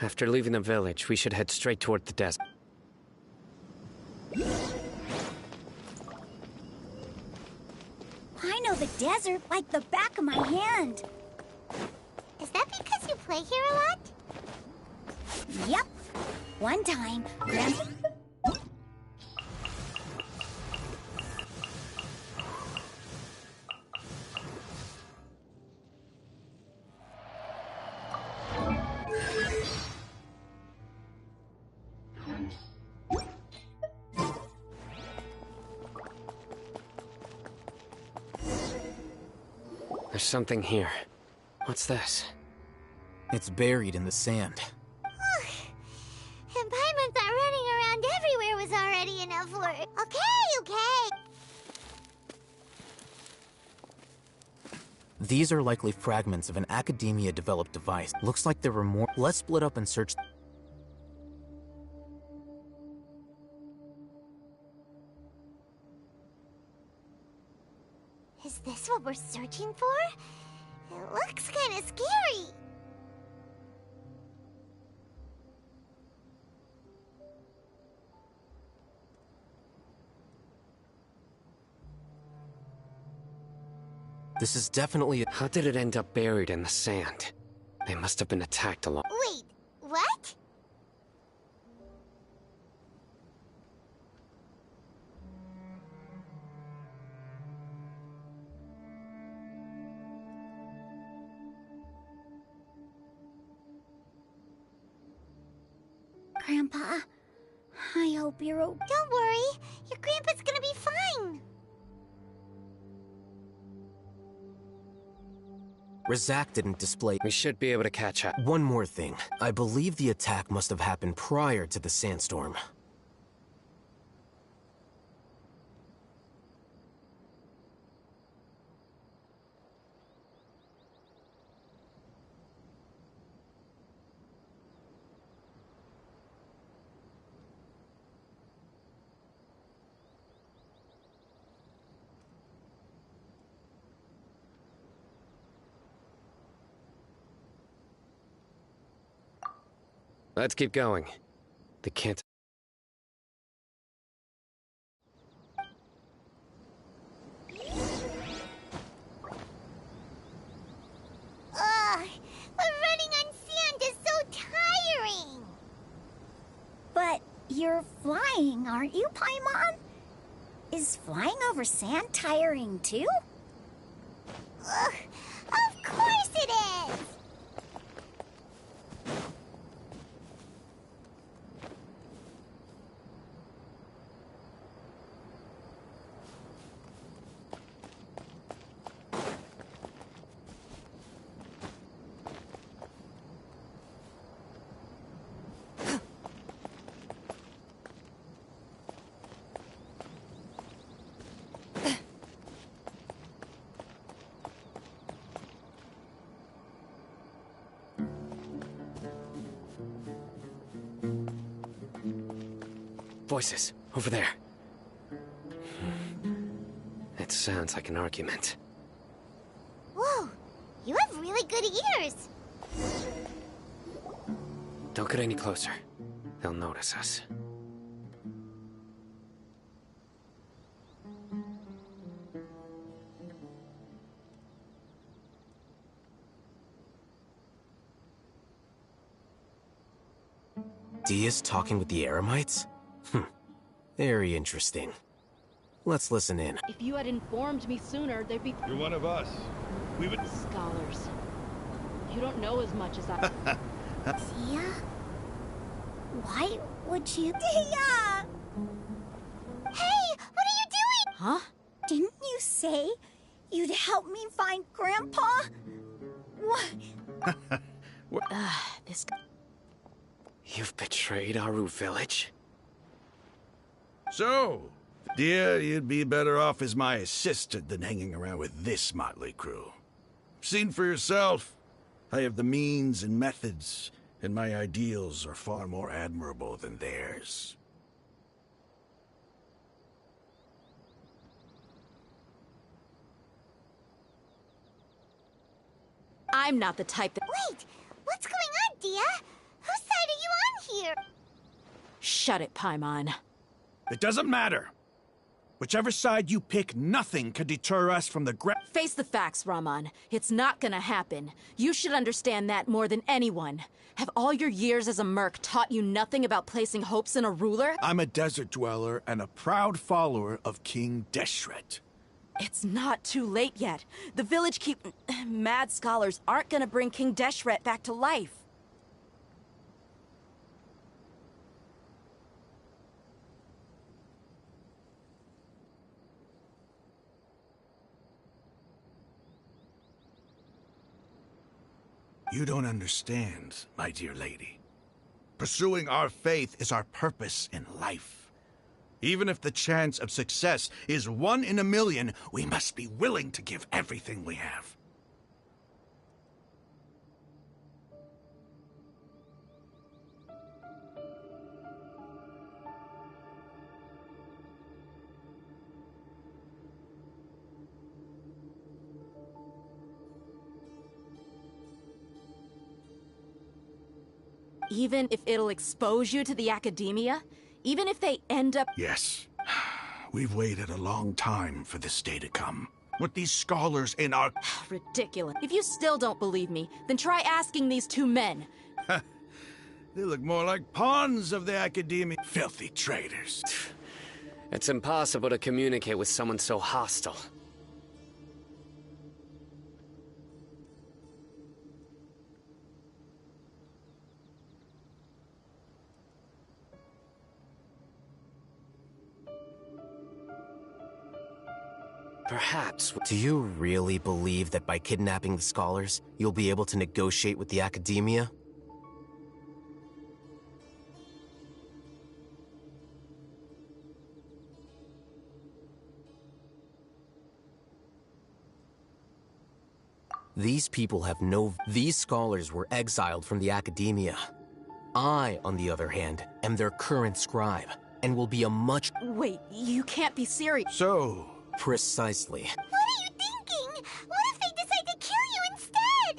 After leaving the village, we should head straight toward the desert. I know the desert like the back of my hand. Is that because you play here a lot? Yep. One time, Grandpa... There's something here. What's this? It's buried in the sand. And Paimon thought running around everywhere was already enough work. Okay. These are likely fragments of an Academia-developed device. Looks like there were more. Let's split up and search. Is this what we're searching for? It looks kind of scary. This is definitely How did it end up buried in the sand? They must have been attacked a lot. Wait, what? Grandpa, I hope you're okay. Don't worry. Your grandpa's gonna be fine. Razak didn't display. We should be able to catch up. One more thing. I believe the attack must have happened prior to the sandstorm. Let's keep going. They can't... Ugh, but running on sand is so tiring. But you're flying, aren't you, Paimon? Is flying over sand tiring too? Ugh, of course it is. Voices. Over there. It sounds like an argument. Whoa, you have really good ears. Don't get any closer. They'll notice us. Dia's talking with the Eremites? Very interesting. Let's listen in. If you had informed me sooner, there'd be... You're one of us. We would... Scholars. You don't know as much as I... Dia? Why would you... Dia! Hey, what are you doing? Huh? Didn't you say you'd help me find Grandpa? What? This... You've betrayed Aru Village? So, Dia, you'd be better off as my assistant than hanging around with this motley crew. Seen for yourself. I have the means and methods, and my ideals are far more admirable than theirs. I'm not the type that... Wait, what's going on, Dia? Whose side are you on here? Shut it, Paimon. It doesn't matter. Whichever side you pick, nothing can deter us from the Face the facts, Raman. It's not gonna happen. You should understand that more than anyone. Have all your years as a merc taught you nothing about placing hopes in a ruler? I'm a desert dweller and a proud follower of King Deshret. It's not too late yet. The village mad scholars aren't gonna bring King Deshret back to life. You don't understand, my dear lady. Pursuing our faith is our purpose in life. Even if the chance of success is 1 in a million, we must be willing to give everything we have. Even if it'll expose you to the academia? Even if they end up... Yes. We've waited a long time for this day to come. With these scholars in our... Ridiculous. If you still don't believe me, then try asking these 2 men. They look more like pawns of the academia. Filthy traitors. It's impossible to communicate with someone so hostile. Perhaps... Do you really believe that by kidnapping the scholars, you'll be able to negotiate with the academia? These people have no... These scholars were exiled from the academia. I, on the other hand, am their current scribe, and will be a much... Wait, you can't be serious. So... Precisely. What are you thinking? What if they decide to kill you instead?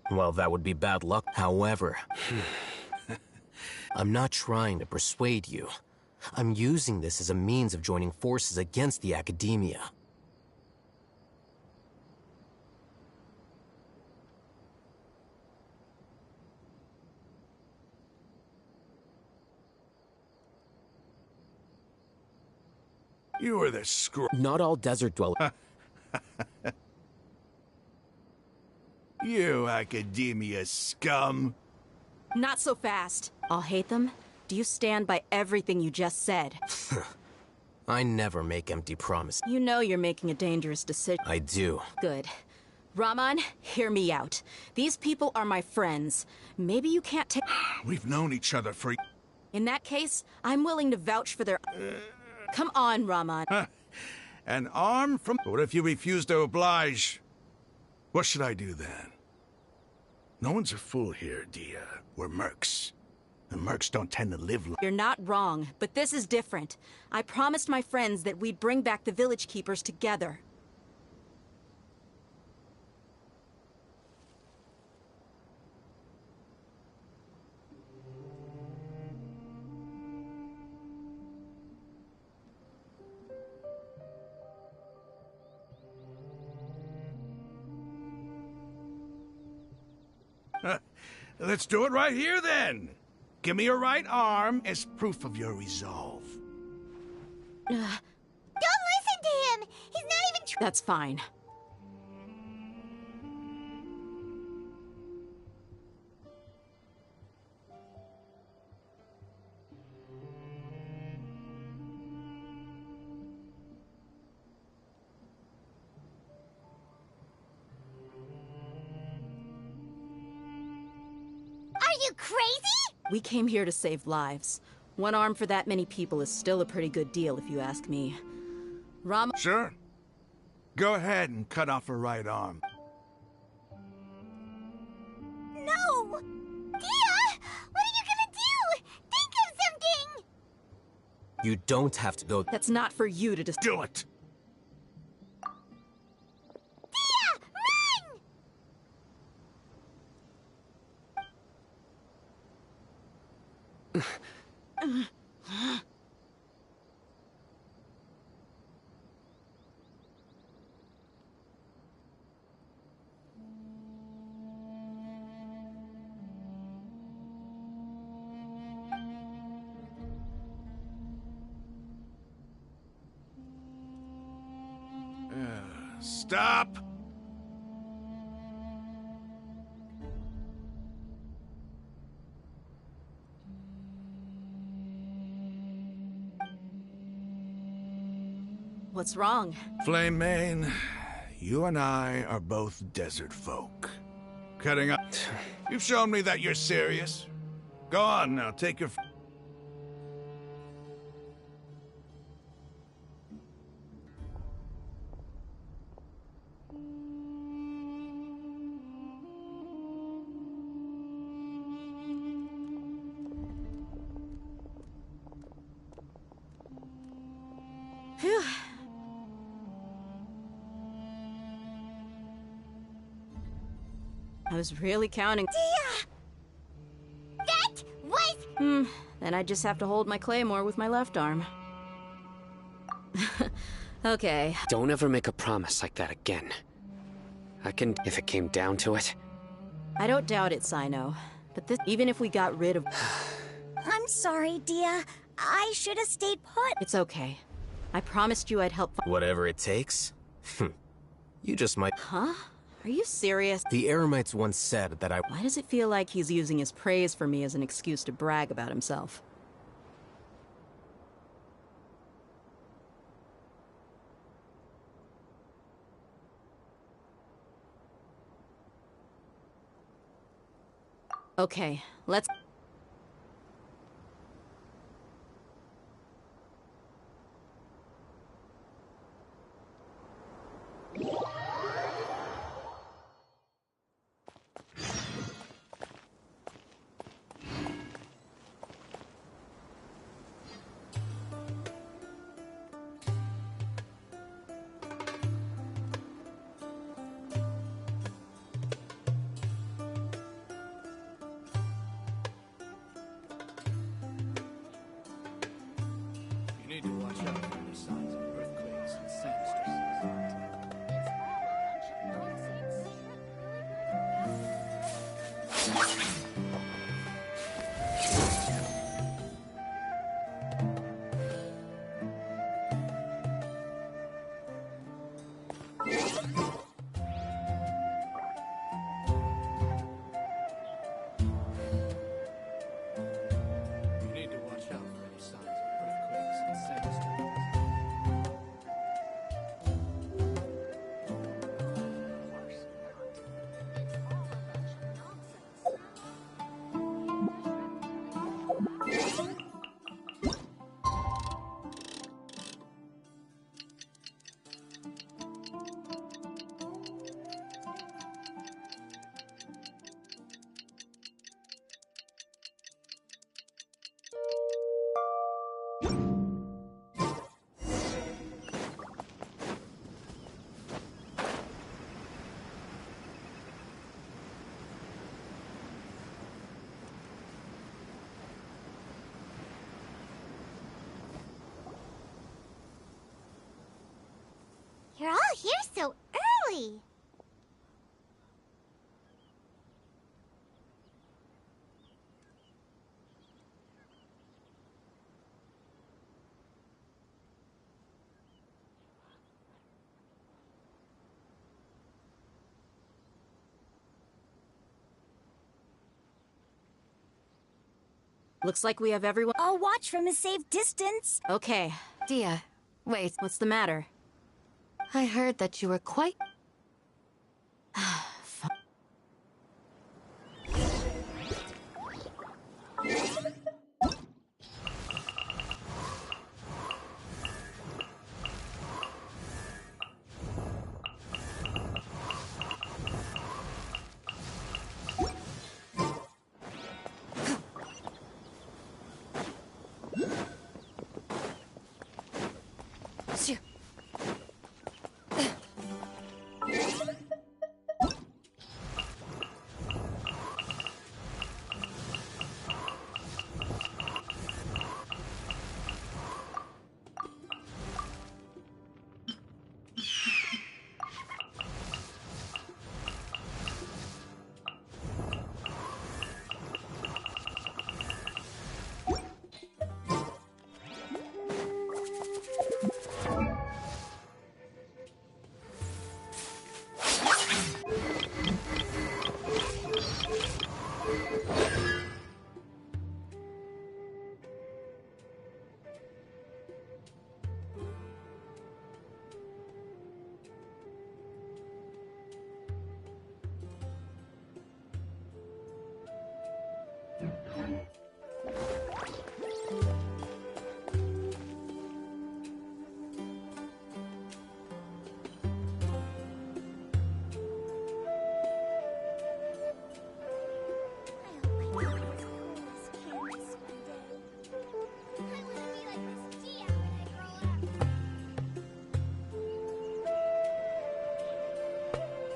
Well, that would be bad luck. However, I'm not trying to persuade you. I'm using this as a means of joining forces against the academia. You are the Not all desert dwellers. You academia scum. Not so fast. I'll hate them. Do you stand by everything you just said? I never make empty promises. You know you're making a dangerous decision. I do. Good. Raman, hear me out. These people are my friends. Maybe you can't take... We've known each other for... In that case, I'm willing to vouch for their... Come on, Raman. An arm from... What if you refuse to oblige? What should I do then? No one's a fool here, Dia. We're mercs. And mercs don't tend to live long. You're not wrong, but this is different. I promised my friends that we'd bring back the village keepers together. Let's do it right here, then. Give me your right arm as proof of your resolve. Don't listen to him! He's not even That's fine. Are you crazy? We came here to save lives. One arm for that many people is still a pretty good deal, if you ask me. Sure. Go ahead and cut off her right arm. No! Dia! What are you gonna do? Think of something! You don't have to go. That's not for you to just do it! Dia! Run! Stop! What's wrong? Flame Mane, you and I are both desert folk. Cutting up. You've shown me that you're serious. Go on now, take your... Phew. I was really counting. Dia! That was... Then I just have to hold my claymore with my left arm. Okay. Don't ever make a promise like that again. I can, if it came down to it. I don't doubt it, Sino. But this, even if we got rid of... I'm sorry, Dia. I should have stayed put. It's okay. I promised you I'd help... Whatever it takes? You just might... Huh? Are you serious? The Eremites once said that I... Why does it feel like he's using his praise for me as an excuse to brag about himself? Okay, let's... You need to watch out for any signs of earthquakes and sandstorms. You need to watch out for any signs of earthquakes and sandstorms. here so early? Looks like we have everyone. I'll watch from a safe distance. Okay. Dia, wait. What's the matter? I heard that you were quite...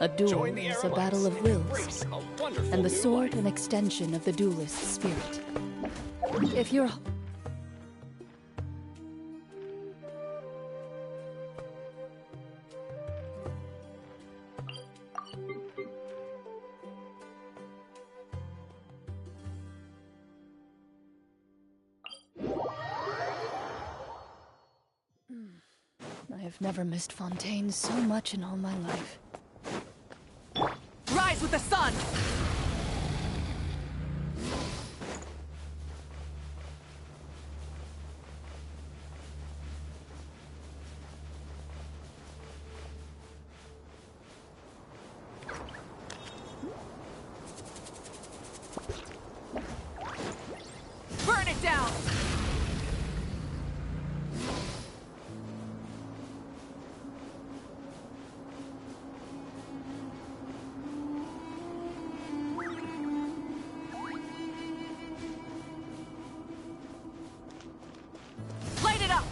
A duel is a battle of wills, and the sword an extension of the duelist's spirit. If you're... I have never missed Fontaine so much in all my life. Rise with the sun! Burn it down! Light it up!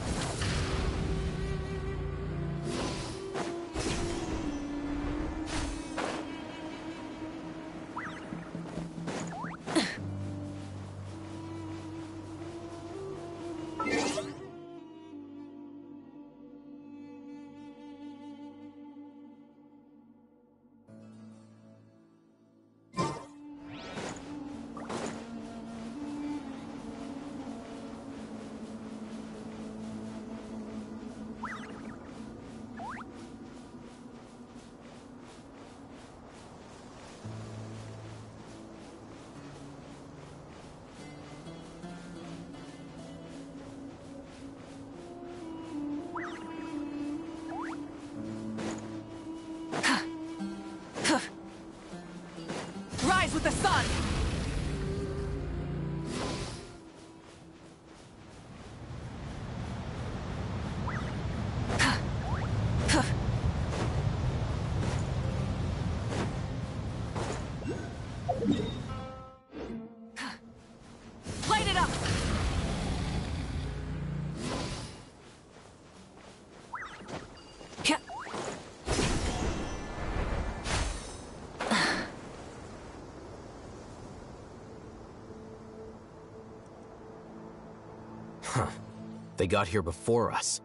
Rise with the sun! Light it up! Huh. They got here before us.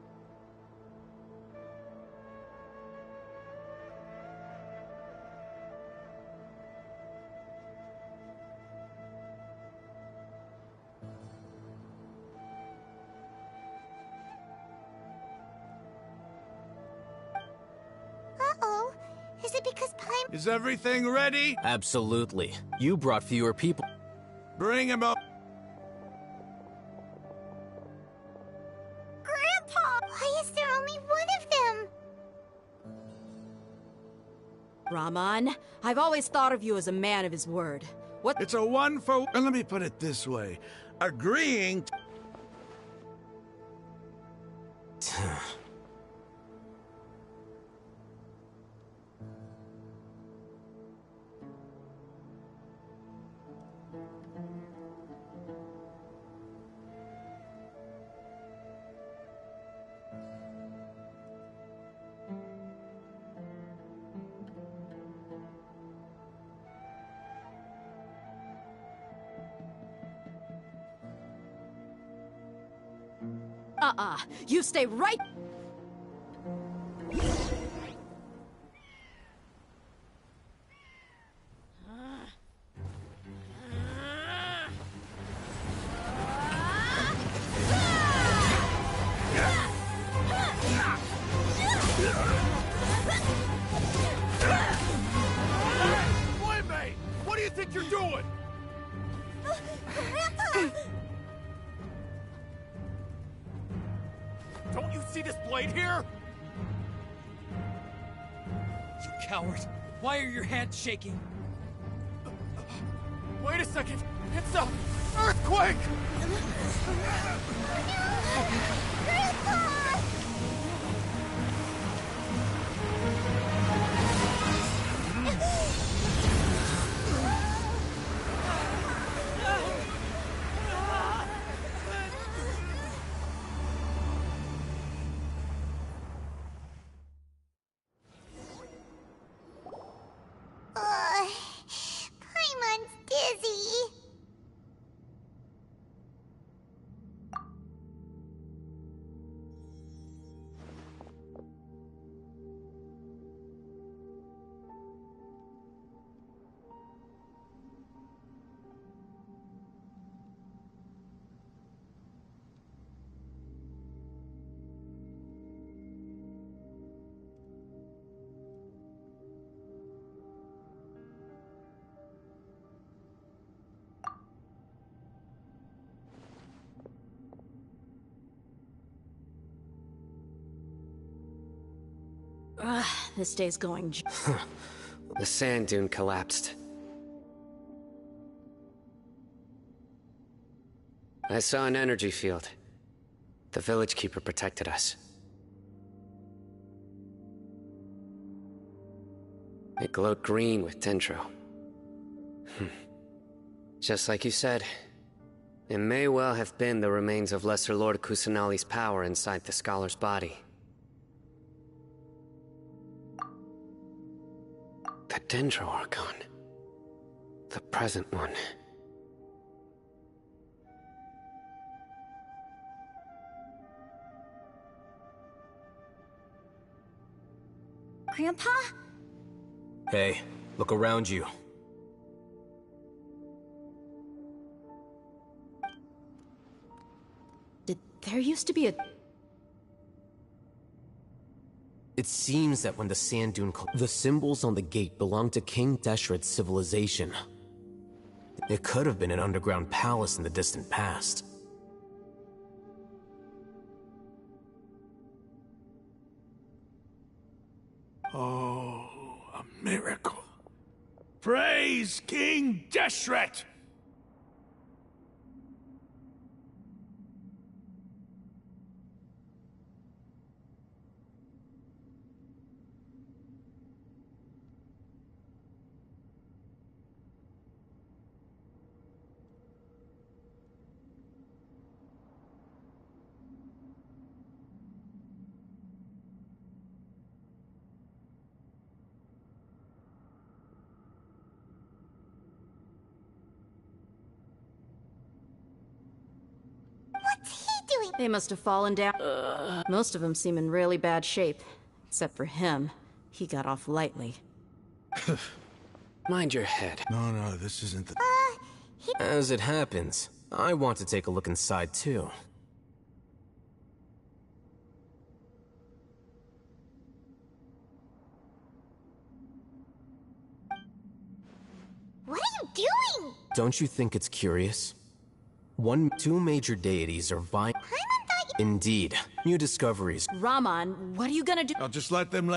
is it because Paimon... Is everything ready? Absolutely. You brought fewer people. Bring him up. Grandpa! Why is there only one of them? Raman, I've always thought of you as a man of his word. What? It's a one for... And let me put it this way. Agreeing... You stay right... Wait, what do you think you're doing? Grandpa! Don't you see this blade here? You coward! Why are your hands shaking? Wait a second! It's a earthquake! Grandpa! Paimon's dizzy. This day's going... The sand dune collapsed. I saw an energy field. The village keeper protected us. It glowed green with dendro. Just like you said, it may well have been the remains of Lesser Lord Kusanali's power inside the scholar's body. The dendro archon. The present one. Grandpa? Hey, look around you. There used to be a... It seems that when the sand dune the symbols on the gate belonged to King Deshret's civilization. It could have been an underground palace in the distant past. Oh, a miracle. Praise King Deshret! What's he doing? They must have fallen down. Most of them seem in really bad shape. Except for him. He got off lightly. Mind your head. No, this isn't the... As it happens, I want to take a look inside too. Don't you think it's curious? Two major deities are vying. Indeed. New discoveries. Raman, what are you gonna do? I'll just let them